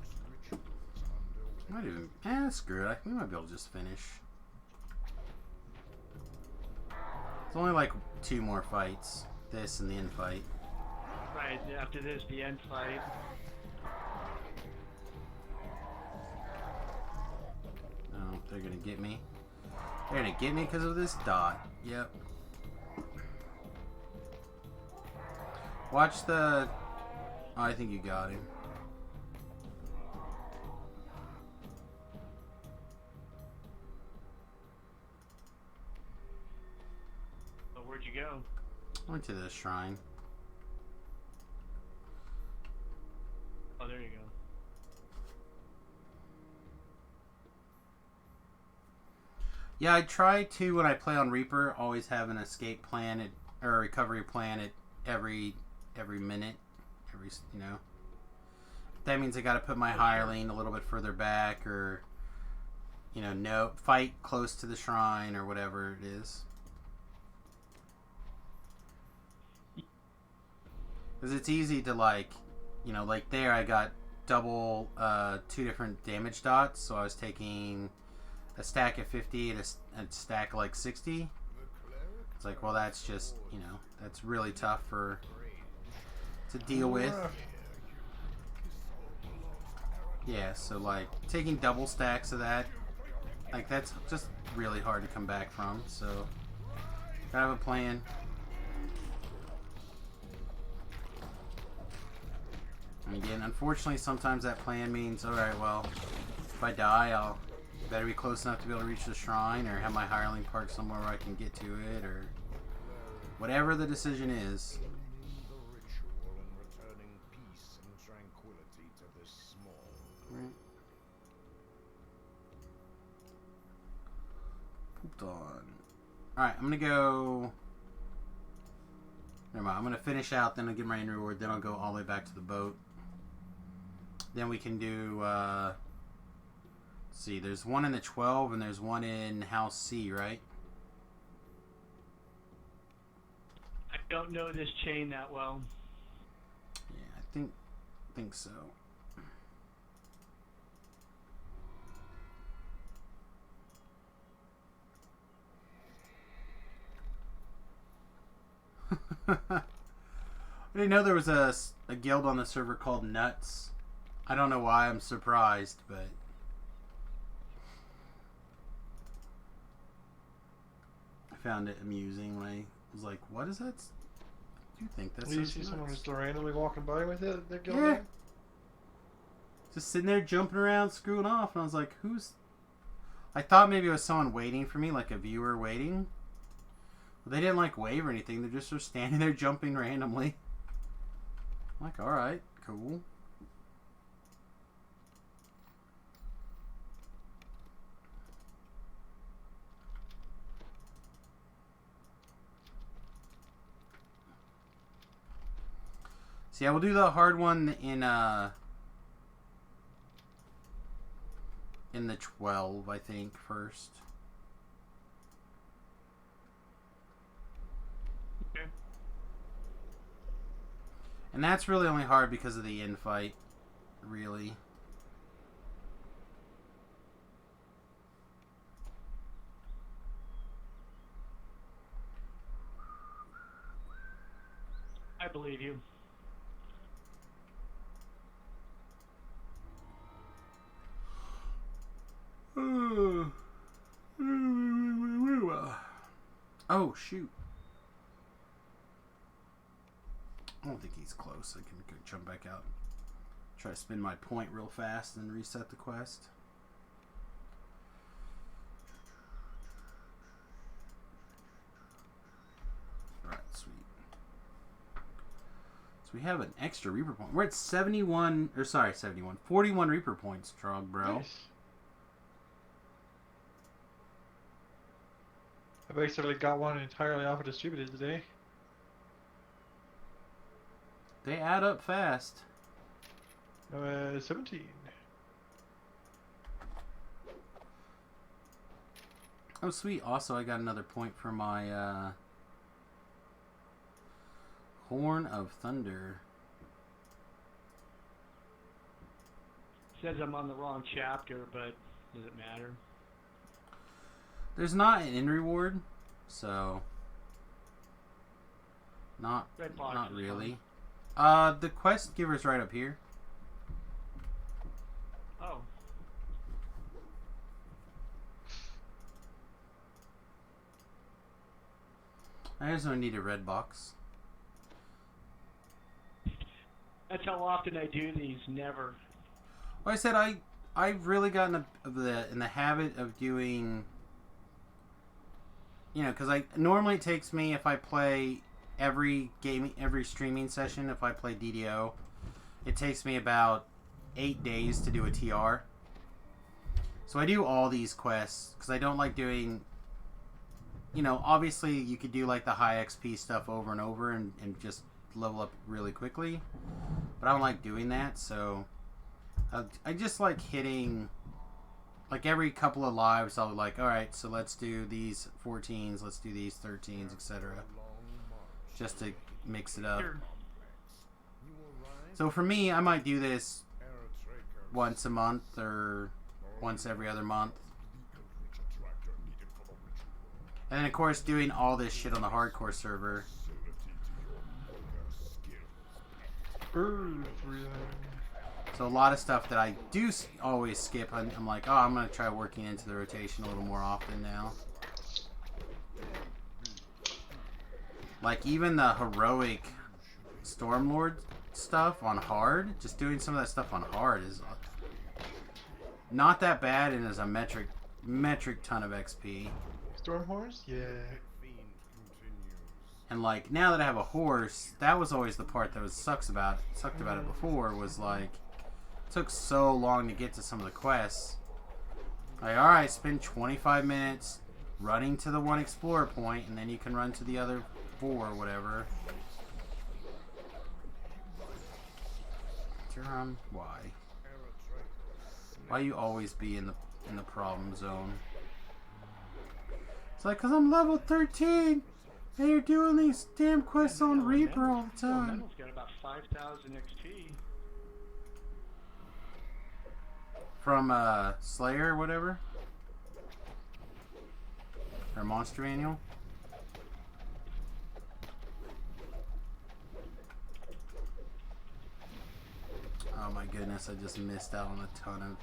Might even, screw it. We might be able to just finish. It's only like 2 more fights. This and the end fight. Right after this, the end fight. Oh, they're gonna get me. They're gonna get me because of this dot. Yep. Watch the... Oh, I think you got him. Oh, where'd you go? I went to the shrine. Oh, there you go. Yeah, I try to, when I play on Reaper, always have an escape plan or a recovery plan at every minute. You know. That means I got to put my hireling a little bit further back, or no, fight close to the shrine or whatever it is. Because it's easy to like there I got double 2 different damage dots, so I was taking a stack of 50 and a stack of like 60. It's like, well, that's just, that's really tough to deal with. Yeah, so like taking double stacks of that, like that's just really hard to come back from. So gotta have a plan. And again, unfortunately, sometimes that plan means, alright, well, if I die, I'll better be close enough to be able to reach the shrine, or have my hireling parked somewhere where I can get to it, or whatever the decision is. the ritual and returning peace and tranquility to this small. Right. Hold on. Alright, I'm gonna go... Never mind, I'm gonna finish out, then I'll get my end reward, then I'll go all the way back to the boat. Then we can do, let's see, there's one in the 12 and there's one in House C, right? Don't know this chain that well. Yeah, I think so. I didn't know there was a guild on the server called Nuts. I don't know why I'm surprised, but I found it amusing when I was like, what is that? Do you think that's You see someone just randomly walking by with it? Their guild Yeah. name? Just sitting there jumping around, screwing off, and I was like, who's... I thought maybe it was someone waiting for me, like a viewer waiting. But they didn't like wave or anything, they're just sort of standing there jumping randomly. I'm like, alright, cool. So yeah, we'll do the hard one in the 12, I think, first. Okay. And that's really only hard because of the infight, really. I believe you. Oh, shoot. I don't think he's close. I can go jump back out. Try to spin my point real fast and reset the quest. Alright, sweet. So we have an extra Reaper point. We're at 71, or sorry, 71. 41 Reaper points, Trog, bro. Nice. I basically got one entirely off of distributed today. They add up fast. 17. Oh, sweet. Also, I got another point for my Horn of Thunder. Says I'm on the wrong chapter, but does it matter? There's not an in reward, so not Red box not is really. The quest giver's right up here. Oh. I just don't need a red box. That's how often I do these. Never. Like I said, I've really gotten in the habit of doing. You know, because normally it takes me, if I play every streaming session, if I play DDO, it takes me about 8 days to do a TR. So I do all these quests because I don't like doing. You know, obviously you could do like the high XP stuff over and over and just level up really quickly, but I don't like doing that. So I just like hitting. Like every couple of lives, I'll be like, all right, so let's do these 14s, let's do these 13s, etc. Just to mix it up. So for me, I might do this once a month or once every other month. And then, of course, doing all this shit on the hardcore server. So a lot of stuff that I do always skip, I'm like, oh, I'm going to try working into the rotation a little more often now. Like even the heroic Stormlord stuff on hard, just doing some of that stuff on hard is not that bad and is a metric ton of XP. Storm horse? Yeah. And like now that I have a horse, that was always the part that sucked about it before, was like it took so long to get to some of the quests. Like, alright, spend 25 minutes running to the one explorer point and then you can run to the other 4 or whatever. Why you always be in the problem zone? It's like, cause I'm level 13. They're doing these damn quests on Reaper all the time. Mental's got about 5,000 XP. From Slayer or whatever? Or Monster Manual? Oh my goodness, I just missed out on a ton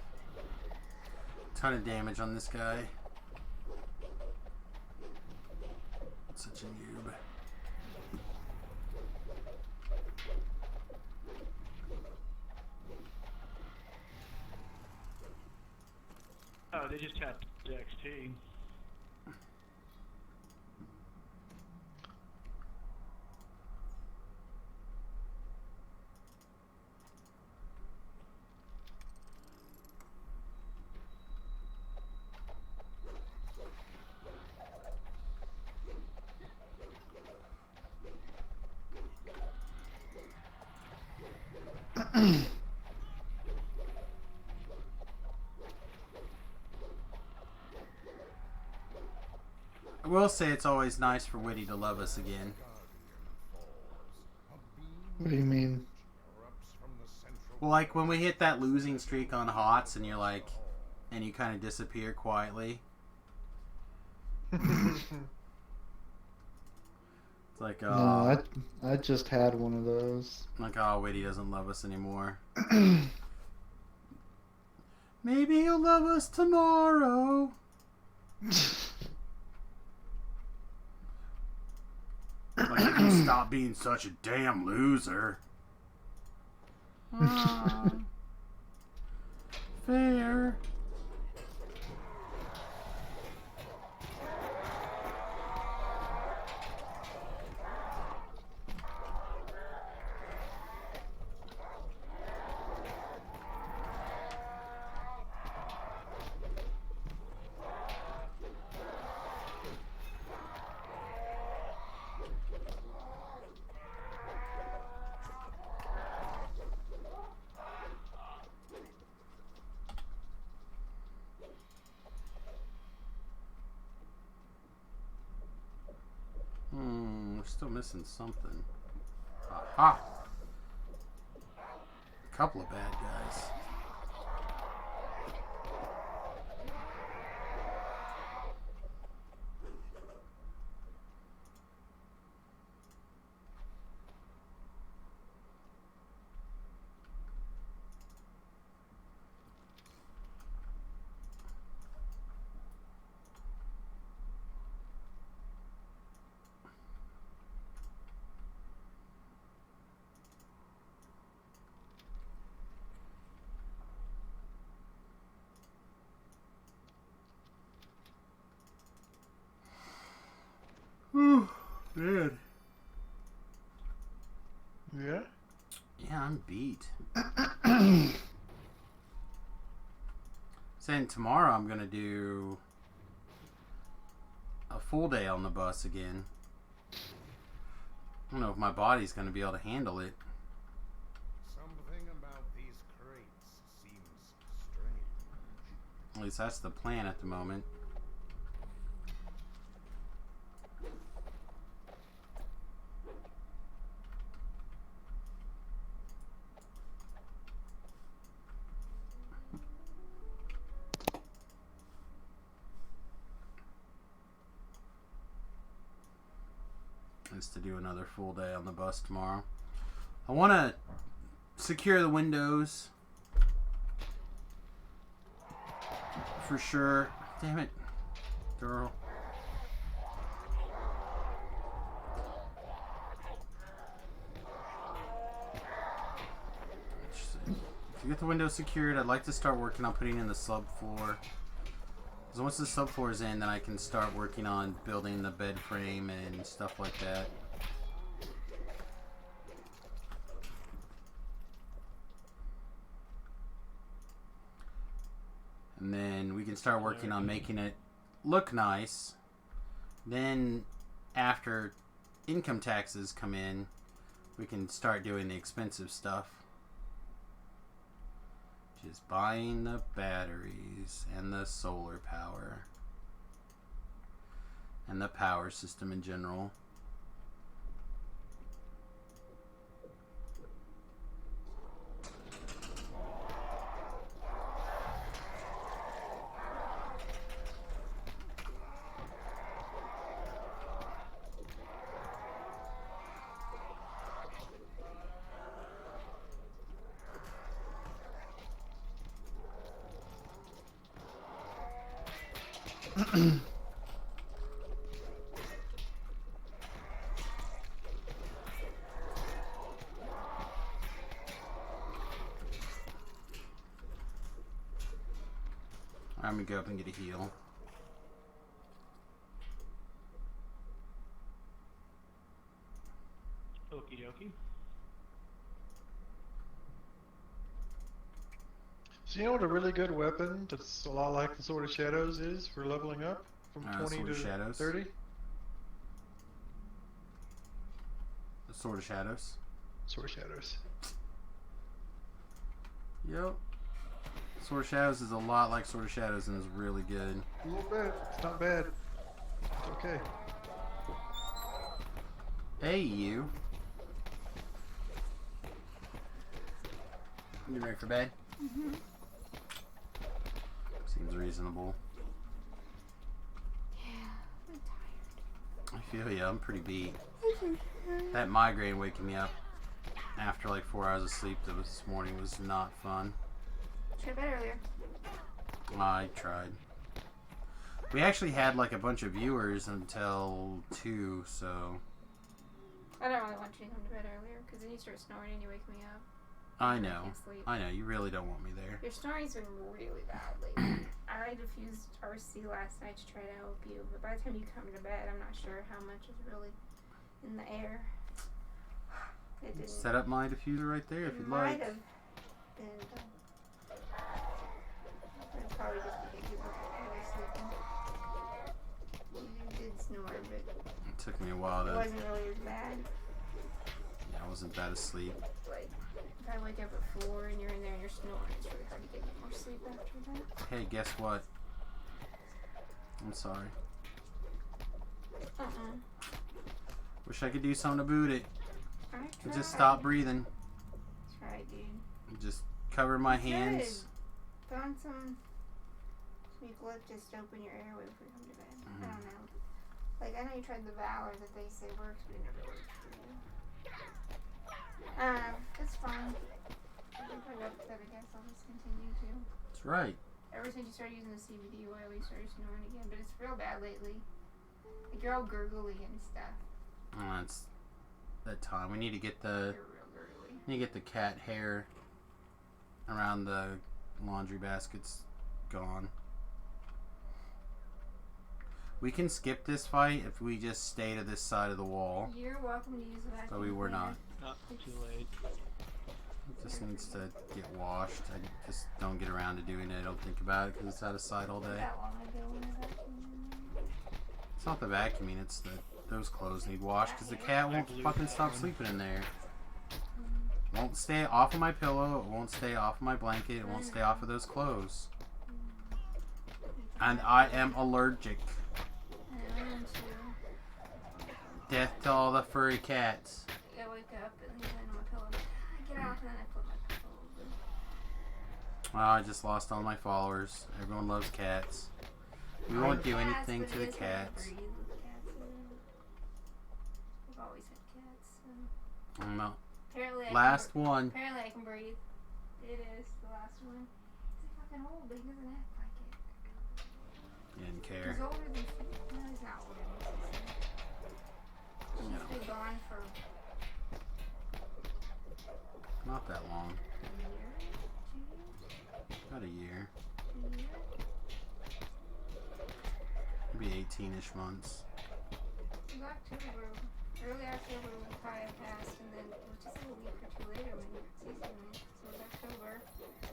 of damage on this guy. Such a noob. Oh, they just tapped the XP. I will say it's always nice for Witty to love us again. What do you mean? Well, like when we hit that losing streak on HOTS and you're like, and you kind of disappear quietly. It's like, No, I just had one of those. like, oh, Witty doesn't love us anymore. Maybe he'll love us tomorrow. Like, if you stop being such a damn loser. Fair. We're still missing something. Aha! A couple of bad guys. Man. Yeah? Yeah, I'm beat. Saying tomorrow I'm gonna do a full day on the bus again. I don't know if my body's gonna be able to handle it. Something about these crates seems strange. At least that's the plan at the moment. Is to do another full day on the bus tomorrow. I want to secure the windows for sure. Damn it, girl. To get the windows secured, I'd like to start working on putting in the subfloor. Because once the subfloor is in, then I can start working on building the bed frame and stuff like that. And then we can start working on making it look nice. Then, after income taxes come in, we can start doing the expensive stuff. Just buying the batteries and the solar power and the power system in general. I'm gonna go up and get a heal. Okie dokie. So you know what a really good weapon that's a lot like the Sword of Shadows is for leveling up from 20 Sword to of Shadows. 30? The Sword of Shadows. Sword of Shadows. Yep. Sword of Shadows is a lot like Sword of Shadows and is really good. A little bit. It's not bad. It's okay. Hey, you. You ready for bed? Mm-hmm. Seems reasonable. Yeah, I'm tired. I feel ya. I'm pretty beat. That migraine waking me up after like 4 hours of sleep that was this morning was not fun. Should have bed earlier. I tried. We actually had like a bunch of viewers until 2, so I don't really want you to come to bed earlier because then you start snoring and you wake me up. I I know. can't sleep. I know. You really don't want me there. Your snoring's been really bad lately. I diffused RC last night to try to help you, but by the time you come to bed, I'm not sure how much is really in the air. It didn't. Set up my diffuser right there if It you'd might like. have been. It'd probably just because you weren't really sleeping. You did snore, but It took me a while it to. wasn't really as bad. Yeah, I wasn't that asleep. Like, if I wake up at 4 and you're in there and you're snoring, it's really hard to get more sleep after that. Hey, guess what? I'm sorry. Wish I could do something about it. I I tried. just stop breathing. Try, dude. Just cover my You hands. should. Find some eucalyptus to open your airway before you come to bed. I don't know. Like, I know you tried the Valor that they say works, but it never works for you. It's fine. If you put it up that, I guess I'll just continue to. That's right. Ever since you started using the CBD oil, you started snoring again, but it's real bad lately. Like, you're all gurgly and stuff. Oh, it's that time. We need to get the You're real gurgly. need to get the cat hair around the laundry baskets gone. We can skip this fight if we just stay to this side of the wall. You're welcome to use the vacuum But we were cleaner. not. Too late. It just needs to get washed. I just don't get around to doing it. I don't think about it because it's out of sight all day. That long ago when I vacuumed. It's not the vacuuming, it's the those clothes need washed because the cat won't fucking stop sleeping in there. It won't stay off of my pillow, it won't stay off of my blanket, it won't stay off of those clothes. And I am allergic. I am too. Death to all the furry cats. I wake up and he's laying on my pillow. I get out and then I flip my pillow over. Oh, I just lost all my followers. Everyone loves cats. We won't do anything Cats, to but the he doesn't cats. breathe with cats in it. We've always had cats. So. I don't know. Apparently, Last one. Apparently, I can breathe. It is the last one. He's fucking old, but he doesn't act like it. Didn't care. He's older than 50. No, he's not older than 60. He's No. been gone for Not that long. a year, 2 years, About a year. 2 years. Maybe 18-ish months. It was October. Early October when the fire passed, and then it was just a week or 2 later when season went. So it was October.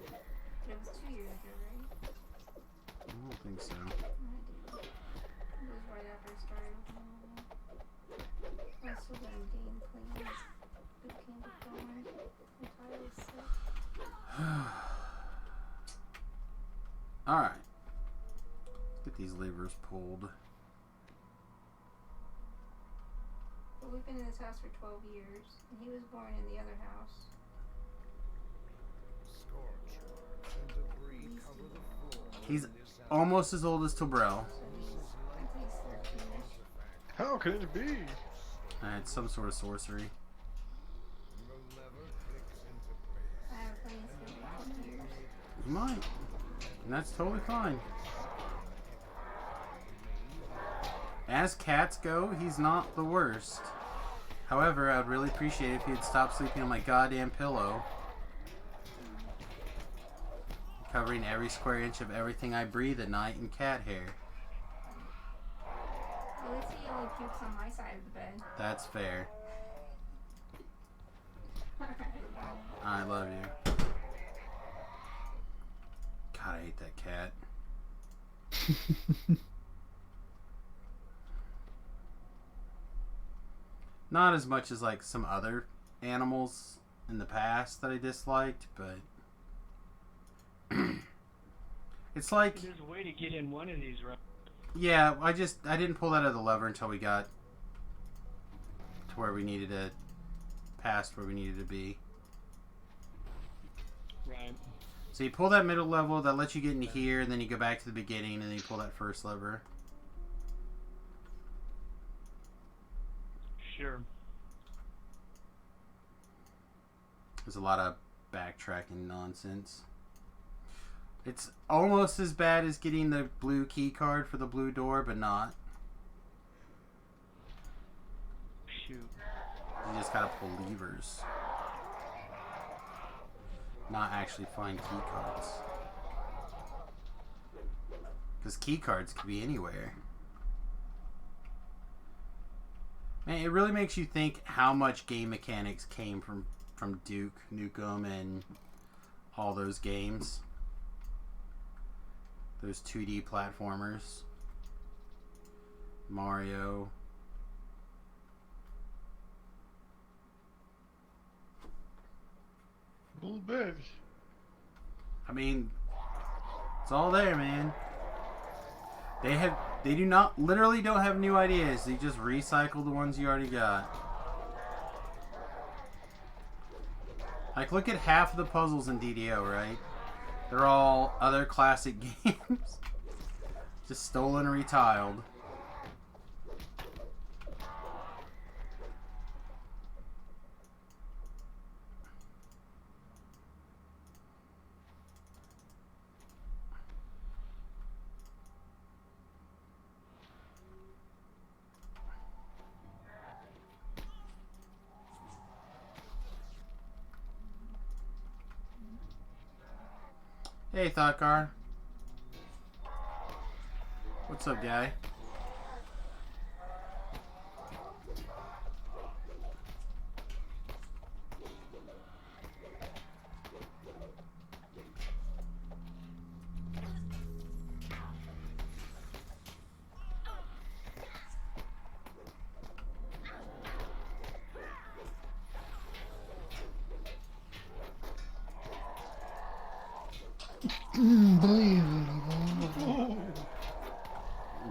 But it was 2 years ago, right? I don't think so. I do. It was right after I started with normal. I was still doing game plans. Boot camp was going. I'm tired of sick. Alright. Let's get these levers pulled. But we've been in this house for 12 years, and he was born in the other house. Scorchers and debris cover the floor. He's almost as old as Tobrell. So I think he's 13-ish. How can it be? It's some sort of sorcery. The lever clicks into place. I have plans for the next years. You might. And that's totally fine. As cats go, he's not the worst. However, I'd really appreciate it if he'd stop sleeping on my goddamn pillow. Covering every square inch of everything I breathe at night in cat hair. At least he only pukes on my side of the bed. That's fair. I love you. God, I hate that cat. Not as much as like some other animals in the past that I disliked, but it's like, There's a way to get in one of these, right? yeah, I didn't pull that out of the lever until we got to where we needed to, past where we needed to be. Right. So you pull that middle level, that lets you get into here, and then you go back to the beginning, and then you pull that first lever. Sure. There's a lot of backtracking nonsense. It's almost as bad as getting the blue key card for the blue door, but not. Shoot. You just gotta pull levers. Not actually find key cards. Because key cards could be anywhere. Man, it really makes you think how much game mechanics came from Duke Nukem and all those games. Those 2D platformers. Mario. A little bit. I mean, it's all there, man. They literally don't have new ideas. They just recycle the ones you already got. Like, look at half of the puzzles in DDO, right? They're all other classic games. Just stolen and retiled. Hey, Thoughtcar. What's up, guy?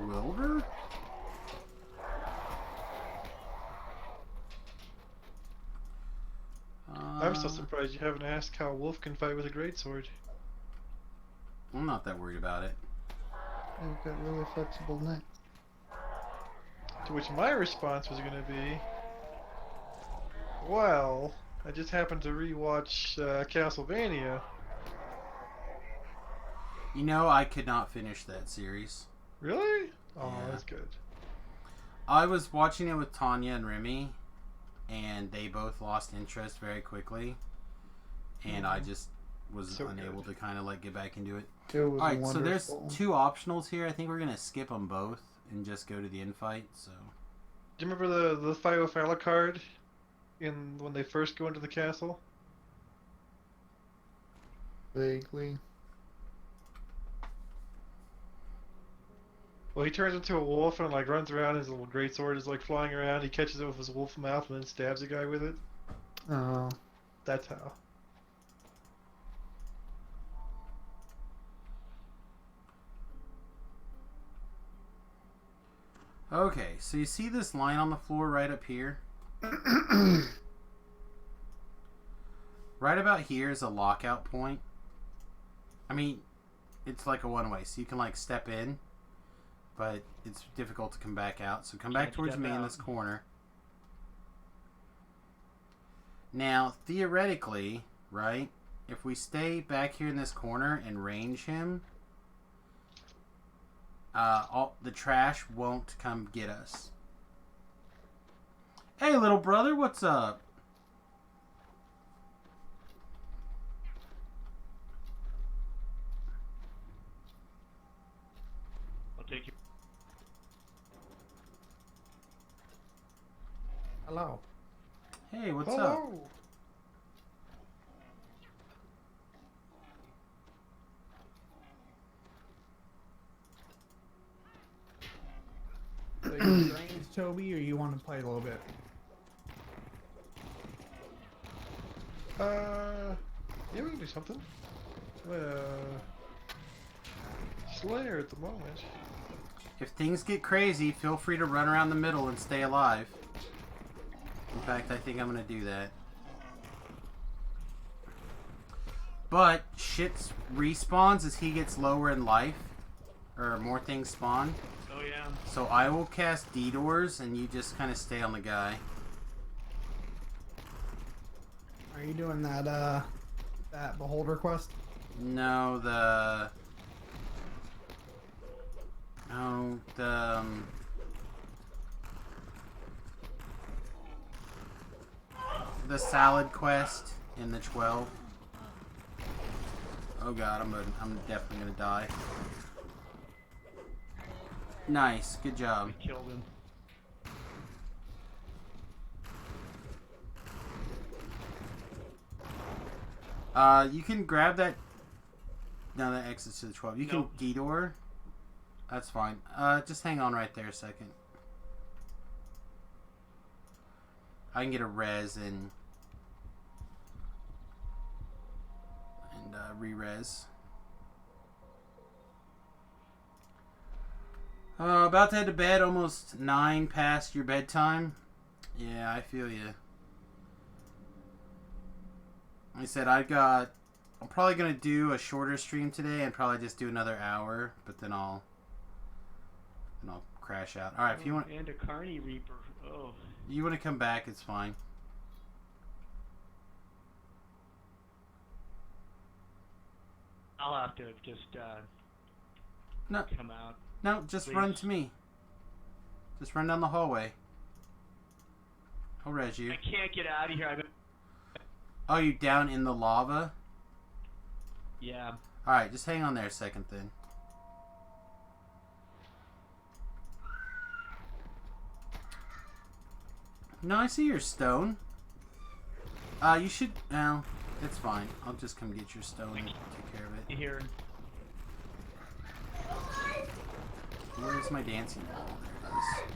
Wilbur? I'm so surprised you haven't asked how a wolf can fight with a greatsword. I'm not that worried about it. I've got really flexible neck. To which my response was going to be, well, I just happened to rewatch Castlevania. You know, I could not finish that series. Really? Oh, Yeah. that's good. I was watching it with Tanya and Remy, and they both lost interest very quickly. And I just was So unable good. to kind of like get back into it. It was Alright, so there's wonderful. 2 optionals here. I think we're going to skip them both and just go to the infight. So Do you remember the Fire with Alucard in when they first go into the castle? Vaguely. Well, he turns into a wolf and like runs around. His little greatsword is like flying around. He catches it with his wolf mouth and then stabs a guy with it. Oh. That's how. okay, so you see this line on the floor right up here? Right about here is a lockout point. I mean, it's like a one-way, so you can like step in, but it's difficult to come back out. So come back Can't towards step me in out. this corner. Now, theoretically, right, if we stay back here in this corner and range him, all the trash won't come get us. Hey, little brother, what's up? I'll take you. Hello. Hey, what's Hello. up? So you drains, Toby, or you want to play a little bit? Yeah, we can do something. Slayer at the moment. If things get crazy, feel free to run around the middle and stay alive. In fact, I think I'm gonna do that. But shit respawns as he gets lower in life, or more things spawn. Oh yeah. So I will cast D-Doors, and you just kind of stay on the guy. Are you doing that that beholder quest? No, the salad quest in the 12. Oh god, I'm definitely gonna die. Nice, good job. We killed him. You can grab that. No, that exits to the 12. You Nope. can D-Door. That's fine. Just hang on right there a second. I can get a res and re-res. About to head to bed, almost 9 past your bedtime. Yeah, I feel you. Like I said, I'm probably going to do a shorter stream today and probably just do another hour, but then I'll crash out. Alright, if you want... And a Carney Reaper. Oh. You want to come back, it's fine. I'll have to just No, come out. no, just Please. run to me. Just run down the hallway. I'll res you. I can't get out of here. Oh, you down in the lava? Yeah. Alright, just hang on there a second then. No, I see your stone. You should... No, it's fine. I'll just come get your stone and take care of it. Here. Where's my dancing ball? There it is.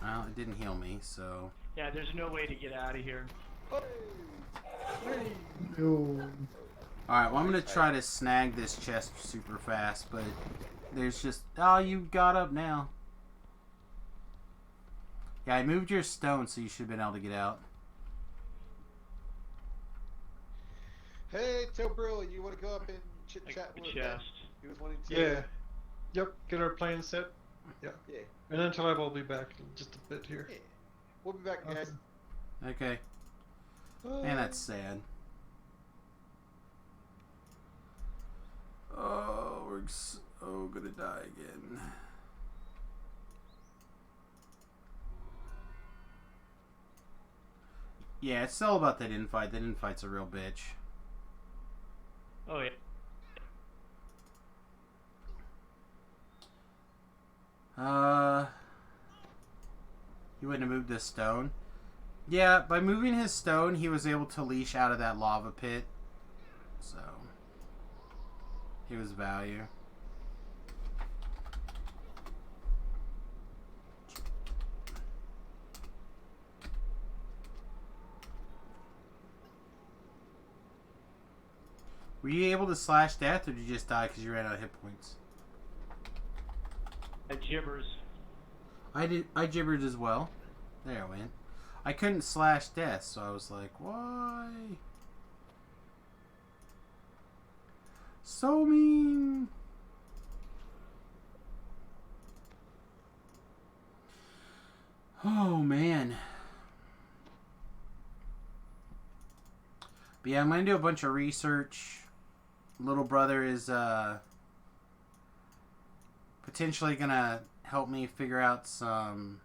Well, it didn't heal me, so... Yeah, there's no way to get out of here. No. Alright, well I'm gonna try to snag this chest super fast, but there's just... Oh, you got up now. Yeah, I moved your stone, so you should have been able to get out. Hey, Tobril, you want to go up and chit chat with Chest. He was wanting to. Yeah. Yep. Get our plan set. Yeah. Yeah. And then Talib will be back in just a bit here. Yeah. We'll be back, guys. Okay. Man, that's sad. Oh, we're so gonna die again. Yeah, it's all about that infight. That infight's a real bitch. Oh yeah. He wouldn't have moved this stone. Yeah, by moving his stone, he was able to leash out of that lava pit. So, he was value. Were you able to slash death, or did you just die because you ran out of hit points? Gibbers. I gibbered as well. There I went. I couldn't slash death, so I was like, why? So mean. Oh, man. But yeah, I'm going to do a bunch of research. little brother is potentially gonna help me figure out some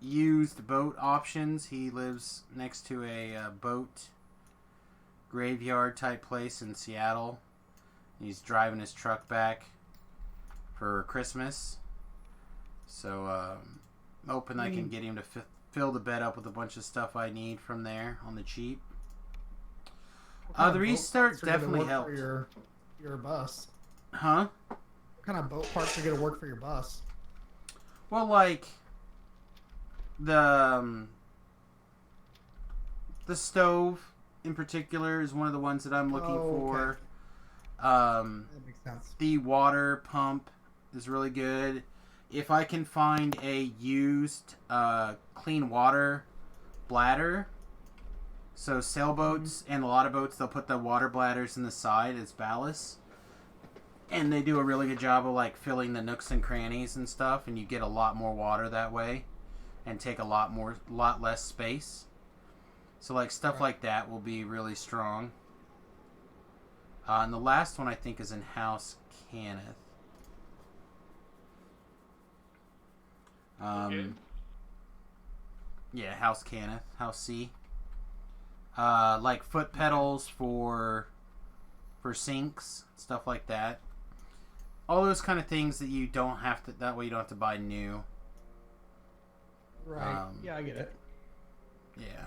used boat options. He lives next to a boat graveyard type place in Seattle. He's driving his truck back for Christmas. So I'm hoping I can get him to fill the bed up with a bunch of stuff I need from there on the cheap. The restart definitely helped. For your bus. Huh? What kind of boat parts are going to work for your bus? Well, like the stove in particular is one of the ones that I'm looking for. That makes sense. The water pump is really good. If I can find a used clean water bladder, so sailboats and a lot of boats, they'll put the water bladders in the side as ballast, and they do a really good job of like filling the nooks and crannies and stuff, and you get a lot more water that way and take a lot less space. So like stuff like that will be really strong. And the last one I think is in House Canneth. Yeah, House Canneth, House C. Like foot pedals for sinks, stuff like that. All those kind of things that you don't have to. That way you don't have to buy new. Right. Yeah, I get it. Yeah.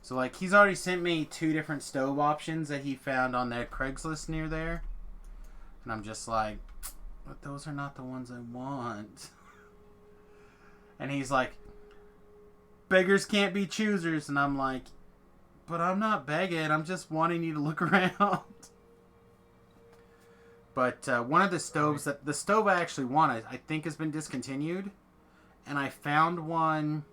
So like he's already sent me 2 different stove options that he found on that Craigslist near there, and I'm just like, but those are not the ones I want. And he's like, beggars can't be choosers, and I'm like, but I'm not begging. I'm just wanting you to look around. But one of the stoves the stove I actually wanted, I think has been discontinued, and I found one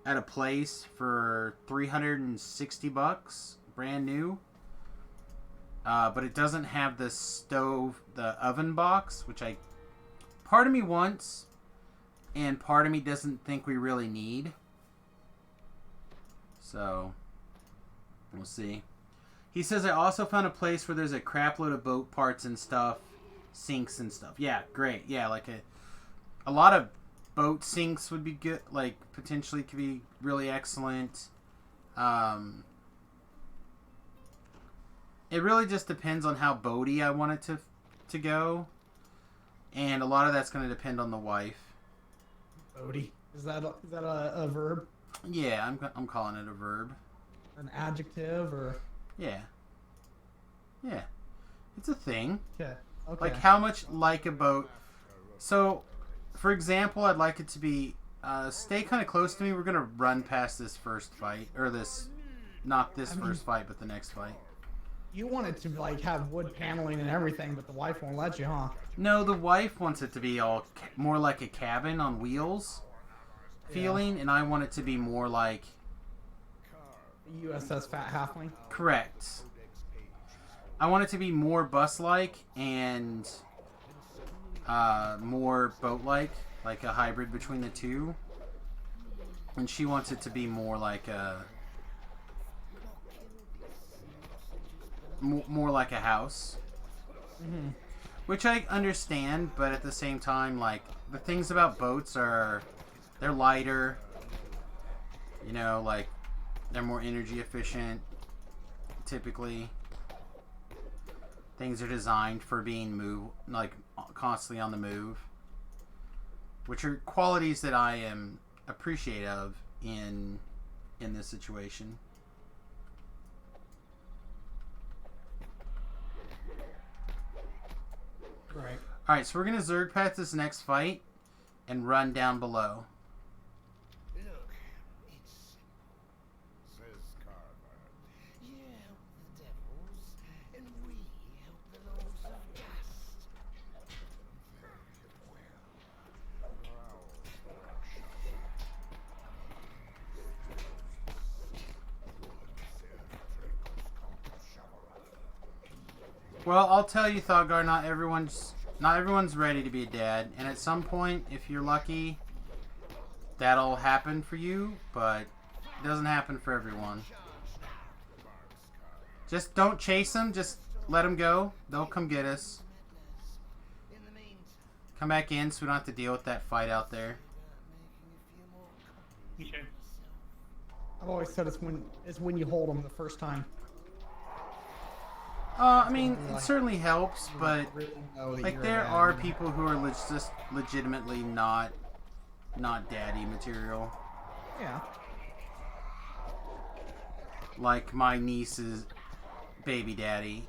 at a place for $360, brand new. But it doesn't have the stove, the oven box, which part of me wants, and part of me doesn't think we really need. So, we'll see. He says, I also found a place where there's a crap load of boat parts and stuff, sinks and stuff. Yeah, great. Yeah, like a lot of boat sinks would be good, like potentially could be really excellent. It really just depends on how boaty I want it to go, and a lot of that's going to depend on the wife. Boaty. Is that a verb? Yeah, I'm calling it a verb. An adjective or? Yeah. Yeah. It's a thing. Okay. Okay. Like how much like a boat. So, for example, I'd like it to be stay kind of close to me. We're gonna run past this first fight, or not this first fight, but the next fight. You want it to like have wood paneling and everything, but the wife won't let you, huh? No, the wife wants it to be all more like a cabin on wheels feeling, and I want it to be more like USS Fat Halfling. Correct. I want it to be more bus-like and more boat-like, like a hybrid between the two. And she wants it to be more like a house. Mm-hmm. Which I understand, but at the same time, like, the things about boats are, they're lighter, you know, like, they're more energy efficient, typically. Things are designed for being constantly on the move, which are qualities that I am appreciative of in this situation. Right. Alright, so we're going to Zerg past this next fight and run down below. Look, it's simple, says Carver. You help the devils, and we help the lords of dust. Very well. Well, I'll tell you, Thougar, not everyone's ready to be a dad, and at some point, if you're lucky, that'll happen for you, but it doesn't happen for everyone. Just don't chase them. Just let them go. They'll come get us. Come back in so we don't have to deal with that fight out there. Okay. I've always said it's when you hold them the first time. I mean, it certainly helps, but Really know that like you're there a are dad. people who are just legitimately not daddy material. Yeah. Like my niece's baby daddy.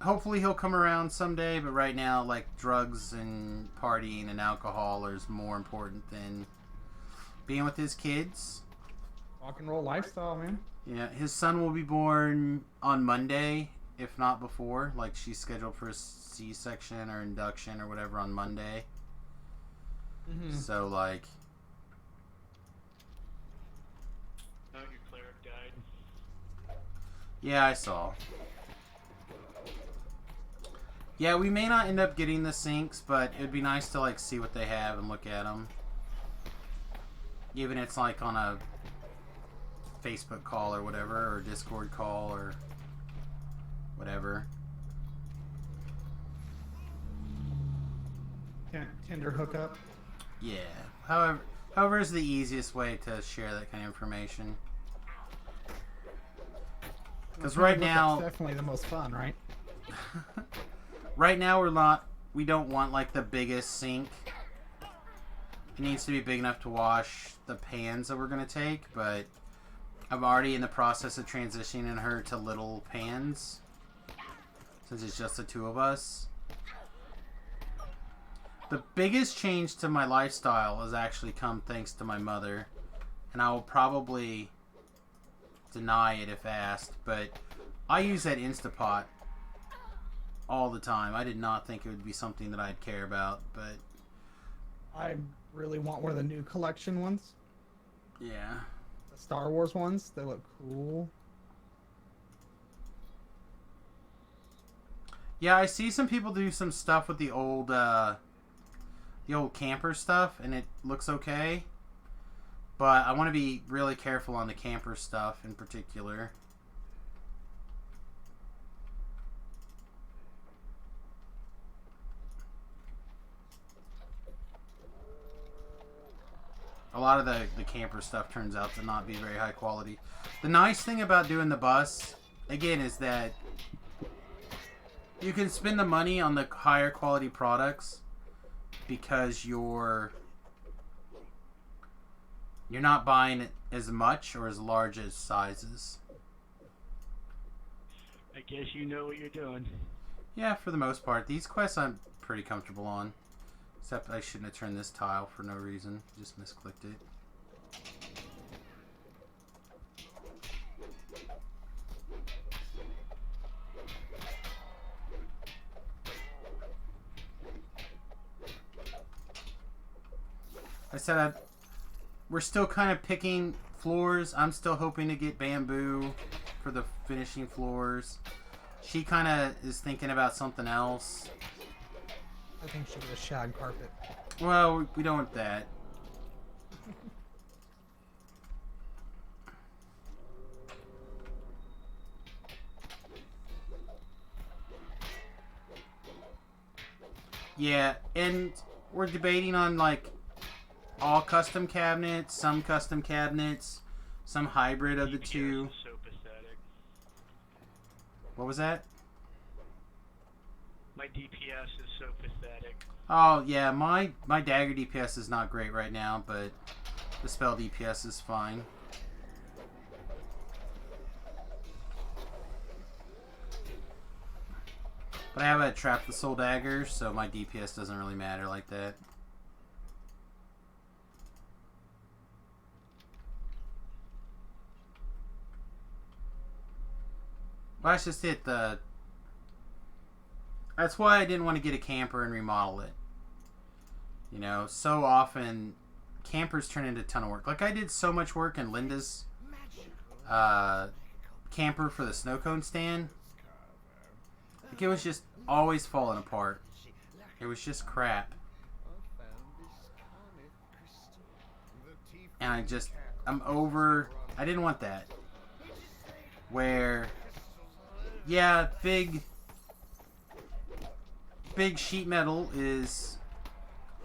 Hopefully he'll come around someday, but right now, like, drugs and partying and alcohol is more important than being with his kids. Rock and roll lifestyle, man. Yeah, his son will be born on Monday, if not before. Like, she's scheduled for a C-section or induction or whatever on Monday. Mm-hmm. So, like... Oh, your cleric died. Yeah, I saw. Yeah, we may not end up getting the syncs, but it'd be nice to, like, see what they have and look at them. Even if it's, like, on a Facebook call or whatever, or Discord call or whatever. Tinder hookup. Yeah. However is the easiest way to share that kind of information. Because right now... That's definitely the most fun, right? Right now we don't want like the biggest sink. It needs to be big enough to wash the pans that we're going to take, but I'm already in the process of transitioning her to little pans since it's just the two of us. The biggest change to my lifestyle has actually come thanks to my mother, and I will probably deny it if asked, but I use that Instapot all the time. I did not think it would be something that I'd care about, but I really want one of the new collection ones. yeah. The Star Wars ones. They look cool. Yeah, I see some people do some stuff with the old camper stuff, and it looks okay. But I want to be really careful on the camper stuff in particular. A lot of the camper stuff turns out to not be very high quality. The nice thing about doing the bus, again, is that you can spend the money on the higher quality products because you're not buying as much or as large as sizes. I guess you know what you're doing. Yeah, for the most part. These quests I'm pretty comfortable on. Except I shouldn't have turned this tile for no reason. Just misclicked it. I said we're still kind of picking floors. I'm still hoping to get bamboo for the finishing floors. She kind of is thinking about something else. I think she was shag carpet. Well, we don't want that. Yeah, and we're debating on like all custom cabinets, some custom cabinets, some hybrid of the two. Yours is so pathetic. What was that? My DPS is so pathetic. Oh yeah, my dagger DPS is not great right now, but the spell DPS is fine. But I have a trap the soul dagger, so my DPS doesn't really matter like that. Well, that's just it. That's why I didn't want to get a camper and remodel it. You know, so often campers turn into a ton of work. Like I did so much work in Linda's camper for the snow cone stand. Like it was just always falling apart. It was just crap. And I'm over. I didn't want that. where, yeah, big sheet metal is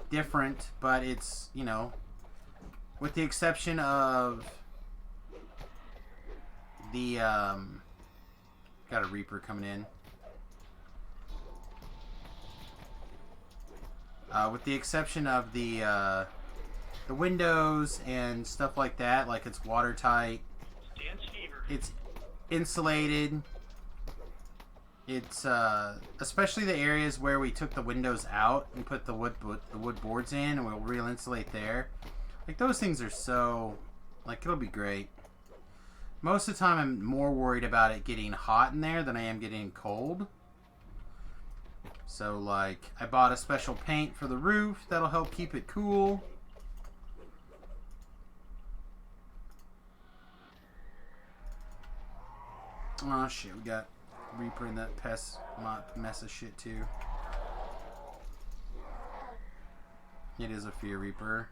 different, but it's, you know, with the exception of the, got a Reaper coming in. With the exception of the windows and stuff like that, like it's watertight, it's insulated. It's especially the areas where we took the windows out and put the wood boards in, and we'll re-insulate there. Like those things are so, like, it'll be great. Most of the time, I'm more worried about it getting hot in there than I am getting cold. So, like, I bought a special paint for the roof that'll help keep it cool. Oh shit, we got Reaper in that mess of shit too. It is a Fear Reaper.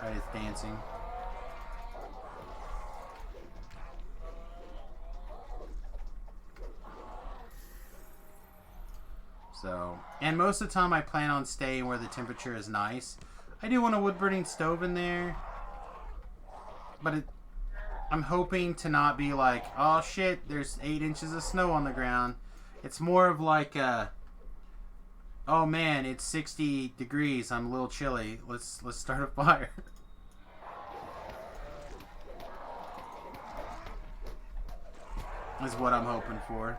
Alright, it's dancing. So, and most of the time I plan on staying where the temperature is nice. I do want a wood burning stove in there, but I'm hoping to not be like, oh shit, there's 8 inches of snow on the ground. It's more of like, oh man, it's 60 degrees. I'm a little chilly. Let's start a fire. Is what I'm hoping for.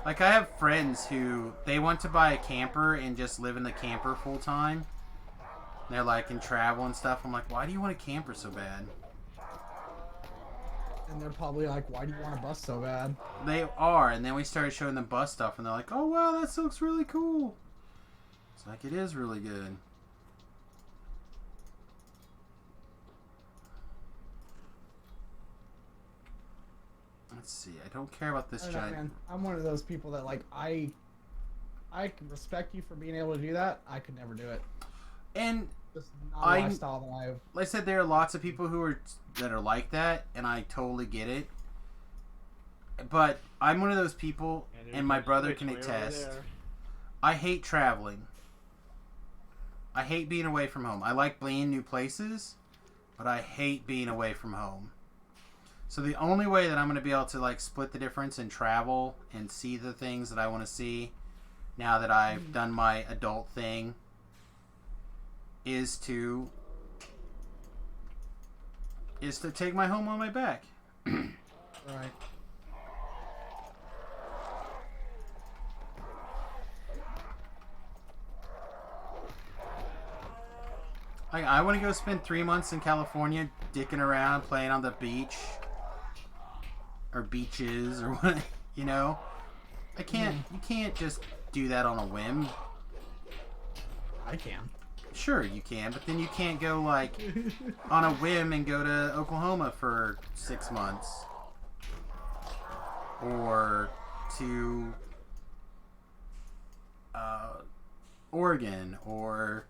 Like, I have friends who, they want to buy a camper and just live in the camper full time. They're like, in travel and stuff. I'm like, why do you want a camper so bad? And they're probably like, why do you want a bus so bad? They are, and then we started showing them bus stuff, and they're like, oh wow, that looks really cool. It's like, it is really good. Let's see, I don't care about this giant. Man. I'm one of those people that, like, I can respect you for being able to do that. I could never do it. And just not a lifestyle that I have. Like I said, there are lots of people that are like that, and I totally get it. But I'm one of those people, and my brother can attest. I hate traveling. I hate being away from home. I like being new places, but I hate being away from home. So the only way that I'm going to be able to, like, split the difference and travel and see the things that I want to see now that I've done my adult thing is to take my home on my back. Right. Like, I want to go spend 3 months in California dicking around, playing on the beach. Or beaches, or what, you know? You can't just do that on a whim. I can. Sure, you can, but then you can't go, like, on a whim and go to Oklahoma for 6 months. Or to Oregon, or,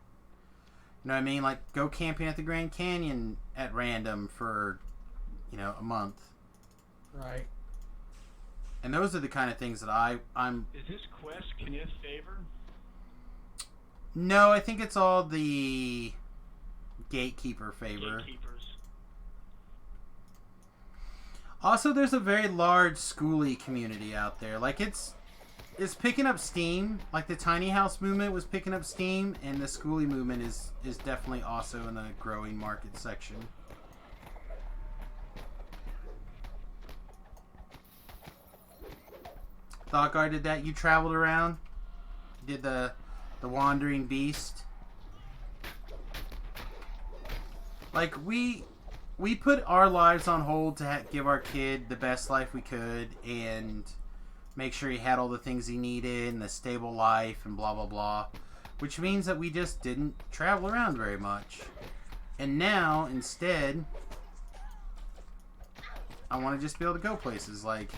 you know what I mean? Like, go camping at the Grand Canyon at random for, you know, a month. Right. And those are the kind of things that I'm... Is this quest Kenneth favor? No, I think it's all the gatekeeper favor. Gatekeepers. Also, there's a very large schoolie community out there. Like, it's picking up steam. Like, the tiny house movement was picking up steam, and the schoolie movement is definitely also in the growing market section. Thoughtguard did that. You traveled around. You did the wandering beast. Like, we put our lives on hold to give our kid the best life we could and make sure he had all the things he needed and a stable life and blah blah blah, which means that we just didn't travel around very much. And now instead, I want to just be able to go places like,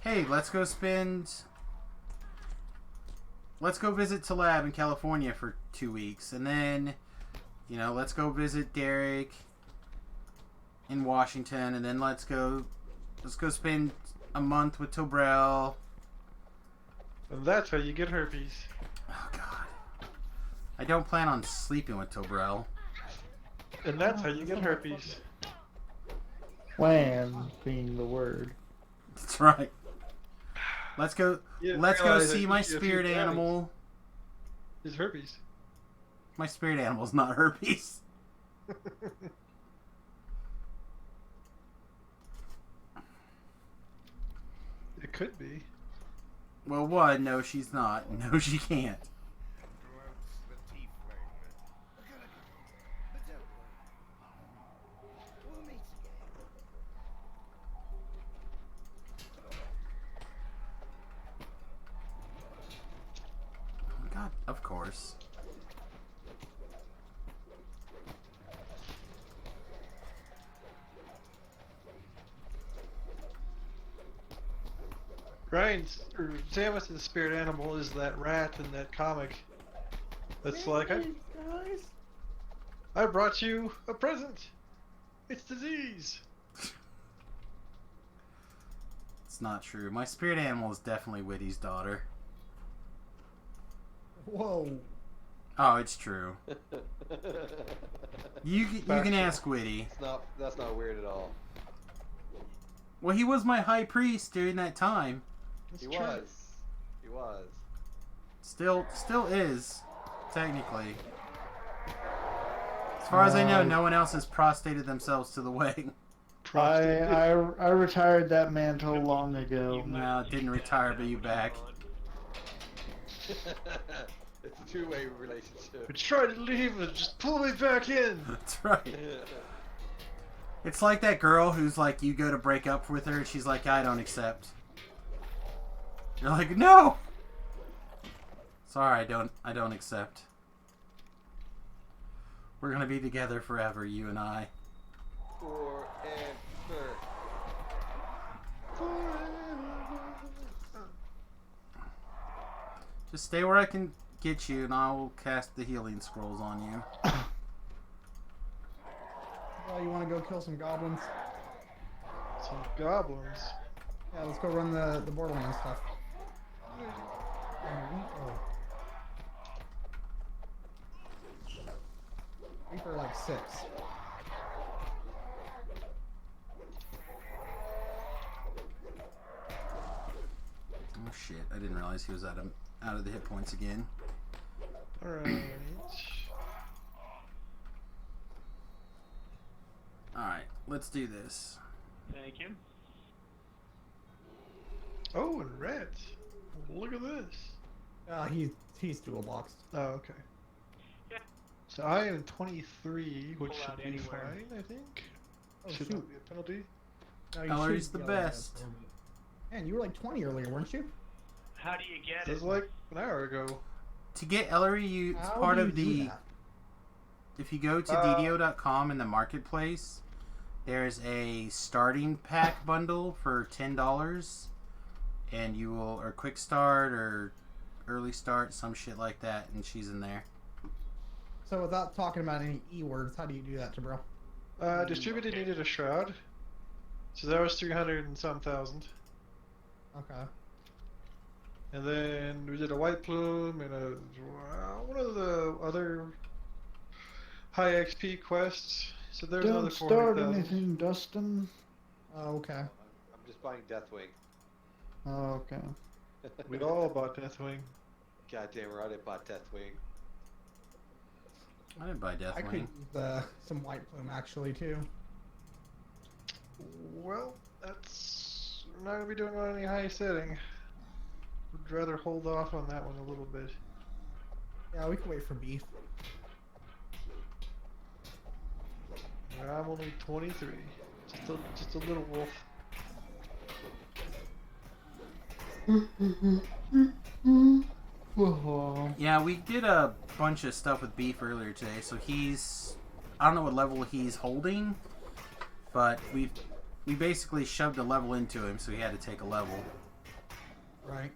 hey, let's go spend let's go visit Talab in California for 2 weeks, and then, you know, let's go visit Derek in Washington, and then let's go spend a month with Tobrel. And that's how you get herpes. Oh God, I don't plan on sleeping with Tobrel. And that's how you get herpes. Plan being the word. That's right. Let's go. You Let's go realize see that my if you spirit have animal. It's herpes. My spirit animal's not herpes. It could be. Well, one, no, she's not. No, she can't. God, of course. Samus's spirit animal is that rat in that comic. That's like, I brought you a present. It's disease. It's not true. My spirit animal is definitely Whitty's daughter. Whoa. Oh, it's true. You can ask Whitty. That's not weird at all. Well, he was my high priest during that time. He was. He was. Still is, technically. As far as I know, no one else has prostrated themselves to the wing. I retired that mantle long ago. No, didn't retire, but you back. It's a two-way relationship. I tried to leave and just pull me back in. That's right. It's like that girl who's like, you go to break up with her, and she's like, I don't accept. You're like, no! Sorry, I don't accept. We're gonna be together forever, you and I. Forever. Just stay where I can get you, and I will cast the healing scrolls on you. Well, you want to go kill some goblins? Some goblins? Yeah, let's go run the Borderlands stuff. Reaper like 6. Oh shit, I didn't realize he was out of the hit points again. Alright. Alright, let's do this. Thank you. Oh, and red. Look at this. He's dual boxed. Oh, okay. Yeah. So I am 23, which Pull should out be anywhere. fine, I think. Oh, Should shoot. not be a penalty. No, you Ellery's should the yell at us best. for me. Man, you were like 20 earlier, weren't you? How do you get That was it? like an hour ago. To get Ellery, it's How part do of you do the... that? If you go to DDO.com in the marketplace, there's a starting pack bundle for $10, and you will, or quick start, or early start, some shit like that, and she's in there. So without talking about any E-words, how do you do that, bro? Distributed needed a shroud. So that was 300 and some thousand. Okay. And then we did a white plume and one of the other high XP quests. So there's another Don't start 400,000. anything, Dustin. Oh, okay. I'm just buying Deathwing. Oh, okay. We all bought Deathwing. God damn right, I bought Deathwing. I didn't buy I could Deathwing. use some white plume actually too. Well, that's I'm not gonna be doing it on any high setting. Would rather hold off on that one a little bit. Yeah, we can wait for beef. I'm only 23. Just a little wolf. Yeah, we did a bunch of stuff with Beef earlier today, so he's... I don't know what level he's holding, but we basically shoved a level into him, so he had to take a level. Right.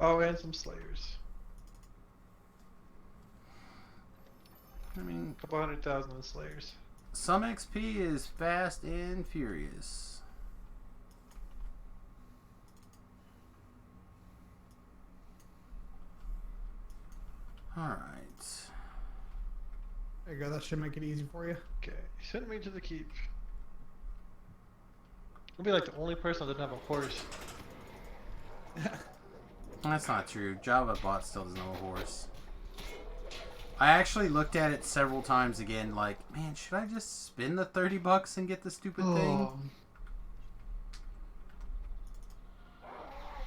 Oh, and some Slayers. I mean, A couple 100,000 in Slayers. some XP is fast and furious. Alright. There you go. That should make it easy for you. Okay, send me to the keep. I'll be like the only person that doesn't have a horse. That's not true. Java bot still doesn't have a horse. I actually looked at it several times again, like, man, should I just spend the $30 and get the stupid thing?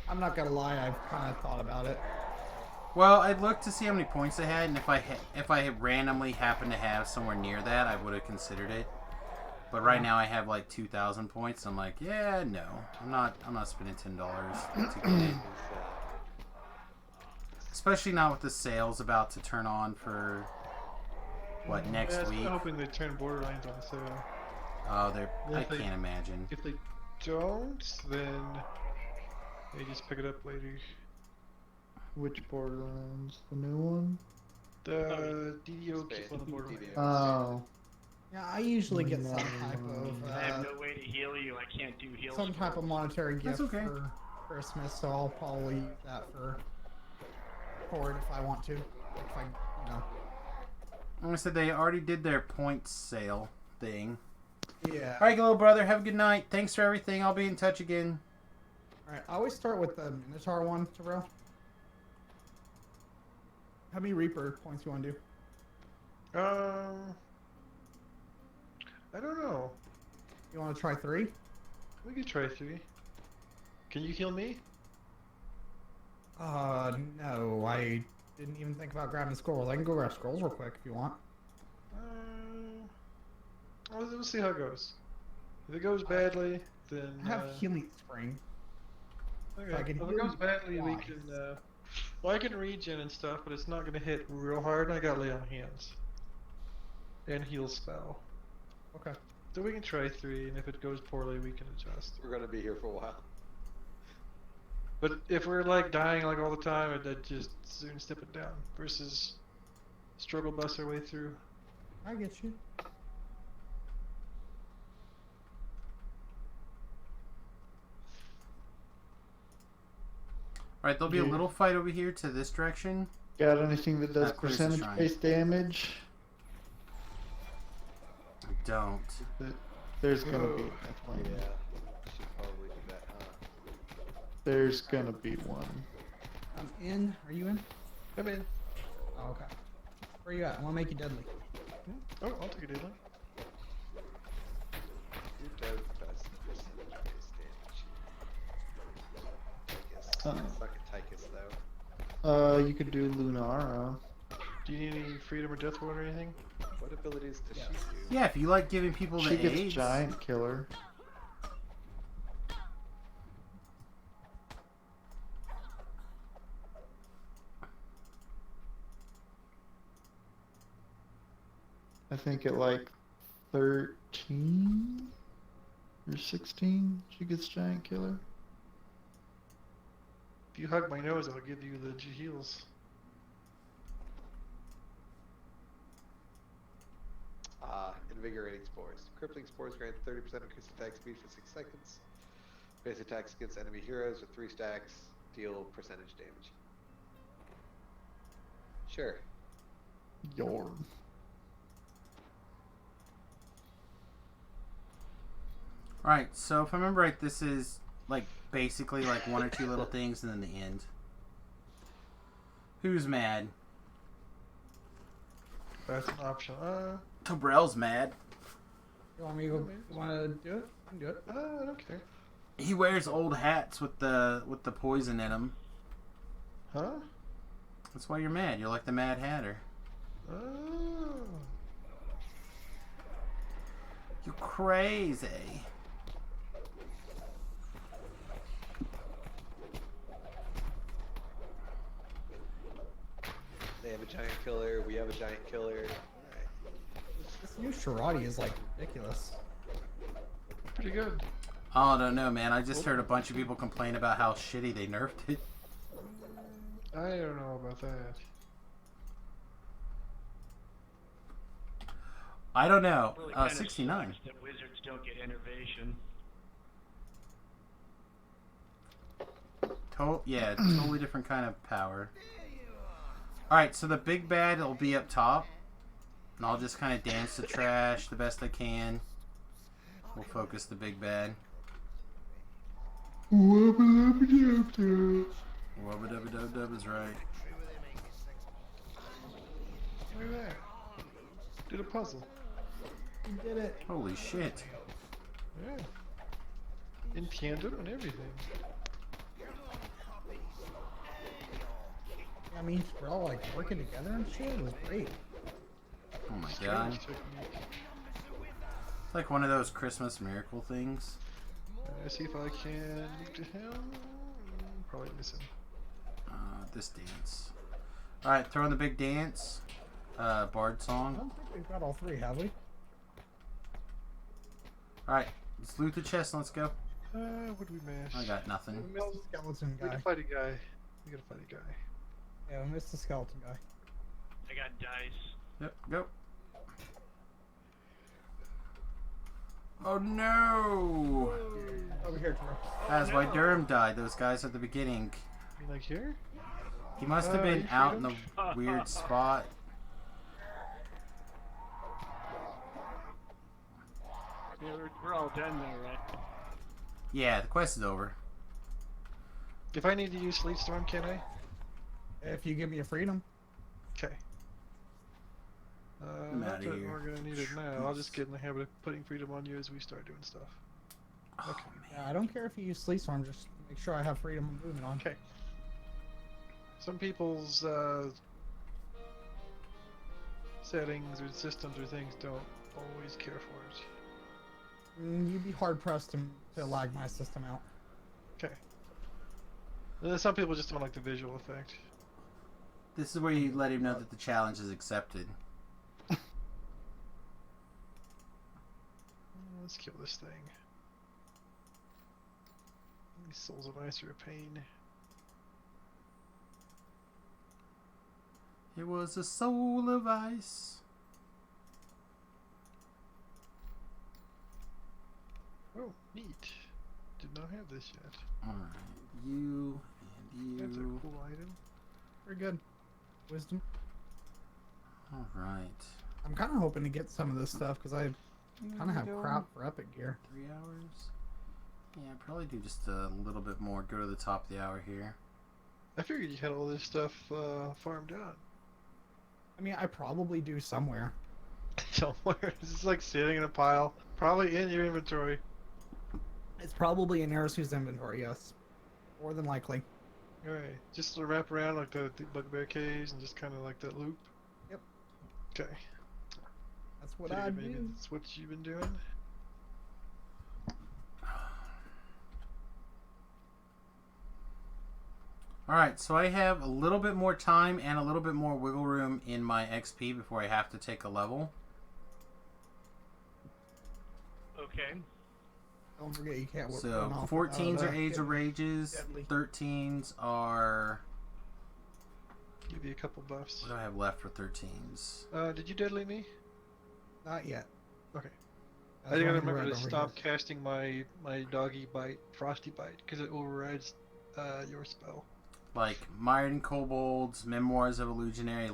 I'm not gonna lie, I've kind of thought about it. Well, I looked to see how many points I had, and if I had randomly happened to have somewhere near that, I would have considered it. But right now I have like 2,000 points. I'm like, yeah, no, I'm not spending $10 to get it. Especially not with the sales about to turn on for what next week. I'm hoping they turn Borderlands on sale. Oh, I If they- can't imagine. If they don't, then they just pick it up later. Which Borderlands? The new one? The DDO Spain. keep on the Borderlands. Oh. Yeah, I usually get some type of I have no way to heal you. I can't do heals. some type of monetary gift That's okay. for Christmas, so I'll probably use that for it if I want to. If I, Like I said, they already did their points sale thing. Yeah. All right, little brother, have a good night. Thanks for everything. I'll be in touch again. All right. I always start with the Minotaur one, Terrell. How many Reaper points you want to do? I don't know. You want to try 3? We could try 3. Can you heal me? No, I didn't even think about grabbing scrolls. I can go grab scrolls real quick if you want. We'll see how it goes. If it goes badly, then I have healing spring. okay. I can If it heal goes badly, we twice. can. Well, I can regen and stuff, but it's not gonna hit real hard. And I got lay on hands and heal spell. Okay. So we can try 3, and if it goes poorly, we can adjust. We're gonna be here for a while. But if we're like dying like all the time, I'd just soon step it down versus struggle bust our way through. I get you. All right, there'll be a little fight over here to this direction. Got anything that does That clears the percentage-based damage? I don't. There's gonna be Yeah, definitely. should probably do that, huh? There's gonna be one. I'm in. Are you in? I'm in. Oh, okay. Where you at? I want to make you deadly. Oh, I'll take a deadly. Who does best percentage-based damage? Tychus. Uh-oh. It's like a Tychus, though. You could do Lunara. Do you need any freedom or death ward or anything? What abilities does she do? Yeah, if you like giving people the She gets AIDS. Giant Killer. I think at like 13 or 16, she gets Giant Killer. If you hug my nose, I'll give you the heals. Invigorating Spores. Crippling Spores grant 30% increased attack speed for 6 seconds. Base attacks against enemy heroes with 3 stacks deal percentage damage. Sure. Yorn. Alright, so if I remember right, this is like basically like 1 or 2 little things and then the end. Who's mad? That's an option. Tobrell's mad. You want me to? You want to do it? I can do it. I don't care. He wears old hats with the poison in them. Huh? That's why you're mad. You're like the Mad Hatter. Oh. You crazy. They have a giant killer, we have a giant killer. Alright. This new Shirati is like ridiculous. Pretty good. Oh, I don't know, man. I just heard a bunch of people complain about how shitty they nerfed it. I don't know about that. I don't know. Really kinda 69. sucks that wizards don't get innervation. Yeah, totally different kind of power. Alright, so the big bad will be up top. And I'll just kind of dance the trash the best I can. We'll focus the big bad. Wubba-dubba-dub-dub is right. Look at that. Did a puzzle. You did it. Holy shit. Yeah. In tandem and everything. I mean, we're all like working together and shit. It was great. Oh my god. It's like one of those Christmas miracle things. Let's see if I can move to him. Probably missing. This dance. Alright, throw in the big dance. Bard I song. don't think we've got all three, have we? Alright, let's loot the chest and let's go. What do we miss? I got nothing. We missed the skeleton We guy. gotta fight a guy. We gotta fight a guy. Yeah, we missed the skeleton guy. I got dice. Yep, go. Oh no! Over here, Taro. That's why Durham died. Those guys at the beginning. You like here? He must have been you out in freed the weird spot. Yeah, we're all done there, right? Yeah, the quest is over. If I need to use Sleet Storm, can I? If you give me a freedom. Okay. I'm Not outta that here. we're gonna need it now. I'll just get in the habit of putting freedom on you as we start doing stuff. Oh, Okay. Yeah, I don't care if you use Sleep Storm, just make sure I have freedom of movement on. Okay. Some people's settings or systems or things don't always care for it. You'd be hard pressed to lag my system out. Okay. Some people just don't like the visual effect. This is where you let him know that the challenge is accepted. Let's kill this thing. These souls of ice are a pain. It was a soul of ice. Oh, neat. Did not have this yet. Alright, you and That's a you. cool item. Very good. Wisdom. Alright. I'm kind of hoping to get some of this stuff because I kind of have crap for epic gear. 3 hours? Yeah, probably do just a little bit more. Go to the top of the hour here. I figured you had all this stuff farmed out. I mean, I probably do somewhere. Somewhere. It's just like sitting in a pile. Probably in your inventory. It's probably in Arasu's inventory, yes. More than likely. Alright. Just to wrap around like the bugbear caves and just kind of like that loop. Yep. Okay. That's what Figured I maybe do. that's what you've been doing. Alright, so I have a little bit more time and a little bit more wiggle room in my XP before I have to take a level. Okay. Don't forget you can't work. So 14s are Age of Rages, deadly. 13s are... Give you a couple buffs. What do I have left for 13s? Did you deadly me? Not yet. Okay. That's I gotta running remember red to over stop here. casting my doggy bite, frosty bite, because it overrides your spell. Like Myron Kobolds, Memoirs of a Legionary,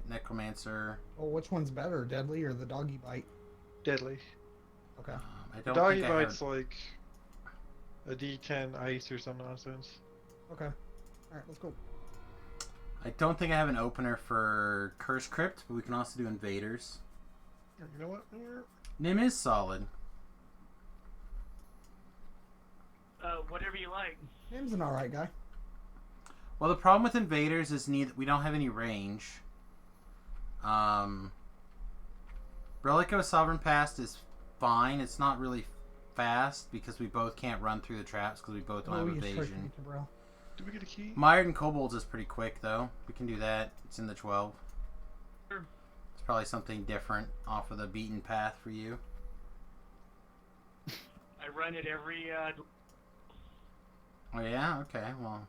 Necromancer. Well, which one's better, deadly or the doggy bite? Deadly. Okay. I don't Doggy think I bite's have... like a D10 ice or some nonsense. Okay. Alright, let's go. I don't think I have an opener for Curse Crypt, but we can also do Invaders. You know what? Nim is solid. Whatever you like. Nim's an alright guy. Well, the problem with Invaders is we don't have any range. Relic of a Sovereign Past is fine. It's not really fast because we both can't run through the traps because we both don't have you tricked evasion. me, bro. Did we get a key? Mired and Kobolds is pretty quick though. We can do that. It's in the 12. Sure. It's probably something different off of the beaten path for you. I run it every Oh yeah? Okay, well.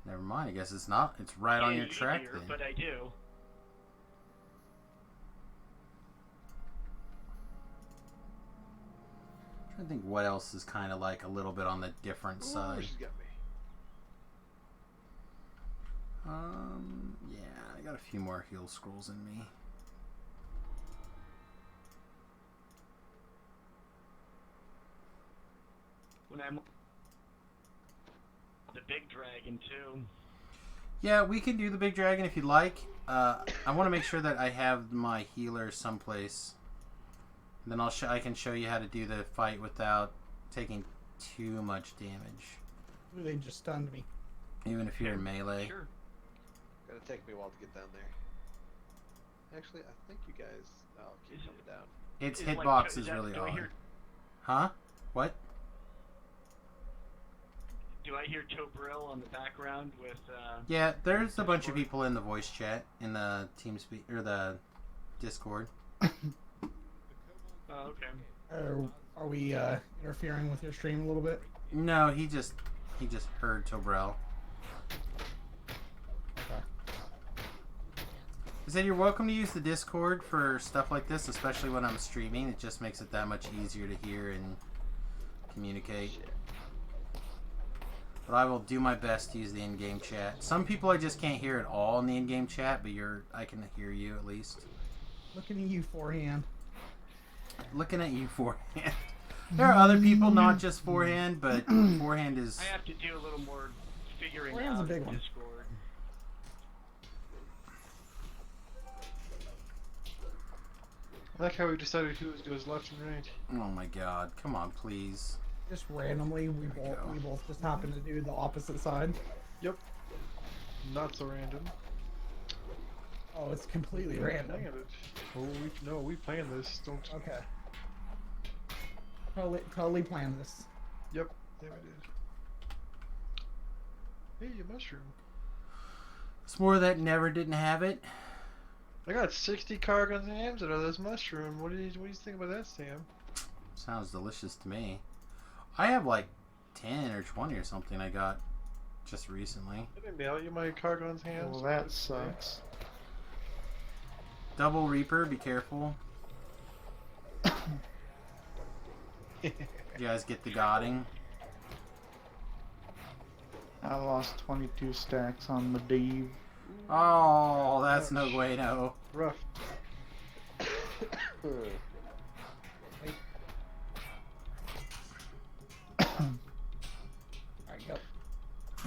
Never mind. I guess it's not. It's right on your track Easier, then. but I do. I'm trying to think what else is kind of like a little bit on the different side. She's got me. Yeah, I got a few more heal scrolls in me. When I'm the big dragon too. Yeah, we can do the big dragon if you'd like. I want to make sure that I have my healer someplace. Then I can show you how to do the fight without taking too much damage. Ooh, they just stunned me. Even if you're in melee. Sure. Gonna take me a while to get down there. Actually, I think you guys. Oh, keep coming down. Its Is it like- hitbox is is that- really do I odd. hear- Huh? What? Do I hear Tobril on the background with? Yeah, there's a bunch of people in the voice chat in the TeamSpeak or the Discord. Oh, okay. Are we interfering with your stream a little bit? No, he just heard Tobrel. Okay. He said you're welcome to use the Discord for stuff like this, especially when I'm streaming. It just makes it that much easier to hear and communicate. But I will do my best to use the in-game chat. Some people I just can't hear at all in the in-game chat, but I can hear you at least. Looking at you, forehand. Looking at you, forehand. There are other people, not just forehand, but forehand is... I have to do a little more figuring Forehand's out a big in one. Discord. I like how we decided who goes left and right. Oh my god, come on, please. Just randomly, we both just happen to do the opposite side. Yep. Not so random. Oh, it's completely random. Dang it. Oh, we planned this. Don't. Okay. Totally planned this. Yep. Yeah, we did. Hey, a mushroom. It's more that never didn't have it. I got 60 cargons and hams out of this mushroom. What do you think about that, Sam? Sounds delicious to me. I have like 10 or 20 or something I got just recently. I didn't mail you my cargons hams. Well, that sucks. Double Reaper, be careful. You guys get the godding? I lost 22 stacks on Medivh. Oh, that's no bueno. Rough. Alright, go.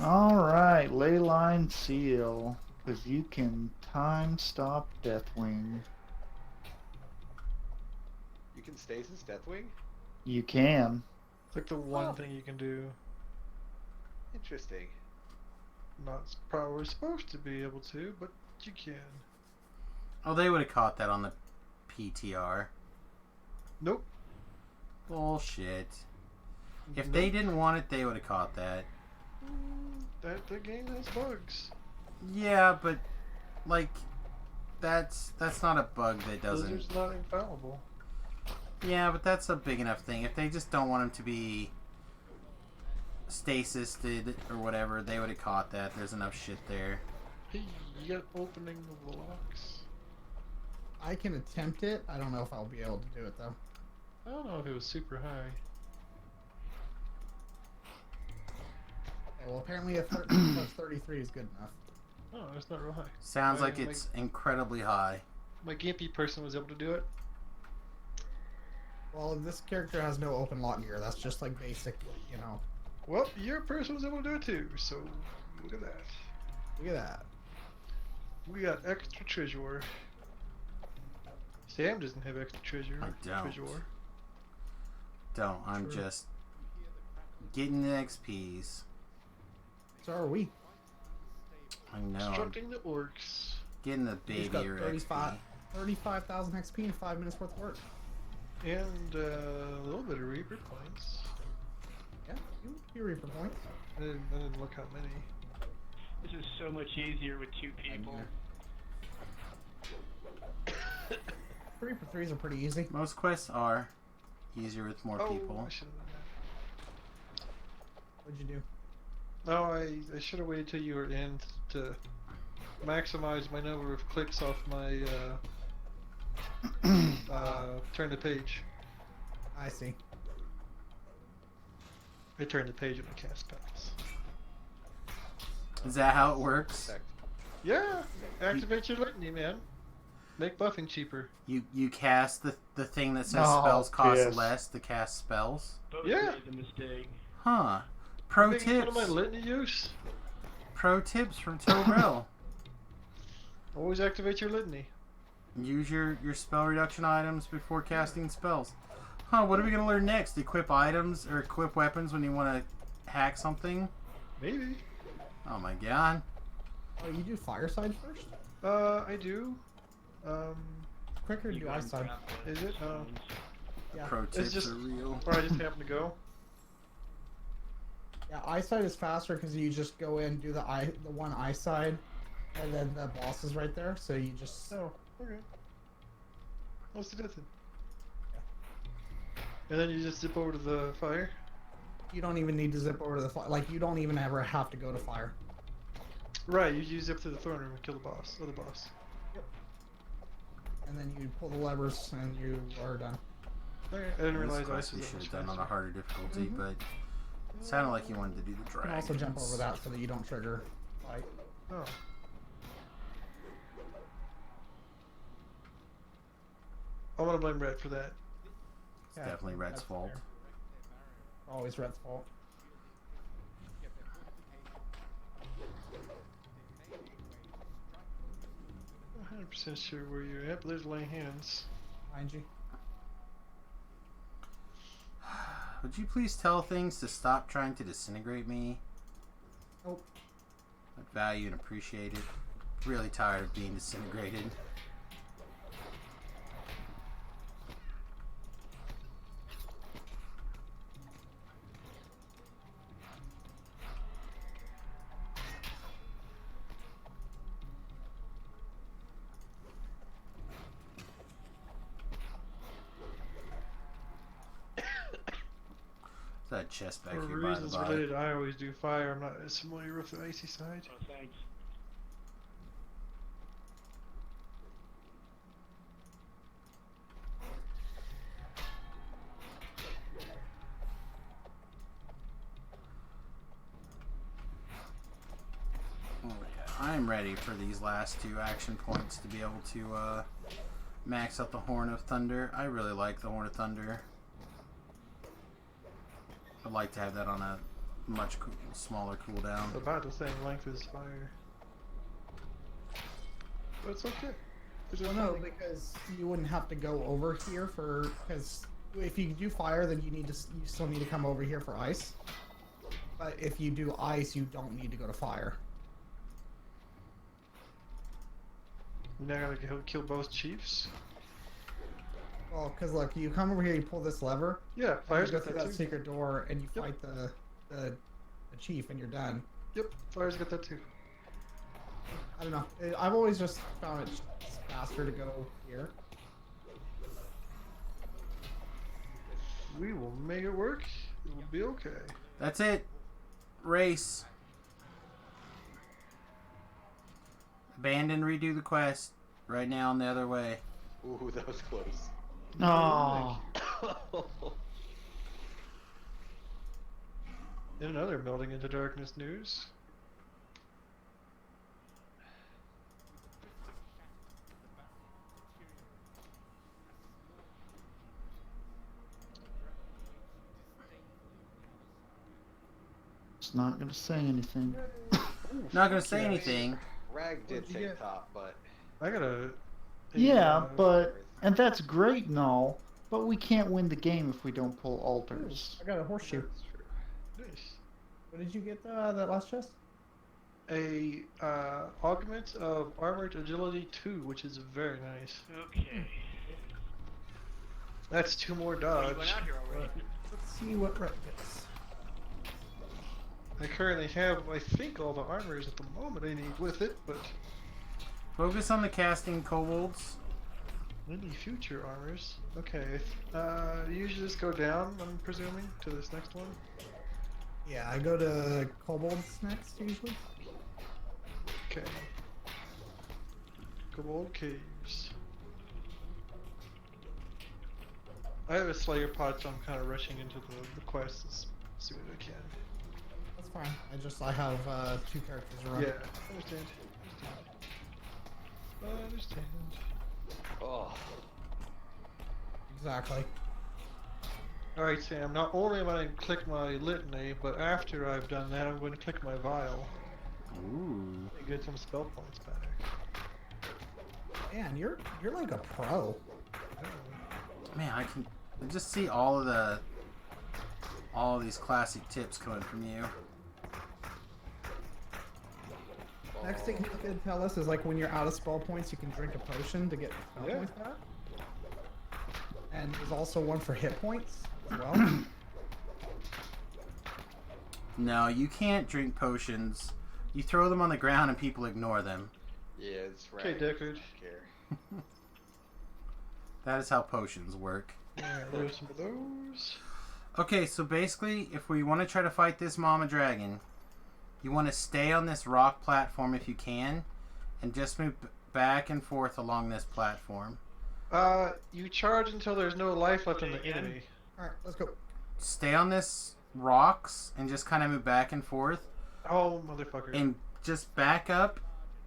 Alright, Leyline Seal. Because you can time stop Deathwing. You can stasis Deathwing? You can. It's like the one thing you can do. Interesting. Not probably supposed to be able to, but you can. Oh, they would have caught that on the PTR. Nope. Bullshit. If they didn't want it, they would have caught that. That game has bugs. Yeah, but like that's not a bug that doesn't. Blizzard's not infallible. Yeah, but that's a big enough thing. If they just don't want him to be stasised or whatever, they would have caught that. There's enough shit there. Hey, you got opening of the locks. I can attempt it. I don't know if I'll be able to do it though. I don't know if it was super high. Okay, well, apparently a 33 is good enough. Oh, that's not real high. Sounds like My- it's incredibly high. My gimpy person was able to do it. Well, this character has no open lock gear. That's just like basic, you know. Well, your person was able to do it too, so look at that. Look at that. We got extra treasure. Sam doesn't have extra treasure. I don't. Treasure. Don't. I'm True. just getting the XPs. So are we. I know. I'm Instructing the orcs. getting the We've got baby 35,000 XP in 5 minutes worth of work. And a little bit of Reaper points. Yeah, you Reaper points. I didn't look how many. This is so much easier with two people. Reaper 3s are pretty easy. Most quests are easier with more people. I should've done What'd you do? No, I should have waited till you were in to maximize my number of clicks off my turn the page. I see. I turn the page when I cast spells. Is that how it works? Yeah, activate your litany, man. Make buffing cheaper. You cast the thing that says Oh, spells cost yes. less to cast spells? Both Yeah. made the mistake. Huh. Pro Making fun tips. of my litany use? Pro tips from Torel. Always activate your litany. Use your spell reduction items before casting spells. Huh, what are we going to learn next? Equip items or equip weapons when you want to hack something? Maybe. Oh my god. Oh, you do fireside first? I do. Quicker You do got eyesight. dropped Is it? Yeah. Pro tips just- are real. Or I just happen to go. Yeah, eyesight is faster because you just go in, do the one eye side, and then the boss is right there. So you just Oh, okay. What's the difference? And then you just zip over to the fire? you don't even need to zip over to the fire. Like you don't even ever have to go to fire. Right, you zip to the throne room and kill the boss. Other boss. And then you pull the levers and you are done. Okay, I didn't This realize quest ice we was should that have much done on a faster. harder difficulty, but it sounded like you wanted to do the You dragon. can also jump over that so that you don't trigger fight. Oh. I'm gonna blame Red for that. It's definitely Red's that's fault. fair. Always Red's fault. I'm 100% sure where you're at, but there's laying hands. Behind you. Would you please tell things to stop trying to disintegrate me? Nope. I'd value and appreciate it. Really tired of being disintegrated. Is that a chest back For here, by the reasons by? related, I always do fire. I'm not as familiar with the icy side. Oh, thanks. Oh, yeah. I'm ready for these last two action points to be able to max out the Horn of Thunder. I really like the Horn of Thunder. I'd like to have that on a much smaller cooldown. About the same length as fire. But it's okay. It's Well, just no, funny. because you wouldn't have to go over here for because if you do fire, then you still need to come over here for ice. But if you do ice, you don't need to go to fire. You're not gonna kill both chiefs? Well, because look, you come over here, you pull this lever, Yeah, and fire's you go got through that that too. secret door, and you Yep. fight the chief, and you're done. Yep, fire's got that too. I don't know. I've always just found it faster to go here. We will make it work. It will be okay. That's it. Race. Abandon, redo the quest. Right now and the other way. Ooh, that was close. Oh, In another melting into darkness news. it's not gonna say anything. Not gonna say anything. Rag did What'd you take get? top, but I got a Yeah, but and that's great and all, but we can't win the game if we don't pull altars. I got a horseshoe. that's true. nice. What did you get that last chest? A augment of armored agility 2, which is very nice. Okay. That's 2 more You dodge. went out here already. Let's see what Rhett gets. I currently have, I think, all the armors at the moment I need with it, but Focus on the casting kobolds. any future armors. Okay, you usually just go down, I'm presuming, to this next one. Yeah, I go to kobolds next usually. Okay. Kobold caves. I have a Slayer pod, so I'm kind of rushing into the quests as soon as I can. That's fine. I have 2 characters to run. Yeah, understand. I understand. Oh. Exactly. Alright, Sam, not only am I going to click my litany, but after I've done that, I'm going to click my vial. Ooh. And get some spell points back. Man, you're like a pro. Man, I can just see all of these classic tips coming from you. Next thing he could tell us is like when you're out of spell points, you can drink a potion to get spell points back. And there's also one for hit points as well. No, you can't drink potions. You throw them on the ground and people ignore them. Yeah, it's right. Okay, Deckard. That is how potions work. Alright, there's some of those. Okay, so basically, if we want to try to fight this mama dragon, you want to stay on this rock platform if you can, and just move back and forth along this platform. You charge until there's no life left in the enemy. Alright, let's go. Stay on this rocks and just kind of move back and forth. Oh, motherfucker. And just back up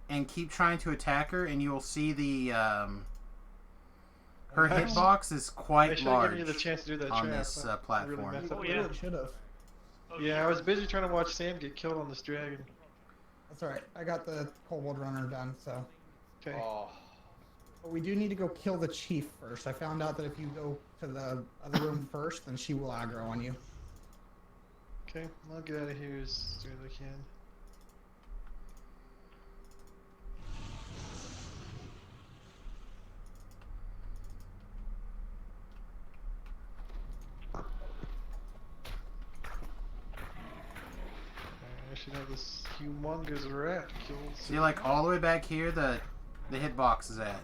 and keep trying to attack her, and you will see the her hitbox is quite large given you the chance to do that on trap. this I platform. Really messed up. Yeah, should have. Yeah, I was busy trying to watch Sam get killed on this dragon. That's alright. I got the kobold runner done, so. Okay. Oh. But we do need to go kill the chief first. I found out that if you go to the other room first, then she will aggro on you. Okay, I'll get out of here as soon as I can. I should have this humongous rat killed. See, like all the way back here, the hitbox is at.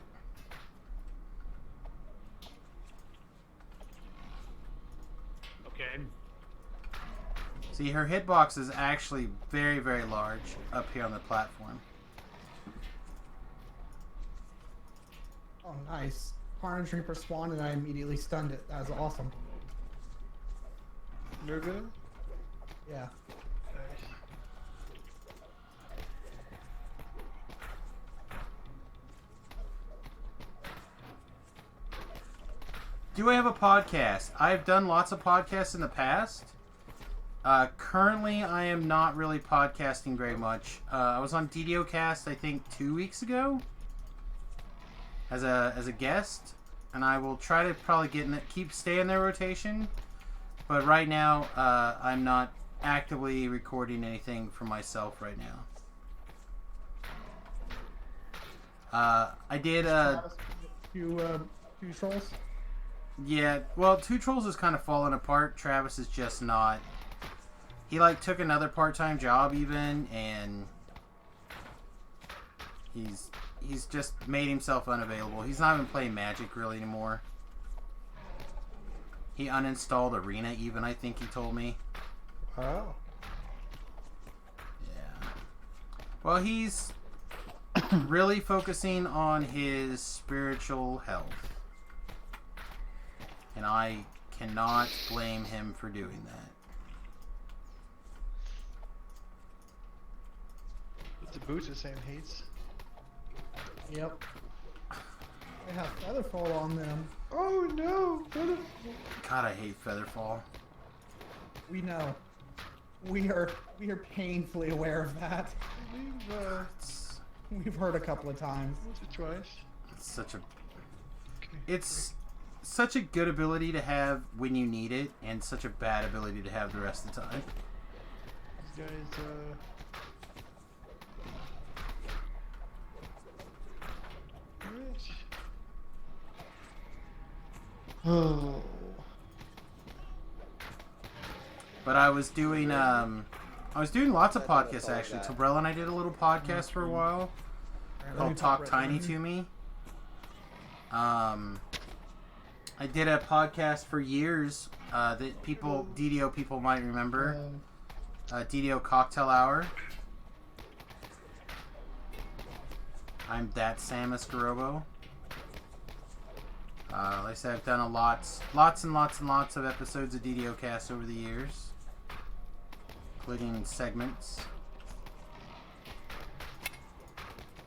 Okay. See, her hitbox is actually very, very large up here on the platform. Oh, nice. Carnage Reaper spawned and I immediately stunned it. That was awesome. Nervin? Yeah. Do I have a podcast? I've done lots of podcasts in the past. Currently, I am not really podcasting very much. I was on DDOcast, I think, 2 weeks ago as a guest, and I will try to probably stay in their rotation. But right now, I'm not actively recording anything for myself right now. I did Two trolls. Yeah, well, Two Trolls is kind of falling apart. Travis is just not. He like took another part-time job even, and he's just made himself unavailable. He's not even playing Magic really anymore. He uninstalled Arena even, I think he told me. Wow. Yeah. Well, he's really focusing on his spiritual health. And I cannot blame him for doing that. The boots the same hates. Yep. They have Featherfall on them. Oh no! Featherfall. God, I hate Featherfall. We know. We are painfully aware of that. We've heard a couple of times. Once or twice. It's such a good ability to have when you need it, and such a bad ability to have the rest of the time. These guys, Oh. But I was doing lots of podcasts actually. Tabrell and I did a little podcast for a while called Talk Tiny to Me. I did a podcast for years that DDO people might remember DDO Cocktail Hour. I'm that Samus Garobo. Like I said, I've done lots and lots of episodes of DDO Cast over the years, including segments.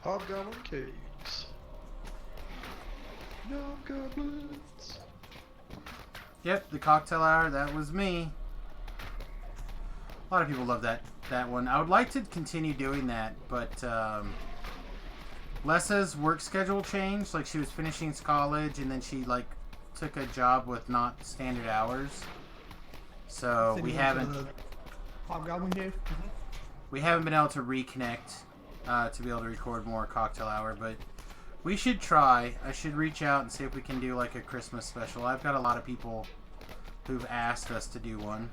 Hobgoblin Caves. No goblins. Yep, the Cocktail Hour, that was me. A lot of people love that one. I would like to continue doing that, but Lessa's work schedule changed. Like, she was finishing college, and then she, like, took a job with not standard hours. So we haven't... Hobgoblin Cave? We haven't been able to reconnect to be able to record more Cocktail Hour, but we should try. I should reach out and see if we can do, like, a Christmas special. I've got a lot of people who've asked us to do one.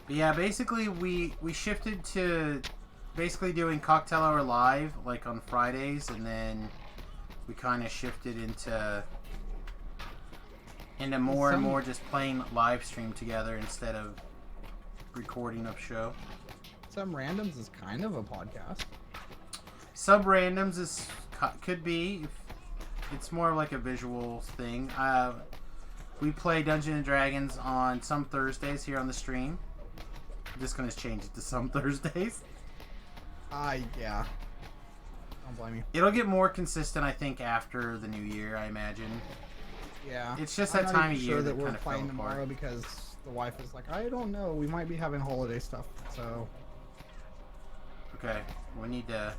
But yeah, basically we shifted to basically doing Cocktail Hour live, like on Fridays, and then we kind of shifted into more and more just playing live stream together instead of recording a show. Some Randoms is kind of a podcast. Sub Randoms could be. It's more like a visual thing. We play Dungeons and Dragons on some Thursdays here on the stream. I'm just gonna change it to some Thursdays. Yeah. Don't blame me. It'll get more consistent, I think, after the new year, I imagine. Yeah. It's just I'm that not time even of year sure that we're kind of playing fell apart. tomorrow because the wife is like, I don't know. We might be having holiday stuff, so. Okay, we need to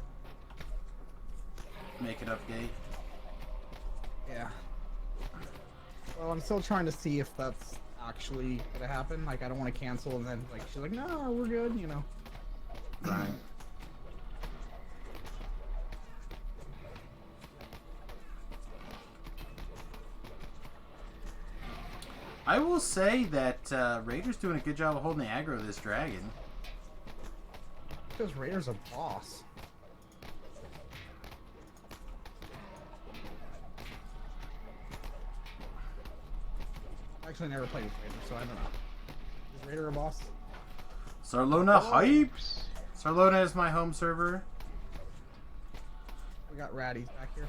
make an update. Yeah. Well, I'm still trying to see if that's actually gonna happen. Like, I don't want to cancel, and then like she's like, no, we're good, you know. Right. I will say that Raider's doing a good job of holding the aggro of this dragon. Because Raider's a boss. I actually never played with Raider, so I don't know. Is Raider a boss? Sarlona hypes! Sarlona is my home server. We got Raddies back here.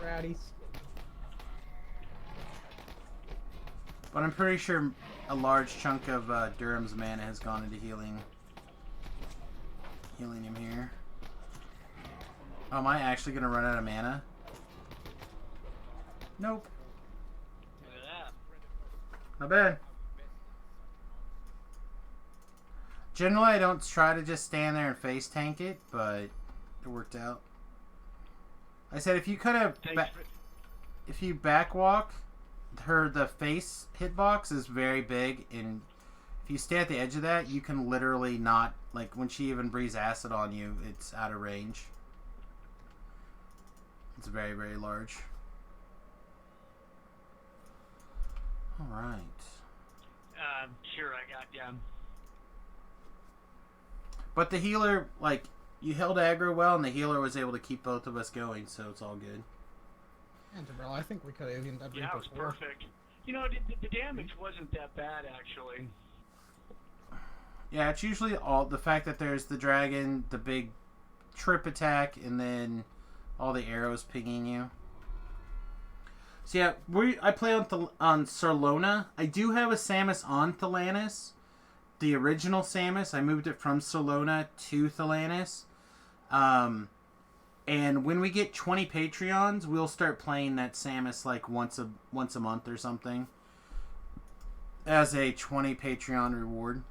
Raddies. But I'm pretty sure a large chunk of Durham's mana has gone into healing him here. Oh, am I actually going to run out of mana? Nope. Look at that. Not bad. Generally, I don't try to just stand there and face tank it, but it worked out. I said if you kind of if you back walk, the face hitbox is very big, and if you stay at the edge of that, you can literally not, like, when she even breathes acid on you, it's out of range. It's very, very large. Alright. Sure, I got ya. But the healer, like, you held aggro well, and the healer was able to keep both of us going, so it's all good. Antibrell, I think we could have even done Yeah, it was perfect. You know, the damage wasn't that bad, actually. Yeah, it's usually all the fact that there's the dragon, the big trip attack, and then all the arrows pinging you. So yeah, I play on Sarlona. I do have a Samus on Thelanis. The original Samus, I moved it from Sarlona to Thelanis. And when we get 20 Patreons, we'll start playing that Samus like once a month or something. As a 20 Patreon reward.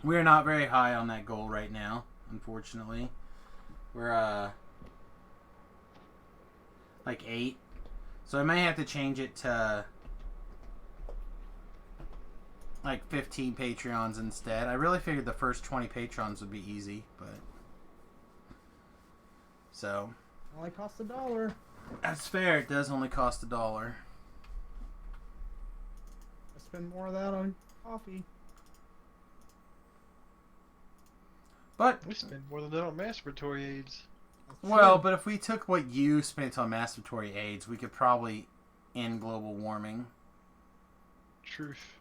We're not very high on that goal right now, unfortunately. We're like 8. So I may have to change it to like 15 Patreons instead. I really figured the first 20 Patrons would be easy, but so only costs $1. That's fair. It does only cost $1. I spend more of that on coffee. But we spend more than that on masturbatory aids. Well, but if we took what you spent on masturbatory aids, we could probably end global warming. Truth.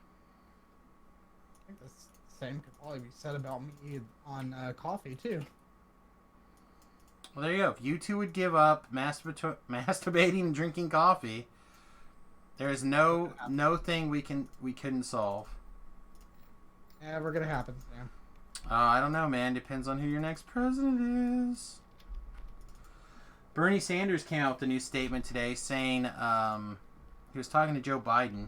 I think the same could probably be said about me on coffee too. Well, there you go. If you two would give up masturbating and drinking coffee, there is no thing we couldn't solve. Never gonna happen, Sam. I don't know, man. Depends on who your next president is. Bernie Sanders came out with a new statement today saying he was talking to Joe Biden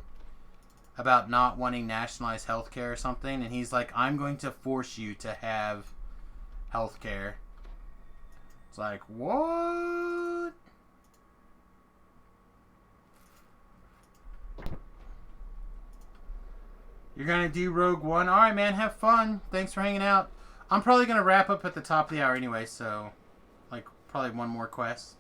about not wanting nationalized health care or something, and he's like, I'm going to force you to have health care. It's like, what? You're going to do Rogue One? Alright, man, have fun. Thanks for hanging out. I'm probably going to wrap up at the top of the hour anyway, so, like, probably one more quest.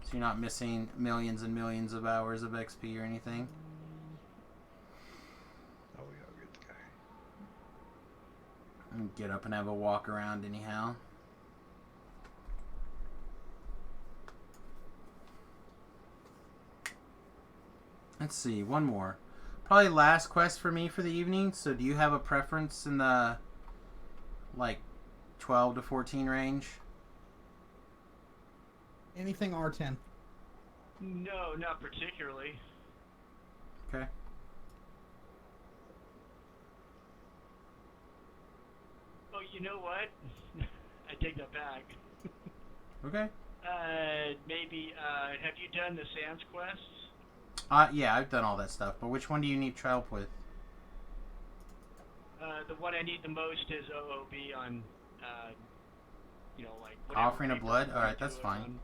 So you're not missing millions and millions of hours of XP or anything. Oh, we gotta get the guy. And get up and have a walk around anyhow. Let's see, one more. Probably last quest for me for the evening. So do you have a preference in the, like, 12 to 14 range? Anything R10. No, not particularly. Okay. Oh, you know what? I take that back. Okay. Maybe, have you done the Sans quests? Yeah, I've done all that stuff. But which one do you need help with? The one I need the most is OOB on, you know, like... Offering of blood? Alright, that's fine.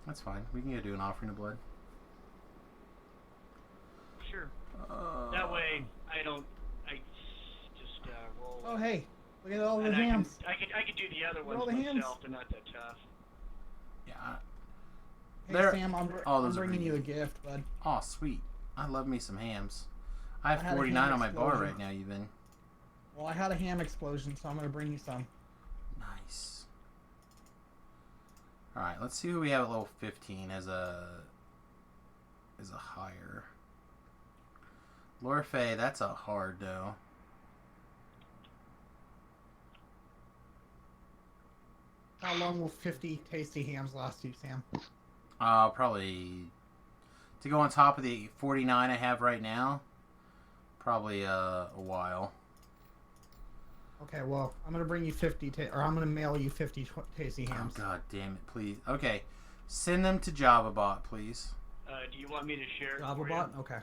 That's fine. We can go do an offering of blood. Sure. That way, I just roll... Oh, hey. Look at all the and hams. I could do the other Look at all ones the hams. myself. They're not that tough. Yeah. Hey, Sam, I'm bringing you a gift, bud. Oh, sweet. I love me some hams. I have I had a 49 ham on my bar explosion. right now, even. Well, I had a ham explosion, so I'm going to bring you some. Nice. Alright, let's see who we have at level 15 as a higher. Lorfei, that's a hard, though. How long will 50 tasty hams last you, Sam? Probably... To go on top of the 49 I have right now, probably a while. Okay, well, I'm going to bring you 50, or I'm going to mail you 50 tasty hams. Oh, god damn it, please. Okay, send them to JavaBot, please. Do you want me to share it JavaBot? for you? Okay.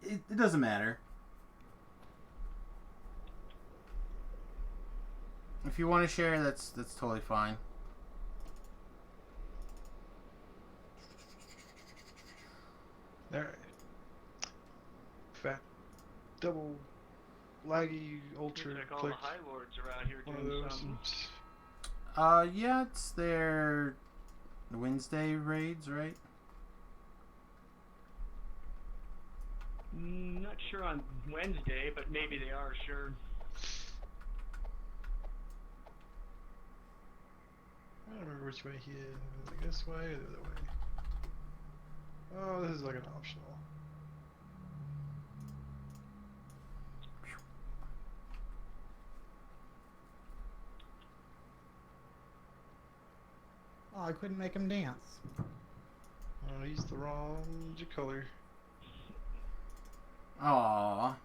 It doesn't matter. If you want to share, that's totally fine. Alright. Fat. Double. Laggy. Ultra. Looks like all click. the High Lords around here One of doing those. something. Yeah, it's their Wednesday raids, right? Not sure on Wednesday, but maybe they are, sure. I don't remember which way he is. Like this way or the other way? Oh, this is like an optional. Oh, I couldn't make him dance. Oh, he's the wrong color. Aww.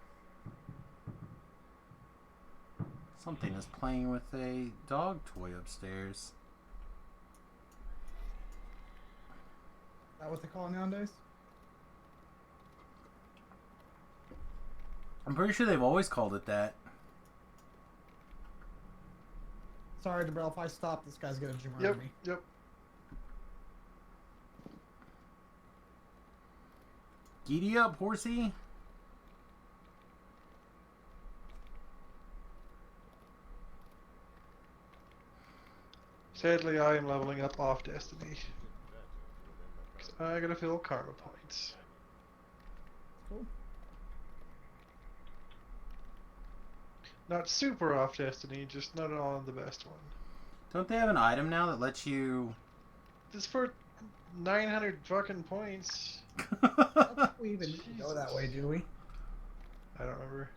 Something is playing with a dog toy upstairs. Is that what they call it nowadays? I'm pretty sure they've always called it that. Sorry, Debrel, if I stop, this guy's gonna murder Yep, me. yep. Giddy up, horsey. Sadly, I am leveling up off Destiny. 'Cause I gotta fill karma points. Cool. Not super off Destiny, just not on the best one. Don't they have an item now that lets you? Just for 900 fucking points. We even need to go that way, do we? I don't remember.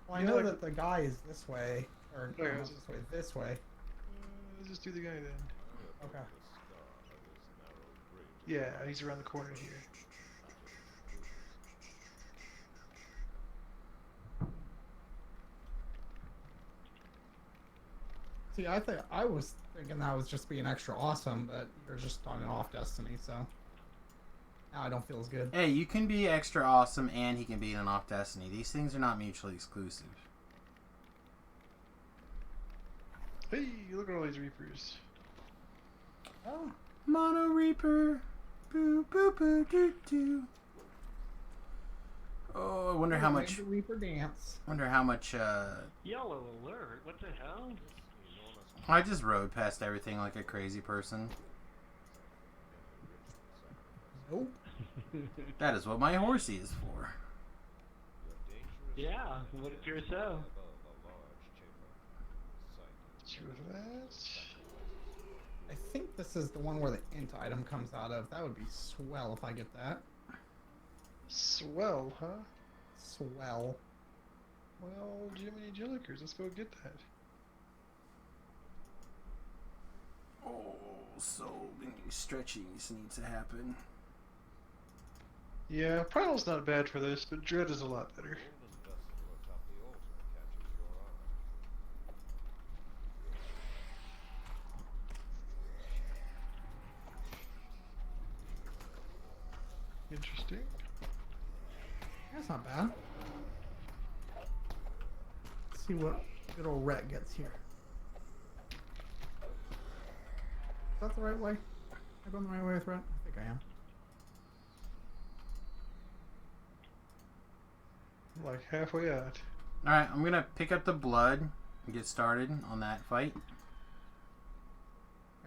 Well, I You know like- that the guy is this way, or Okay. not this way, this way. Let's just do the guy then. Okay. Yeah, he's around the corner here. See, I was thinking that was just being extra awesome, but you're just on an off Destiny, so now I don't feel as good. Hey, you can be extra awesome and he can be in an off Destiny. These things are not mutually exclusive. Hey, look at all these Reapers. Oh, Mono Reaper. Boo boo boo doo doo. Oh, I wonder how much. Reaper dance. Wonder how much. Yellow alert. What the hell? I just rode past everything like a crazy person. Nope. Yeah, That is what my horsey is for. would appear so. Sure that. I think this is the one where the int item comes out of. That would be swell if I get that. Swell, huh? Swell. Well, Jiminy Jillikers, let's go get that. Oh, so many stretchings needs to happen. Yeah, Primal's not bad for this, but Dread is a lot better. Interesting. That's not bad. Let's see what good old Rhett gets here. Is that the right way? Am I going the right way with Rhett? I think I am. I'm like halfway out. Alright, I'm gonna pick up the blood and get started on that fight.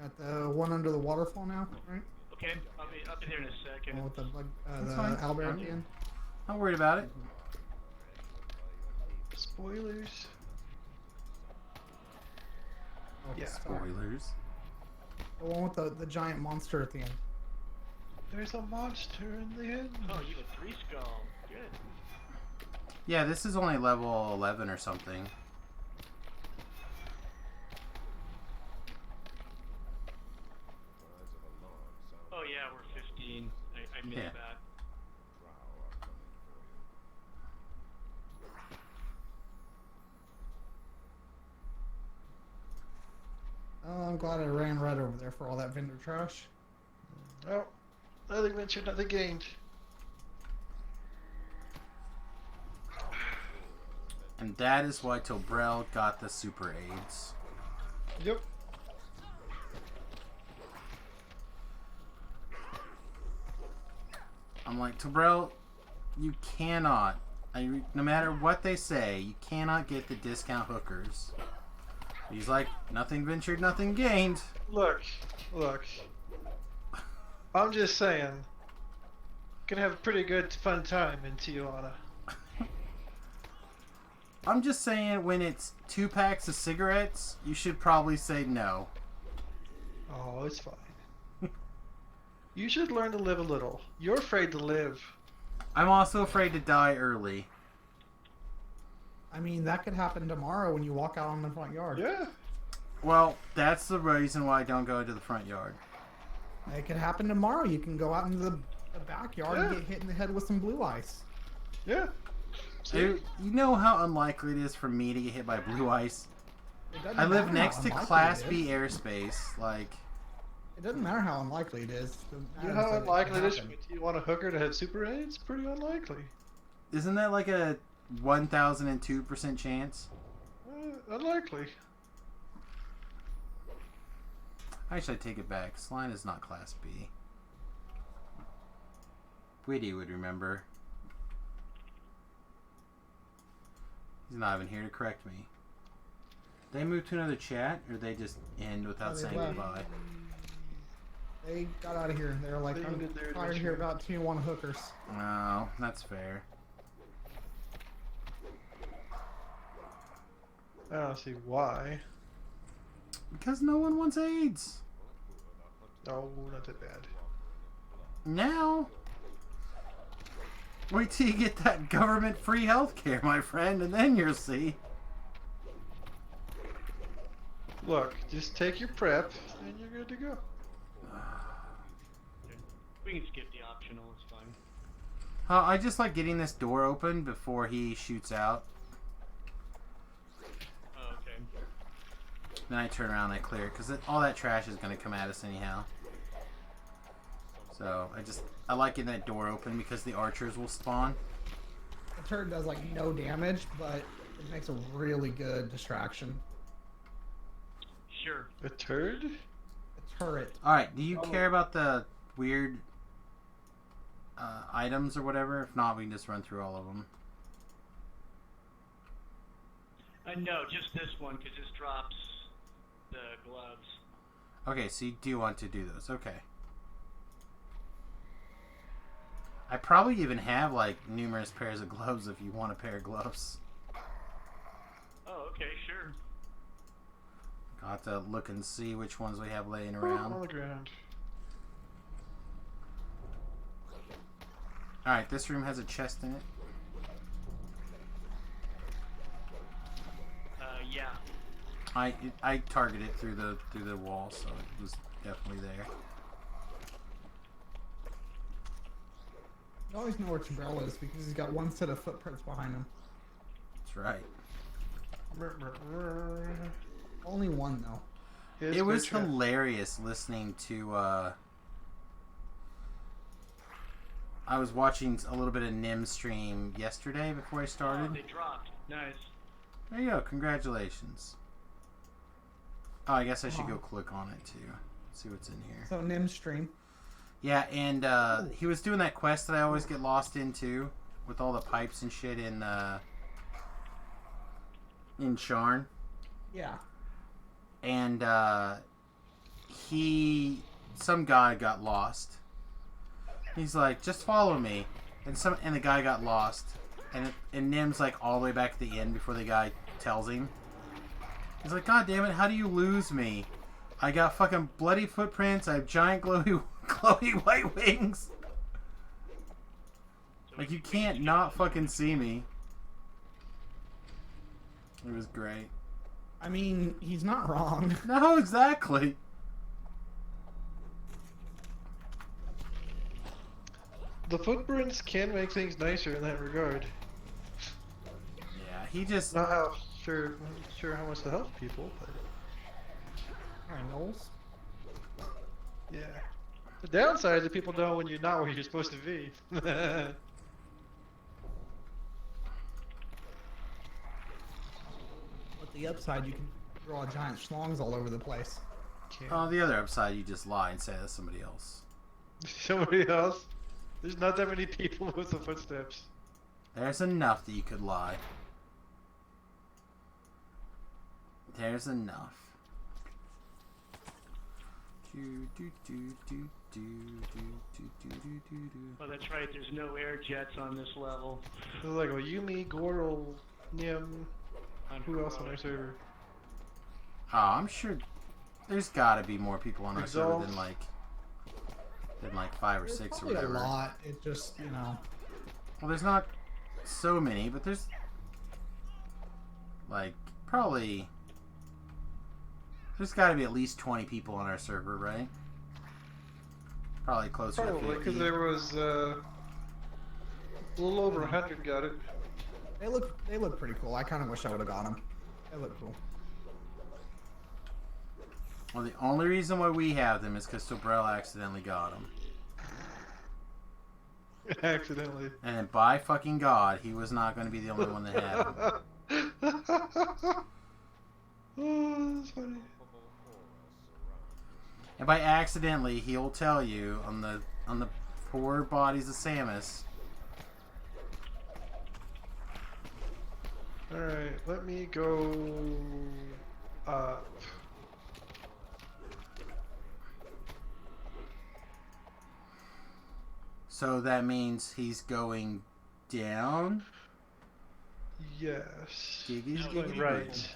Got the one under the waterfall now, right? Okay, I'll be there in a second. One with the blood, That's the fine. owlbear at the end. Not worried about it. Spoilers. Oh, Yeah. sorry. Spoilers. The one with the giant monster at the end. There's a monster in the end. Oh, you have 3 skull. Good. Yeah, this is only level 11 or something. Oh yeah, we're 15. I missed Yeah. that. Oh, I'm glad I ran right over there for all that vendor trash. Oh, nothing ventured, nothing gained. And that is why Tobrel got the super aids. Yep. I'm like, Tobrel, you cannot, no matter what they say, you cannot get the discount hookers. He's like, nothing ventured, nothing gained. Look. I'm just saying. Gonna have a pretty good fun time in Tijuana. I'm just saying, when it's 2 packs of cigarettes, you should probably say no. Oh, it's fine. You should learn to live a little. You're afraid to live. I'm also afraid to die early. I mean, that could happen tomorrow when you walk out on the front yard. Yeah. Well, that's the reason why I don't go to the front yard. It could happen tomorrow. You can go out into the backyard and Yeah. get hit in the head with some blue ice. Yeah. You know how unlikely it is for me to get hit by blue ice? It doesn't I live matter next how to unlikely Class it B is. airspace. Like, It doesn't matter how unlikely it is. You know how unlikely it is for you want a hooker to have super aids? Pretty unlikely. isn't that like a 1002% chance? Unlikely. Actually, I take it back. Slime is not Class B. Witty would remember. He's not even here to correct me. They move to another chat, or they just end without Oh, they saying left. goodbye? They got out of here. They were like, They I'm ended their tired to hear adventure. about Tijuana hookers. No, that's fair. I don't see why. Because no one wants AIDS. No, not that bad. Now, wait till you get that government-free healthcare, my friend, and then you'll see. Look, just take your prep, and you're good to go. We can skip the optional, it's fine. I just like getting this door open before he shoots out. Oh, okay. Then I turn around and I clear it, because all that trash is going to come at us anyhow. So, I like getting that door open because the archers will spawn. The turret does like no damage, but it makes a really good distraction. Sure. A turd? A turret. Alright, do you care about the weird items or whatever? If not, we can just run through all of them. No, just this one, because this drops the gloves. Okay, so you do want to do those. Okay. I probably even have, like, numerous pairs of gloves if you want a pair of gloves. Oh, okay, sure. I'll have to look and see which ones we have laying On around. the ground. Alright, this room has a chest in it. Yeah. I targeted it through the wall, so it was definitely there. You always know where Chabrel is because he's got one set of footprints behind him. That's right. Only one though. It was hilarious listening to I was watching a little bit of Nim stream yesterday before I started. Oh, they dropped. Nice. There you go. Congratulations. Oh, I guess I should go click on it too. See what's in here. So Nim stream. Yeah, and he was doing that quest that I always get lost into with all the pipes and shit in Sharn. Yeah. And some guy got lost. He's like, just follow me. And the guy got lost. And Nim's like all the way back at the end before the guy tells him. He's like, God damn it, how do you lose me? I got fucking bloody footprints, I have giant glowy white wings. Like, you can't not fucking see me. It was great. I mean, he's not wrong. No, exactly. The footprints can make things nicer in that regard. Yeah, he just... Not how sure how much to help people, but Alright, Knowles. yeah. The downside is that people know when you're not where you're supposed to be. But the upside, you can draw giant schlongs all over the place. Oh, the other upside, you just lie and say that's somebody else. Somebody else? There's not that many people with the footsteps. There's enough that you could lie. There's enough. Oh, that's right, there's no air jets on this level. There's like a Yumi, Goro, Nim, who else on our server? Oh, I'm sure there's got to be more people on our server than like 5 or 6 or Probably whatever. a lot. It just, you know. Well, there's not so many, but there's like probably there's got to be at least 20 people on our server, right? Probably closer to 50. Probably, because there was a little over 100 got it. They look pretty cool. I kind of wish I would have got them. They look cool. Well, the only reason why we have them is because Sobrell accidentally got them. Accidentally. And then by fucking God, he was not going to be the only one that had them. Oh, that's funny. And by accidentally, he'll tell you on the poor bodies of Samus. Alright, let me go up. So that means he's going down? Yes. Giggies, He's going giggity, right. giggity.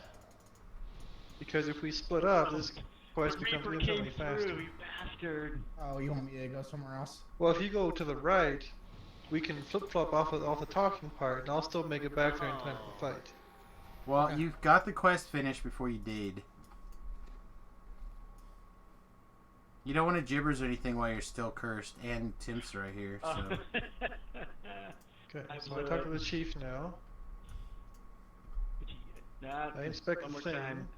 Because if we split up, this quest becomes Reaper infinitely came faster. through, you bastard. Oh, you want me to go somewhere else? Well, if you go to the right, we can flip-flop off the talking part, and I'll still make it back there in time for the fight. Well, Okay. you've got the quest finished before you did. You don't want to gibbers or anything while you're still cursed, and Tim's right here, so... Okay, so I talk to the chief now. Nah, I inspect one the more thing. time.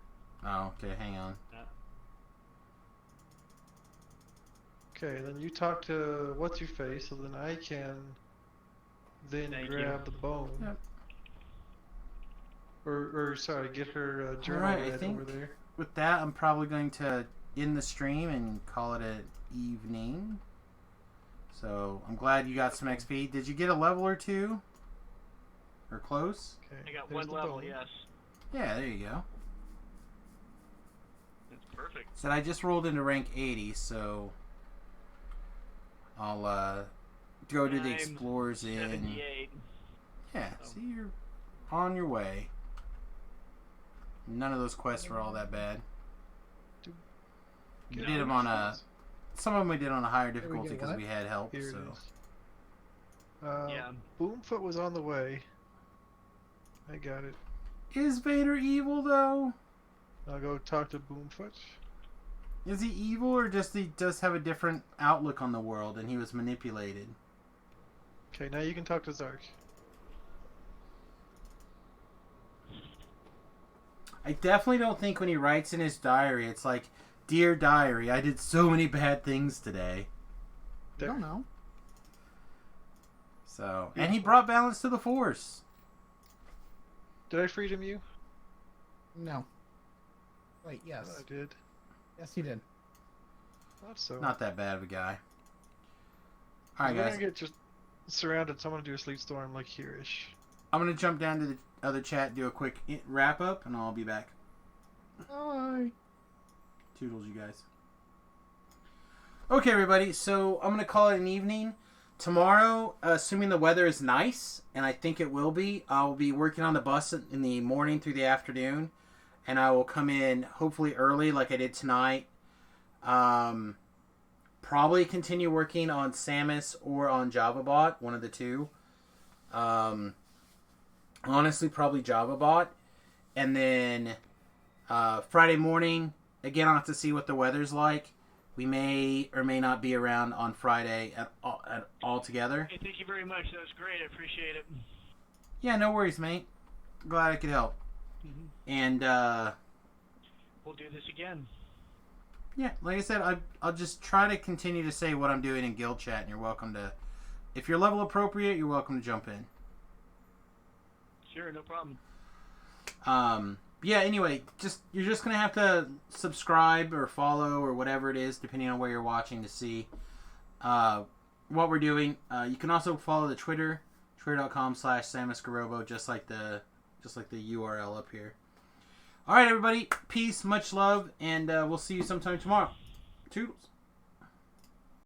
Oh, okay, hang on. Okay, then you talk to what's-your-face, so then I can then Thank grab you. the bone. Yep. Or sorry, get her journal Alright, I read think over there. with that, I'm probably going to end the stream and call it an evening. So, I'm glad you got some XP. Did you get a level or two? Or close? Okay, I got there's one the level, bone. yes. Yeah, there you go. That's perfect. Said I just rolled into rank 80, so... I'll, go to the I'm explorers in... 78. Yeah, see, you're on your way. None of those quests were all that bad. We Get did them out. on a... Some of them we did on a higher we difficulty get because what? we had help, Here it so... is. Yeah. Boomfoot was on the way. I got it. Is Vader evil, though? I'll go talk to Boomfoot. Is he evil, or just he does have a different outlook on the world and he was manipulated? Okay, now you can talk to Zark. I definitely don't think when he writes in his diary, it's like, Dear Diary, I did so many bad things today. I don't know. So, and he brought balance to the Force. Did I freedom you? No. Wait, yes. I did. Yes, you did. Thought so. Not that bad of a guy. Alright, We're guys. gonna get just surrounded, so I'm gonna do a sleep storm like here-ish. I'm going to jump down to the other chat, do a quick wrap up, and I'll be back. Bye. Toodles, you guys. Okay, everybody, so I'm going to call it an evening. Tomorrow, assuming the weather is nice, and I think it will be, I'll be working on the bus in the morning through the afternoon, and I will come in hopefully early like I did tonight. Probably continue working on Samius or on JavaBot, one of the two. Honestly, probably JavaBot. And then Friday morning, again, I'll have to see what the weather's like. We may or may not be around on Friday at all together. Hey, thank you very much. That was great. I appreciate it. Yeah, no worries, mate. Glad I could help. And, We'll do this again. yeah, like I said, I'll just try to continue to say what I'm doing in guild chat, and you're welcome to... If you're level appropriate, you're welcome to jump in. Sure, no problem. Yeah, anyway, you're just going to have to subscribe or follow or whatever it is, depending on where you're watching, to see what we're doing. You can also follow the Twitter, twitter.com/SamusGarobo, just like the URL up here. All right, everybody. Peace, much love, and we'll see you sometime tomorrow. Toodles.